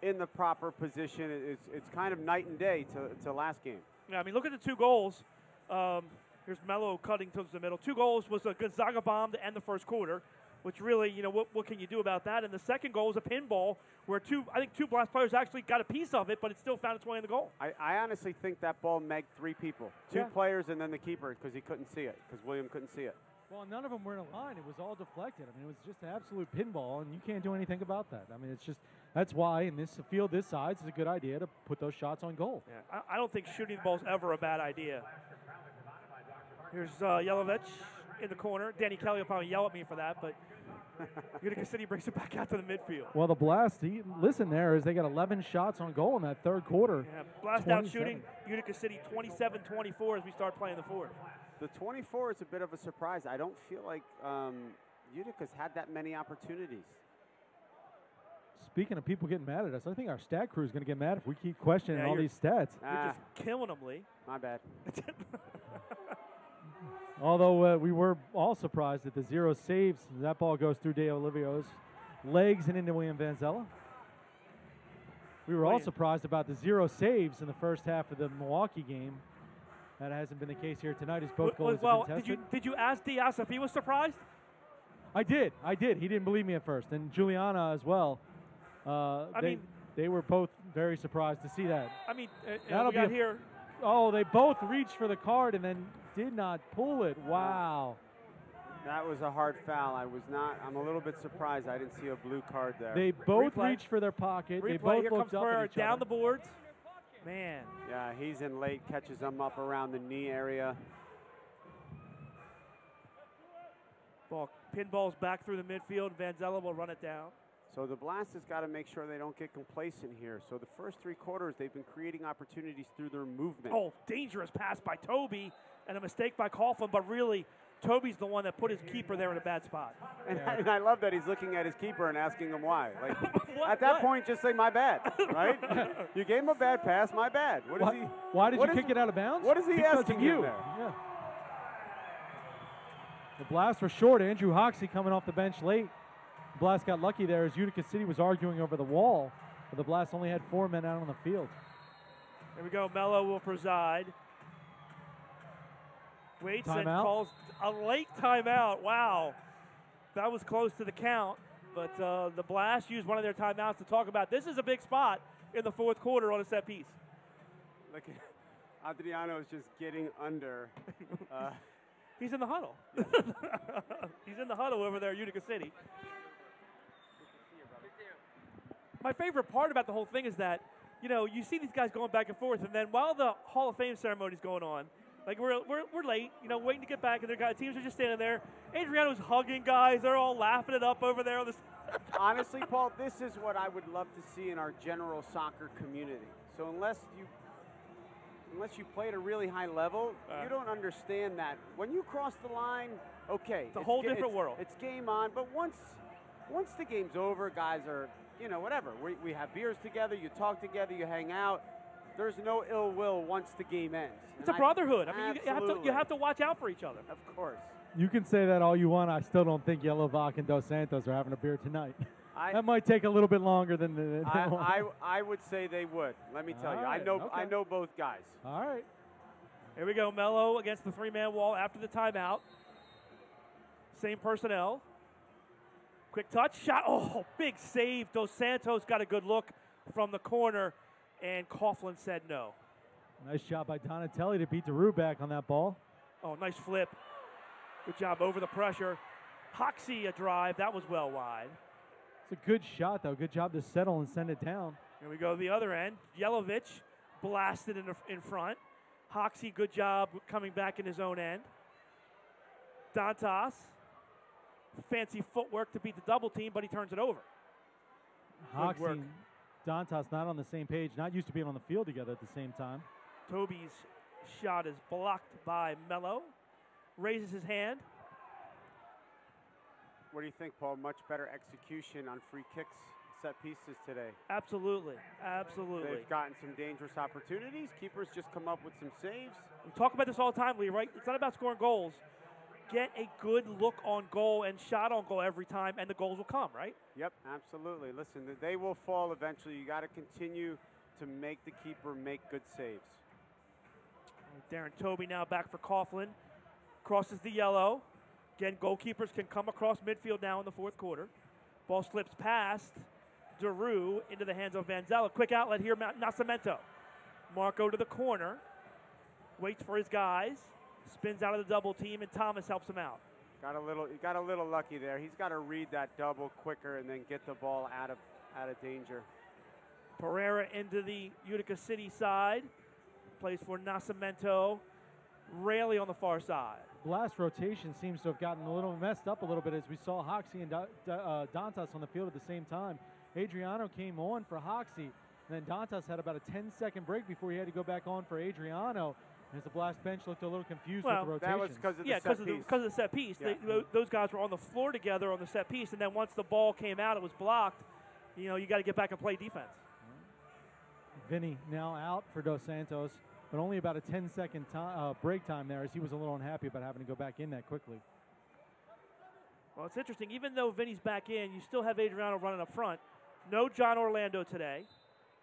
in the proper position. It's kind of night and day to last game. Yeah, look at the 2 goals. Here's Mello cutting towards the middle. 2 goals was a Gonzaga bomb to end the first quarter, which really, what can you do about that? And the second goal was a pinball where I think 2 Blast players actually got a piece of it, but it still found its way in the goal. I honestly think that ball megged 3 people. 2 players and then the keeper because he couldn't see it, because William couldn't see it. Well, none of them were in a line. It was all deflected. It was just an absolute pinball, and you can't do anything about that. It's just That's why in this field this size, it's a good idea to put those shots on goal. Yeah, I don't think shooting the ball is ever a bad idea. Here's Yelovich in the corner. Danny Kelly will probably yell at me for that, but Utica City brings it back out to the midfield. Well, the Blast, listen there, is they got 11 shots on goal in that third quarter. Yeah, Blast out shooting Utica City 27-24 as we start playing the fourth. The 24 is a bit of a surprise. I don't feel like Utica's had that many opportunities. Speaking of people getting mad at us, I think our stat crew is going to get mad if we keep questioning all these stats. You're just killing them, Lee. My bad. Although we were all surprised at the 0 saves. That ball goes through De Olivio's legs and into William Vanzella. We were all surprised about the 0 saves in the first half of the Milwaukee game. That hasn't been the case here tonight as both goals have been tested. Did you ask Diaz if he was surprised? I did. He didn't believe me at first. And Juliana as well. They were both very surprised to see that. I mean, that'll we got here. Oh, they both reached for the card and then did not pull it. Wow. That was a hard foul. I'm a little bit surprised I didn't see a blue card there. They both reached for their pocket. They both here looked comes up Ferrer at each down other. the boards. Man. Yeah, he's in late, catches him up around the knee area. Pinball's back through the midfield. Vanzella will run it down. So the Blast has got to make sure they don't get complacent here. So the first 3 quarters, they've been creating opportunities through their movement. Oh, dangerous pass by Toby and a mistake by Coughlin, but really, Toby's the one that put his keeper there in a bad spot. And I love that he's looking at his keeper and asking him why. Like, at that point, just say, my bad, right? You gave him a bad pass, my bad. Why did you kick it out of bounds? What is he because asking of you? there? Yeah. The Blast were short. Andrew Hoxie coming off the bench late. The Blast got lucky there as Utica City was arguing over the wall, but the Blast only had 4 men out on the field. Here we go. Mello will preside. Waits and calls a late timeout. Wow. That was close to the count, but the Blast used one of their timeouts to talk about this is a big spot in the fourth quarter on a set piece. Look at Adriano is just getting under. He's in the huddle. He's in the huddle over there at Utica City. My favorite part about the whole thing is that, you see these guys going back and forth, and then while the Hall of Fame ceremony is going on, like we're late, waiting to get back, and their teams are just standing there. Adriano's hugging guys. They're all laughing it up over there. Honestly, Paul, this is what I would love to see in our general soccer community. So unless you play at a really high level, you don't understand that. When you cross the line, okay. It's a whole different world. It's game on, but once the game's over, guys are, whatever. We have beers together, you talk together, you hang out. There's no ill will once the game ends. It's a brotherhood. I mean, you have to watch out for each other. Of course. You can say that all you want. I still don't think Yelovac and Dos Santos are having a beer tonight. That might take a little bit longer than I would say they would. Let me tell you. Right, I know both guys. All right. Here we go. Mello against the 3-man wall after the timeout. Same personnel. Quick touch. Shot. Oh, big save. Dos Santos got a good look from the corner, and Coughlin said no. Nice job by Donatelli to beat DeRue back on that ball. Oh, nice flip. Good job over the pressure. Hoxie a drive. That was well wide. It's a good shot, though. Good job to settle and send it down. Here we go to the other end. Yelovich blasted in front. Hoxie, good job coming back in his own end. Dantas, fancy footwork to beat the double team, but he turns it over. Hoxie and Dantas not on the same page, not used to being on the field together at the same time. Toby's shot is blocked by Mello. Raises his hand. What do you think, Paul? Much better execution on free kicks, set pieces today. Absolutely. Absolutely. They've gotten some dangerous opportunities. Keepers just come up with some saves. We talk about this all the time, Lee, right? It's not about scoring goals. Get a good look on goal and shot on goal every time, and the goals will come, right? Yep, absolutely. Listen, they will fall eventually. You got to continue to make the keeper make good saves. Darren Toby now back for Coughlin. Crosses the yellow. Again, goalkeepers can come across midfield now in the fourth quarter. Ball slips past DeRue into the hands of Vanzella. Quick outlet here, Nascimento. Marco to the corner. Waits for his guys. Spins out of the double team, and Thomas helps him out. Got a little lucky there. He's got to read that double quicker and then get the ball out of danger. Pereira into the Utica City side. Plays for Nascimento. Raley on the far side. Blast rotation seems to have gotten a little messed up a little bit as we saw Hoxie and Dantas on the field at the same time. Adriano came on for Hoxie, and then Dantas had about a 10-second break before he had to go back on for Adriano. As the Blast bench looked a little confused with the rotation. That was because of the set piece. Because of the set piece. Yeah. Those guys were on the floor together on the set piece, and then once the ball came out, it was blocked. You know, you got to get back and play defense. Vinny now out for Dos Santos, but only about a 10-second break time there, as he was a little unhappy about having to go back in that quickly. Well, it's interesting. Even though Vinny's back in, you still have Adriano running up front. No John Orlando today.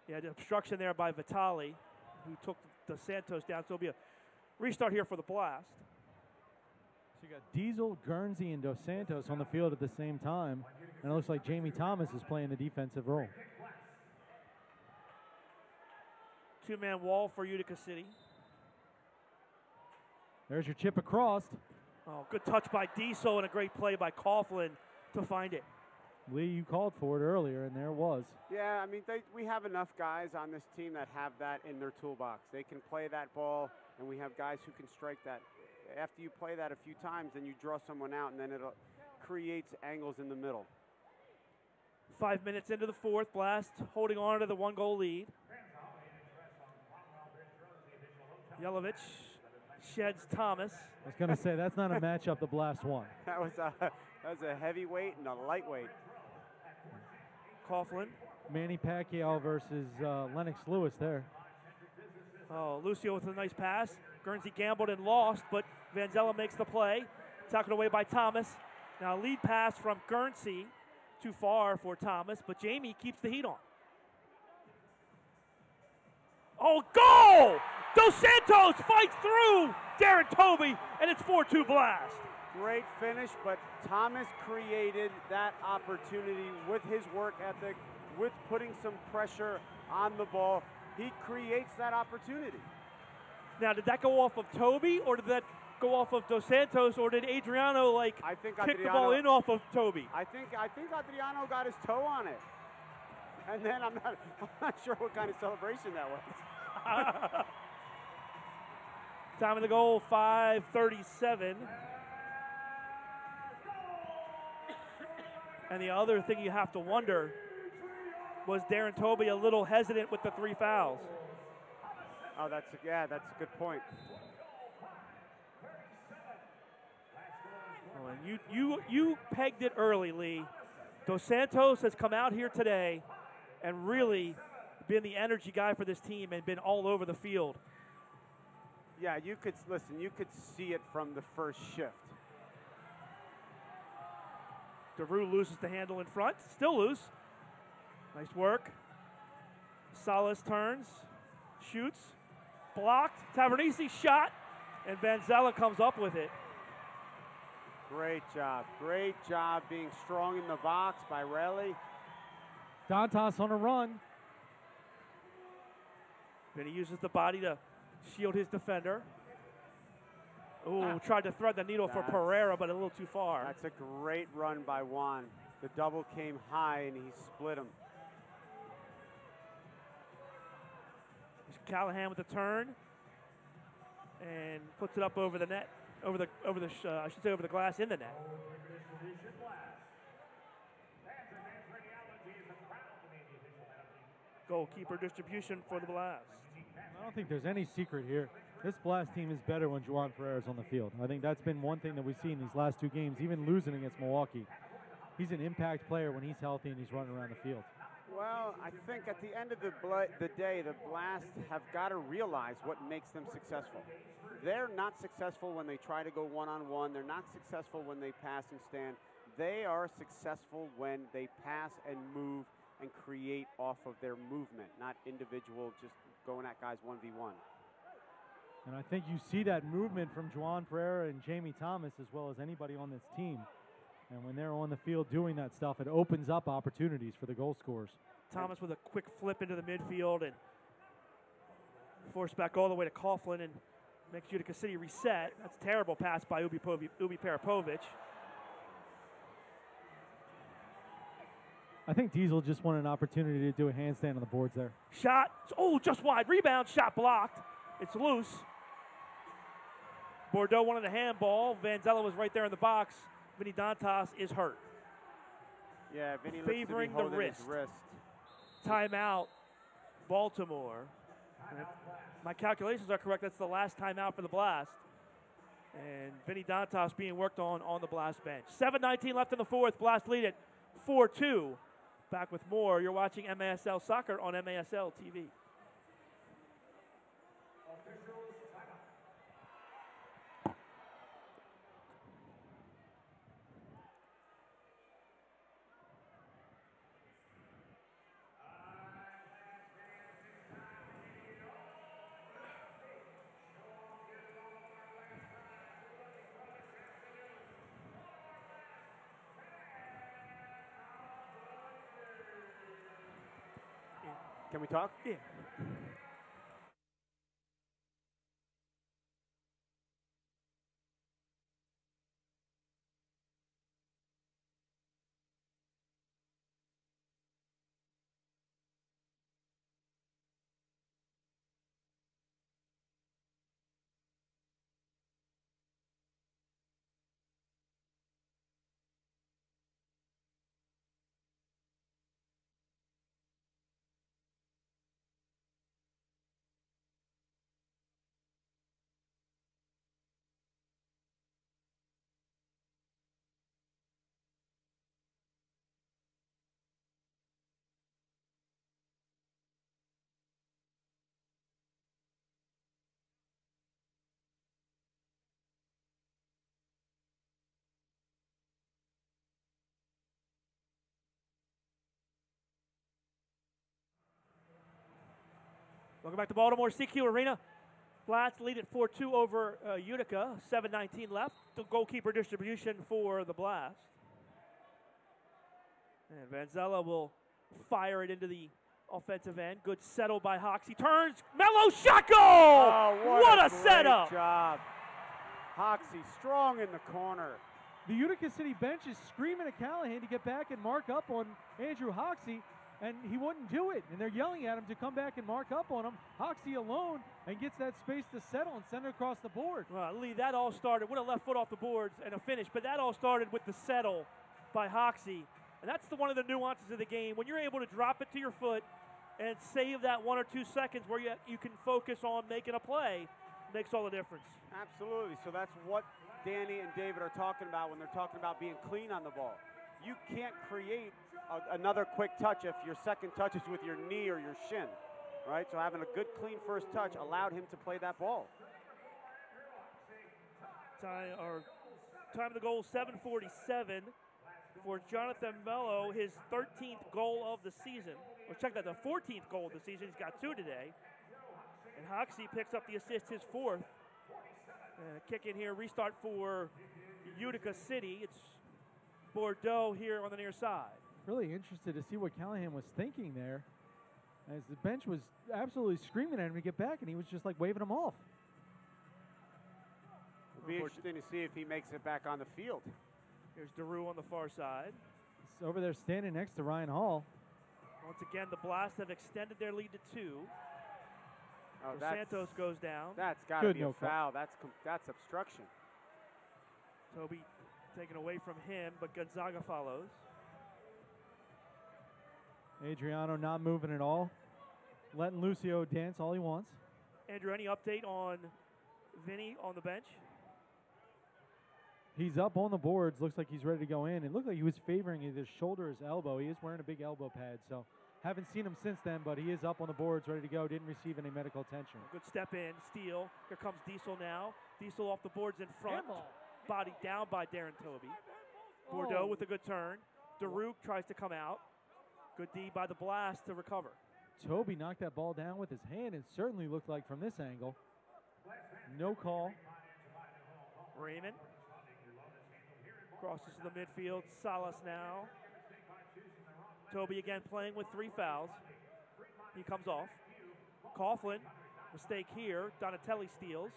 You had obstruction there by Vitali, who took Dos Santos down. So it'll be a restart here for the Blast. So you got Diesel, Guernsey, and Dos Santos on the field at the same time. And it looks like Jamie Thomas is playing the defensive role. Two-man wall for Utica City. There's your chip across. Oh, good touch by Diesel and a great play by Coughlin to find it. Lee, you called for it earlier, and there it was. Yeah, I mean, we have enough guys on this team that have that in their toolbox. They can play that ball, and we have guys who can strike that. After you play that a few times, then you draw someone out, and then it creates angles in the middle. 5 minutes into the fourth, Blast holding on to the one-goal lead. Yelovich sheds Thomas. I was going to say, that's not a matchup the Blast won. That was a heavyweight and a lightweight. Coughlin. Manny Pacquiao versus Lennox Lewis there. Oh, Lucio with a nice pass. Guernsey gambled and lost, but Vanzella makes the play. Tackled away by Thomas. Now lead pass from Guernsey. Too far for Thomas, but Jamie keeps the heat on. Oh, goal! Dos Santos fights through Darren Toby, and it's 4-2 Blast. Great finish, but Thomas created that opportunity with his work ethic, with putting some pressure on the ball. He creates that opportunity. Now, did that go off of Toby, or did that go off of Dos Santos, or did Adriano kick the ball in off of Toby? I think Adriano got his toe on it, and then I'm not sure what kind of celebration that was. Time of the goal, 5:37. And the other thing you have to wonder, was Darren Toby a little hesitant with the 3 fouls? Oh, that's a good point. Oh, and you pegged it early, Lee. Dos Santos has come out here today and really been the energy guy for this team and been all over the field. Yeah, you could see it from the first shift. DeRue loses the handle in front, still loose. Nice work. Salas turns, shoots, blocked. Tavernese shot, and Vanzella comes up with it. Great job being strong in the box by Raleigh. Dantas on a run. Then he uses the body to shield his defender. Ooh, tried to thread the needle for Pereira, but a little too far. That's a great run by Juan. The double came high, and he split him. Callahan with the turn, and puts it up over the net, over the glass in the net. Goalkeeper distribution for the Blast. I don't think there's any secret here. This Blast team is better when Juan Pereira's on the field. I think that's been one thing that we've seen in these last 2 games, even losing against Milwaukee. He's an impact player when he's healthy and he's running around the field. Well, I think at the end of the day, the Blast have got to realize what makes them successful. They're not successful when they try to go one-on-one. They're not successful when they pass and stand. They are successful when they pass and move and create off of their movement, not individual just going at guys 1v1. And I think you see that movement from Juan Pereira and Jamie Thomas as well as anybody on this team. And when they're on the field doing that stuff, it opens up opportunities for the goal scorers. Thomas with a quick flip into the midfield and forced back all the way to Coughlin. And Makes Utica City reset. That's a terrible pass by Ubi Parapovic. I think Diesel just wanted an opportunity to do a handstand on the boards there. Shot. Oh, just wide. Rebound. Shot blocked. It's loose. Bordeaux wanted a handball. Vanzella was right there in the box. Vinny Dantas is hurt. Yeah, Vinny favoring looks to be the holding his wrist. Timeout, Baltimore. And if my calculations are correct, that's the last timeout for the Blast. And Vinny Dantas being worked on the Blast bench. 7:19 left in the fourth. Blast lead it 4-2. Back with more. You're watching MASL Soccer on MASL TV. Can we talk? Yeah. Welcome back to Baltimore CQ Arena. Blast lead at 4-2 over Utica. 7:19 left. The goalkeeper distribution for the Blast. And Vanzella will fire it into the offensive end. Good settle by Hoxie. Turns. Mello shot goal! Oh, what a setup! Job. Hoxie strong in the corner. The Utica City bench is screaming at Callahan to get back and mark up on Andrew Hoxie, and he wouldn't do it. And they're yelling at him to come back and mark up on him. Hoxie alone and gets that space to settle and send it across the board. Well, Lee, that all started with a left foot off the boards and a finish, but that all started with the settle by Hoxie. And that's one of the nuances of the game. When you're able to drop it to your foot and save that 1 or 2 seconds where you can focus on making a play, makes all the difference. Absolutely. So that's what Danny and David are talking about when they're talking about being clean on the ball. You can't create another quick touch if your second touch is with your knee or your shin, right? So having a good, clean first touch allowed him to play that ball. Time of the goal, 7:47 for Jonathan Mello, his 13th goal of the season. Or check that, the 14th goal of the season. He's got 2 today. And Hoxie picks up the assist, his 4th. Kick in here, restart for Utica City. It's Bordeaux here on the near side. Really interested to see what Callahan was thinking there, as the bench was absolutely screaming at him to get back, and he was just like waving them off. It'll be interesting to see if he makes it back on the field. Here's Daru on the far side. He's over there standing next to Ryan Hall. Once again, the Blast have extended their lead to 2. Oh, Santos goes down. That's got to be a foul. That's obstruction. Toby taken away from him, but Gonzaga follows. Adriano not moving at all, letting Lucio dance all he wants. Andrew, any update on Vinny on the bench? He's up on the boards. Looks like he's ready to go in. It looked like he was favoring either his shoulder or his elbow. He is wearing a big elbow pad, so haven't seen him since then, but he is up on the boards, ready to go. Didn't receive any medical attention. Good step in, steal. Here comes Diesel now. Diesel off the boards in front. Body down by Darren Toby. Bordeaux with a good turn. Darouk tries to come out. Good D by the Blast to recover. Toby knocked that ball down with his hand. It certainly looked like from this angle. No call. Raymond crosses to the midfield. Salas now. Toby again playing with 3 fouls. He comes off. Coughlin, mistake here. Donatelli steals.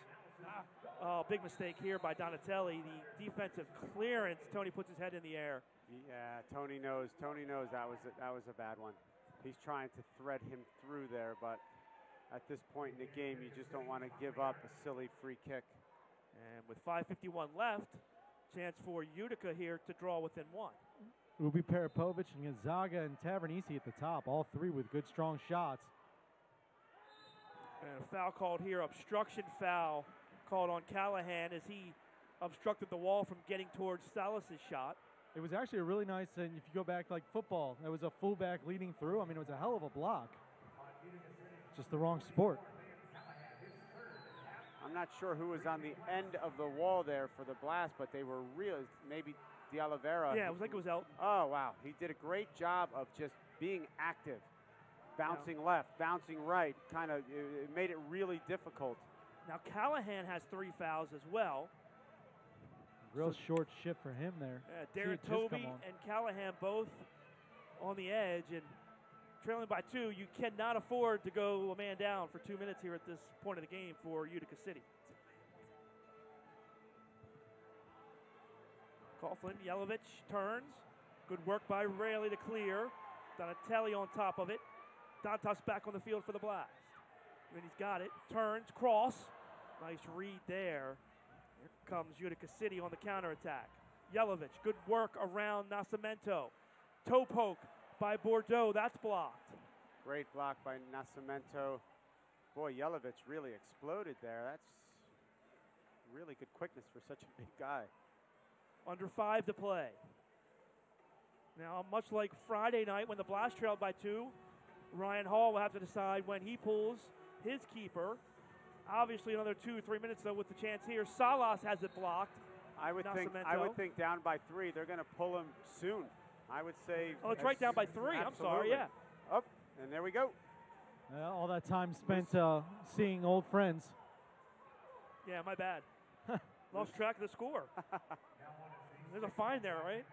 Oh, big mistake here by Donatelli. The defensive clearance. Tony puts his head in the air. Yeah, Tony knows. Tony knows that was a bad one. He's trying to thread him through there, but at this point in the game, you just don't want to give up a silly free kick. And with 5:51 left, chance for Utica here to draw within one. Ubi Parapovic and Gonzaga and Tavernisi at the top, all three with good, strong shots. And a foul called here, obstruction foul called on Callahan as he obstructed the wall from getting towards Salas' shot. It was actually a really nice, and if you go back like football, it was a fullback leading through. I mean, it was a hell of a block. Just the wrong sport. I'm not sure who was on the end of the wall there for the blast, but they were real. Maybe De Oliveira. Yeah, it was like it was Elton. Oh, wow. He did a great job of just being active. Bouncing left, bouncing right. Kind of, it made it really difficult. Now, Callahan has 3 fouls as well. Real short shift for him there. Darren Toby and Callahan both on the edge, and trailing by 2. You cannot afford to go a man down for 2 minutes here at this point of the game for Utica City. Coughlin, Yelovich turns. Good work by Rayleigh to clear. Donatelli on top of it. Dantas back on the field for the blast. Then he's got it. Turns, cross. Nice read there. Here comes Utica City on the counterattack. Yelovich, good work around Nascimento. Toe poke by Bordeaux. That's blocked. Great block by Nascimento. Boy, Yelovich really exploded there. That's really good quickness for such a big guy. Under 5 to play. Now, much like Friday night when the Blast trailed by 2, Ryan Hall will have to decide when he pulls his keeper. Obviously, another 2 or 3 minutes, though, with the chance here. Salas has it blocked. I would think down by 3, they're going to pull him soon. I would say. Oh, it's right down by 3. Absolutely. I'm sorry, yeah. Up, and there we go. All that time spent seeing old friends. Yeah, my bad. Lost track of the score. There's a fine there, right?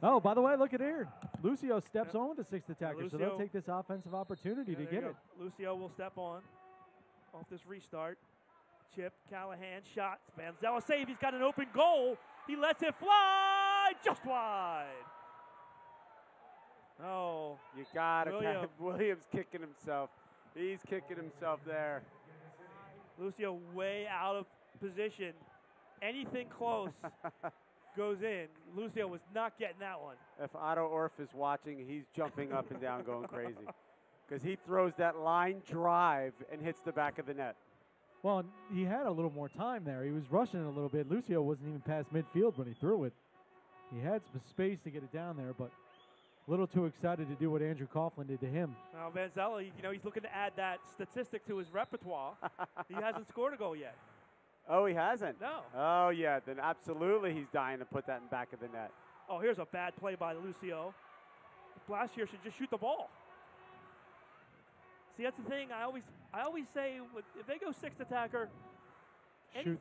Oh, by the way, look at here. Lucio steps on with the 6th attacker, Lucio, so they'll take this offensive opportunity to get it. Lucio will step on off this restart. Chip, Callahan, shot. Vanzella save. He's got an open goal. He lets it fly just wide. Oh, you got to. Williams kicking himself. He's kicking himself there. Lucio way out of position. Anything close goes in. Lucio was not getting that one. If Otto Orff is watching, he's jumping up and down going crazy. Because he throws that line drive and hits the back of the net. Well, he had a little more time there. He was rushing it a little bit. Lucio wasn't even past midfield when he threw it. He had some space to get it down there, but a little too excited to do what Andrew Coughlin did to him. Now, Vanzella, he's looking to add that statistic to his repertoire. He hasn't scored a goal yet. Oh, he hasn't? No. Oh, yeah, then absolutely he's dying to put that in back of the net. Oh, here's a bad play by Lucio. Blast here should just shoot the ball. See, that's the thing. I always say, if they go 6th attacker, shoot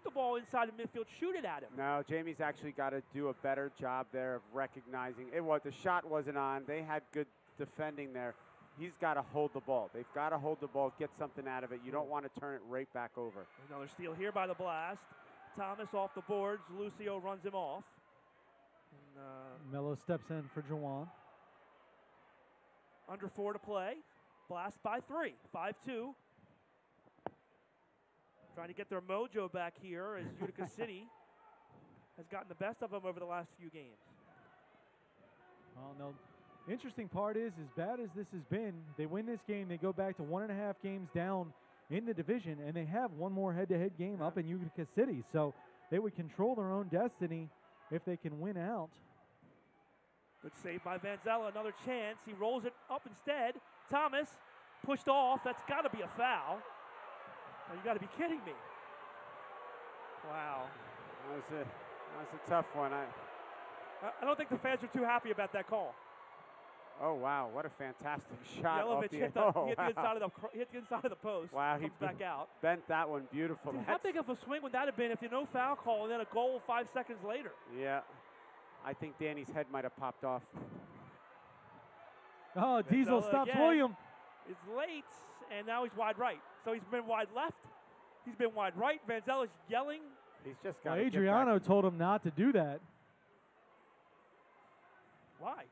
the ball inside of midfield, shoot it at him. No, Jamie's actually got to do a better job there of recognizing it. The shot wasn't on. They had good defending there. He's got to hold the ball. They've got to hold the ball, get something out of it. You don't want to turn it right back over. Another steal here by the Blast. Thomas off the boards. Lucio runs him off. Mello steps in for Jawan. Under 4 to play. Blast by 3. 5-2. Trying to get their mojo back here as Utica City has gotten the best of them over the last few games. Well, no. Interesting part is, as bad as this has been, they win this game, they go back to 1.5 games down in the division, and they have one more head-to-head game up in Utica City. So they would control their own destiny if they can win out. Good save by Vanzella. Another chance. He rolls it up instead. Thomas pushed off. That's got to be a foul. Oh, you got to be kidding me. Wow. That's a tough one. I don't think the fans are too happy about that call. Oh, wow. What a fantastic shot. Yelovich hit the inside of the post. Wow. Comes back out. Bent that one beautifully. How big of a swing would that have been if no foul call and then a goal 5 seconds later? Yeah. I think Danny's head might have popped off. Oh, Diesel stops again. William. It's late, and now he's wide right. So he's been wide left. He's been wide right. Vanzella's yelling. He's just Well, got Adriano told him not to do that. Why?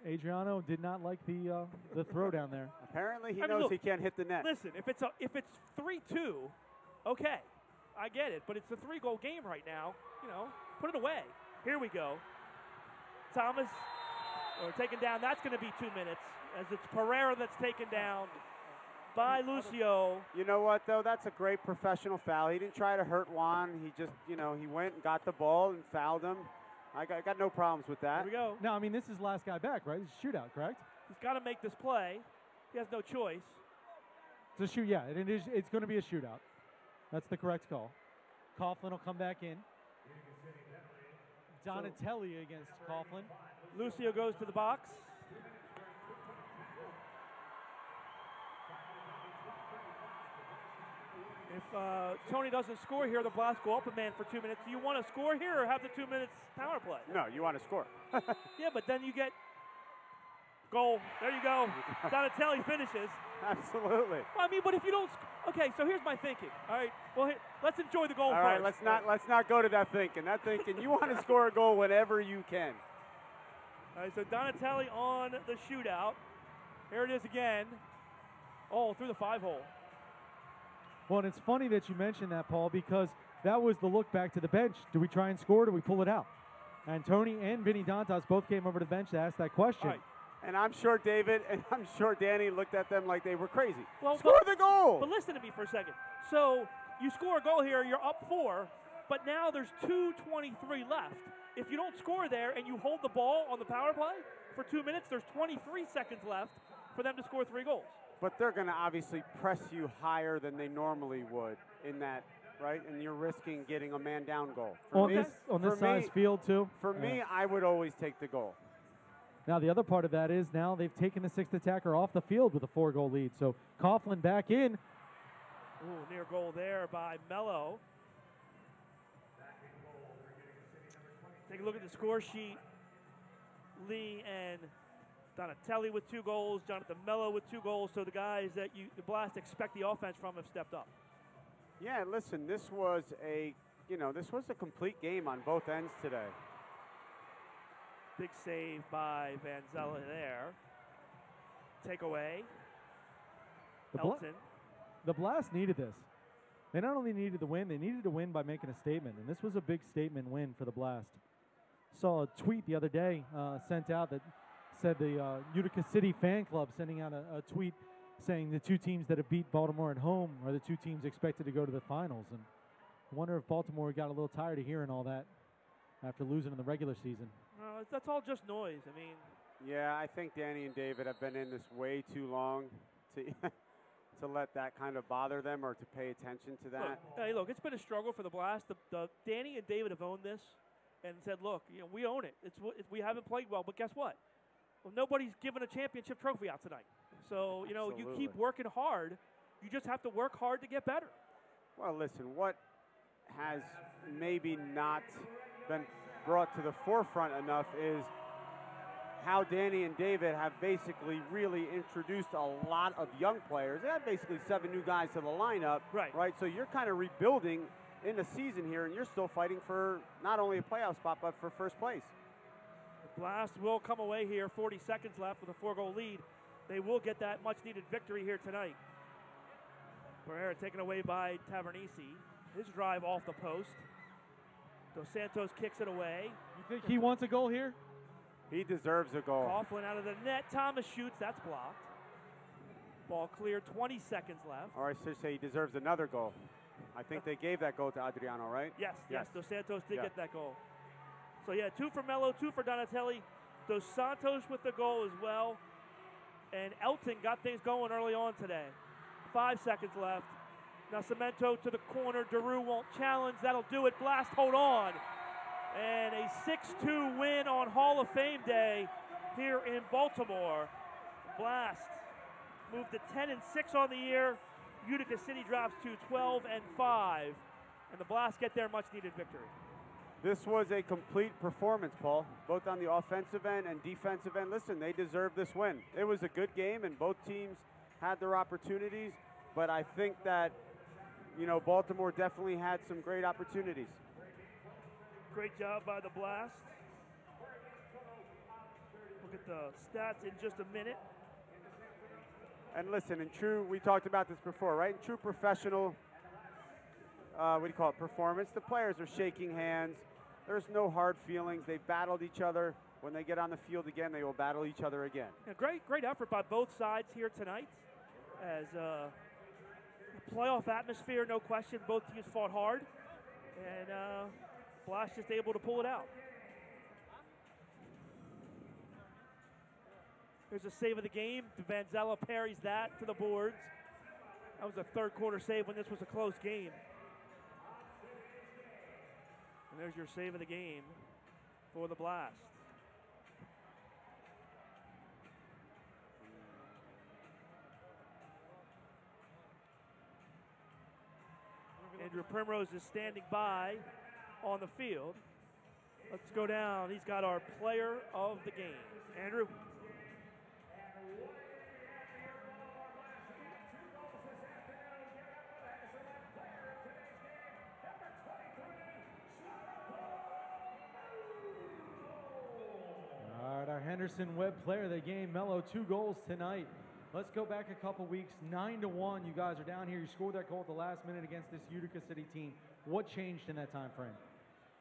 Adriano did not like the throw down there. Apparently, he I mean, knows look, he can't hit the net. Listen, if it's 3-2, okay, I get it. But it's a 3-goal game right now. You know, put it away. Here we go. Thomas, taken down. That's going to be 2 minutes, as it's Pereira that's taken down by Lucio. You know what, though? That's a great professional foul. He didn't try to hurt Juan. He just, he went and got the ball and fouled him. I got no problems with that. Here we go. No, I mean, this is last guy back, right? It's a shootout, correct? He's got to make this play. He has no choice. It's a shoot, yeah. It's going to be a shootout. That's the correct call. Coughlin will come back in. Donatelli against Coughlin. Lucio goes to the box. If Tony doesn't score here, the Blast go up a man for 2 minutes. Do you want to score here or have the 2 minutes power play? No, you want to score. Yeah, but then you get goal. There you go. Donatelli finishes. Absolutely. Well, I mean, but if you don't, okay. So here's my thinking. All right. Well, let's enjoy the goal All first. right, let's not go to that thinking. That thinking, you want to score a goal whenever you can. All right. So Donatelli on the shootout. Here it is again. Oh, through the 5-hole. Well, and it's funny that you mentioned that, Paul, because that was the look back to the bench. Do we try and score or do we pull it out? And Tony and Vinny Dantas both came over to the bench to ask that question. Right. And I'm sure David and I'm sure Danny looked at them like they were crazy. Well, score the goal! But listen to me for a second. So you score a goal here, you're up 4, but now there's 2:23 left. If you don't score there and you hold the ball on the power play for 2 minutes, there's 23 seconds left for them to score 3 goals. But they're going to obviously press you higher than they normally would in that, right? And you're risking getting a man down goal. On this size field, too? For me, I would always take the goal. Now, the other part of that is now they've taken the 6th attacker off the field with a 4-goal lead. So Coughlin back in. Ooh, near goal there by Mello. Take a look at the score sheet. Lee and Donatelli with 2 goals, Jonathan Mello with 2 goals. So the guys that the Blast expect the offense from have stepped up. Yeah, listen, this was a complete game on both ends today. Big save by Vanzella there. Takeaway. Elton. The Blast needed this. They not only needed the win, they needed to win by making a statement. And this was a big statement win for the Blast. Saw a tweet the other day sent out that said the Utica City fan club sending out a tweet saying the 2 teams that have beat Baltimore at home are the 2 teams expected to go to the finals. And I wonder if Baltimore got a little tired of hearing all that after losing in the regular season. That's all just noise. I mean. Yeah, I think Danny and David have been in this way too long to to let that kind of bother them or to pay attention to that. Look, it's been a struggle for the Blast. The Danny and David have owned this and said, look, we own it. We haven't played well, but guess what? Well, nobody's given a championship trophy out tonight. So, you keep working hard. You just have to work hard to get better. Well, listen, what has maybe not been brought to the forefront enough is how Danny and David have basically really introduced a lot of young players. They have basically 7 new guys to the lineup. Right. So you're kind of rebuilding in the season here, and you're still fighting for not only a playoff spot, but for first place. The Blast will come away here, 40 seconds left with a 4-goal lead. They will get that much-needed victory here tonight. Pereira taken away by Tavernisi. His drive off the post. Dos Santos kicks it away. You think he wants a goal here? He deserves a goal. Coughlin out of the net. Thomas shoots. That's blocked. Ball clear. 20 seconds left. Or I should say he deserves another goal. I think they gave that goal to Adriano, right? Yes. Dos Santos did get that goal. So, 2 for Mello, 2 for Donatelli. Dos Santos with the goal as well. And Elton got things going early on today. 5 seconds left. Nascimento to the corner. Daru won't challenge. That'll do it. Blast hold on. And a 6-2 win on Hall of Fame Day here in Baltimore. Blast moved to 10-6 on the year. Utica City drops to 12-5. And the Blast get their much-needed victory. This was a complete performance, Paul, both on the offensive end and defensive end. Listen, they deserve this win. It was a good game, and both teams had their opportunities. but I think that, Baltimore definitely had some great opportunities. Great job by the Blast. Look at the stats in just a minute. And listen, we talked about this before, right? In true professional, performance, the players are shaking hands. There's no hard feelings. They battled each other. When they get on the field again, they will battle each other again. Yeah, great effort by both sides here tonight. As playoff atmosphere, no question. Both teams fought hard. And Blast just able to pull it out. Here's a save of the game. Vanzella parries that to the boards. That was a third quarter save when this was a close game. And there's your save of the game for the Blast. Andrew Primrose is standing by on the field. Let's go down. He's got our player of the game. Andrew. All right, our Henderson Webb player of the game, Mello, 2 goals tonight. Let's go back a couple weeks, 9-1. You guys are down here. You scored that goal at the last minute against this Utica City team. What changed in that time frame?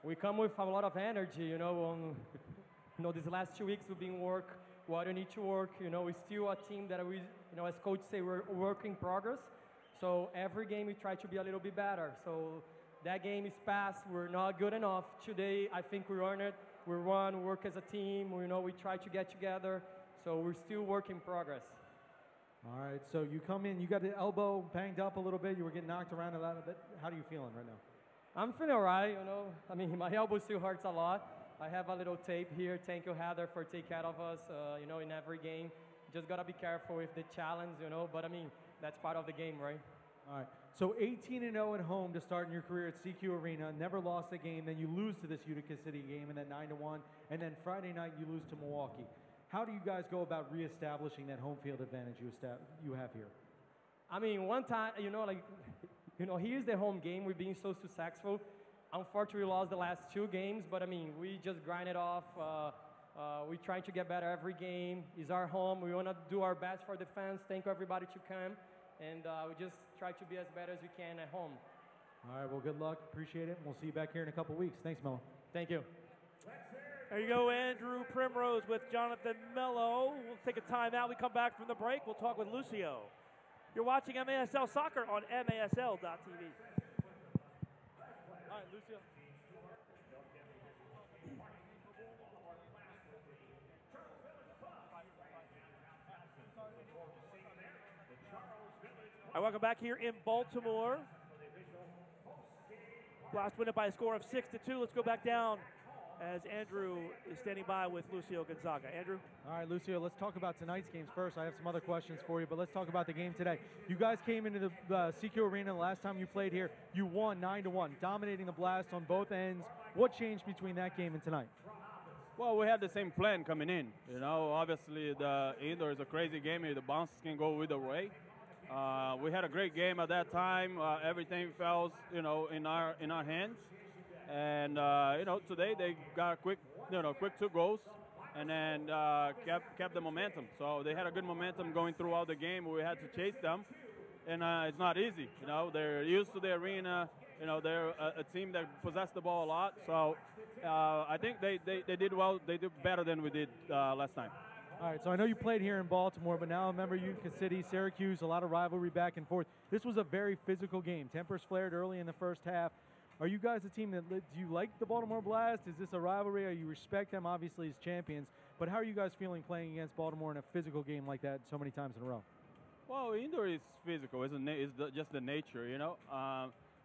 We come with a lot of energy, these last 2 weeks we've been work what we need to work. We're still a team that we, as coach say, we're work in progress. So every game we try to be a little bit better. So that game is past. We're not good enough. Today, I think we earned it. We won, we work as a team. We try to get together. So we're still work in progress. All right, so you come in, you got the elbow banged up a little bit. You were getting knocked around a little bit. How are you feeling right now? I'm feeling all right, my elbow still hurts a lot. I have a little tape here. Thank you, Heather, for taking care of us, in every game. Just got to be careful with the challenge, but that's part of the game, right? All right, so 18-0 at home to start in your career at CQ Arena. Never lost a game. Then you lose to this Utica City game, and then 9-1. And then Friday night you lose to Milwaukee. How do you guys go about reestablishing that home field advantage you have here? One time, here's the home game. We're being so successful. Unfortunately, we lost the last 2 games, but we just grind it off. We're trying to get better every game. It's our home. We want to do our best for the fans. Thank everybody to come, and we just try to be as better as we can at home. All right, well, good luck. Appreciate it. We'll see you back here in a couple weeks. Thanks, Mello. Thank you. There you go, Andrew Primrose with Jonathan Mello. We'll take a timeout. We come back from the break. We'll talk with Lucio. You're watching MASL Soccer on MASL.tv. All right, Lucio. All right, welcome back here in Baltimore. Blast win it by a score of 6-2. Let's go back down as Andrew is standing by with Lucio Gonzaga. Andrew? All right, Lucio, let's talk about tonight's games first. I have some other questions for you, but let's talk about the game today. You guys came into the CQ Arena the last time you played here. You won 9-1, dominating the Blast on both ends. What changed between that game and tonight? Well, we had the same plan coming in. Obviously the indoor is a crazy game. The bounces can go either way. We had a great game at that time. Everything fell, in our hands. And today they got quick 2 goals, and then kept the momentum. So they had a good momentum going throughout the game. We had to chase them, and it's not easy. They're used to the arena. They're a team that possess the ball a lot. So I think they did well. They did better than we did last time. All right, so I know you played here in Baltimore, but now I remember Utica City, Syracuse, a lot of rivalry back and forth. This was a very physical game. Tempers flared early in the first half. Are you guys a team that, do you like the Baltimore Blast? Is this a rivalry? Or you respect them, obviously, as champions? But how are you guys feeling playing against Baltimore in a physical game like that so many times in a row? Well, indoor is physical. It's just the nature,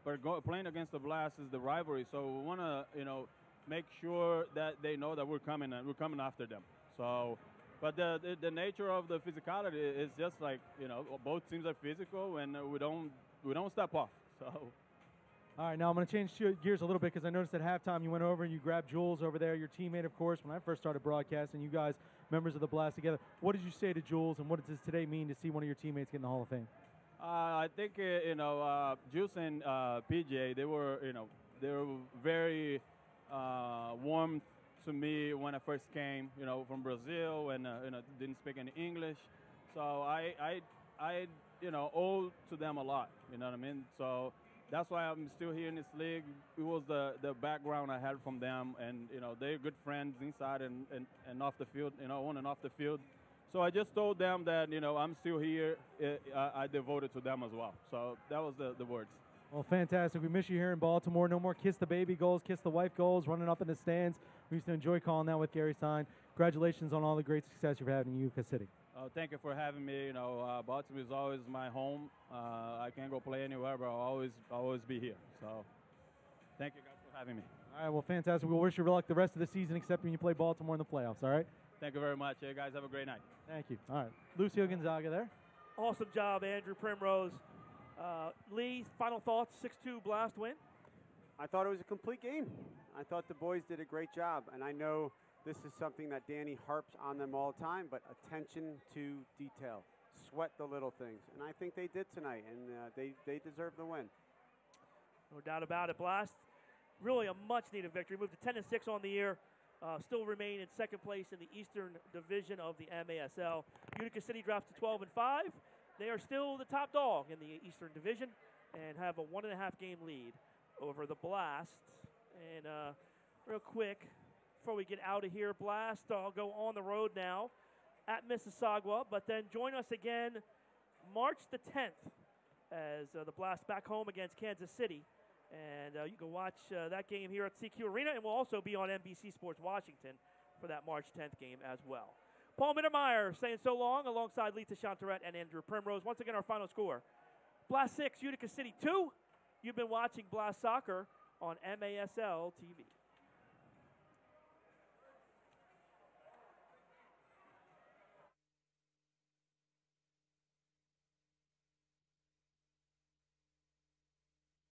But playing against the Blast is the rivalry. So we want to, make sure that they know that we're coming after them. So, but the nature of the physicality is just like, both teams are physical, and we don't step off. So. All right, now I'm going to change gears a little bit because I noticed at halftime you went over and you grabbed Jules over there, your teammate, of course, when I first started broadcasting, you guys, members of the Blast together. What did you say to Jules, and what does today mean to see one of your teammates get in the Hall of Fame? I think Juice and PJ, they were very warm to me when I first came, from Brazil and didn't speak any English. So I owe to them a lot. You know what I mean? So that's why I'm still here in this league. It was the background I had from them, and they're good friends inside and off the field, on and off the field. So I just told them that I'm still here. I devoted to them as well. So that was the words. Well, fantastic. We miss you here in Baltimore. No more kiss the baby goals, kiss the wife goals, running up in the stands. We used to enjoy calling that with Gary Stein. Congratulations on all the great success you've had in Utica City. Thank you for having me. Baltimore is always my home. I can't go play anywhere, but I'll always be here. So thank you guys for having me. All right, well, fantastic. We'll wish you luck the rest of the season, except when you play Baltimore in the playoffs, all right? Thank you very much. You guys have a great night. Thank you. All right. Lucio Gonzaga there. Awesome job, Andrew Primrose. Lee, final thoughts, 6-2 Blast win? I thought it was a complete game. I thought the boys did a great job, and I know this is something that Danny harps on them all the time, but attention to detail. Sweat the little things, and I think they did tonight, and they deserve the win. No doubt about it. Blast, really a much-needed victory. Moved to 10-6 on the year. Still remain in second place in the Eastern Division of the MASL. Utica City drops to 12-5. They are still the top dog in the Eastern Division and have a 1.5 game lead over the Blast. And real quick, before we get out of here, Blast, I'll go on the road now at Mississauga, but then join us again March the 10th as the Blast back home against Kansas City. And you can watch that game here at CQ Arena, and we'll also be on NBC Sports Washington for that March 10th game as well. Paul Mittermeier saying so long alongside Lita Chantarette and Andrew Primrose. Once again, our final score, Blast 6, Utica City 2. You've been watching Blast Soccer on MASL TV.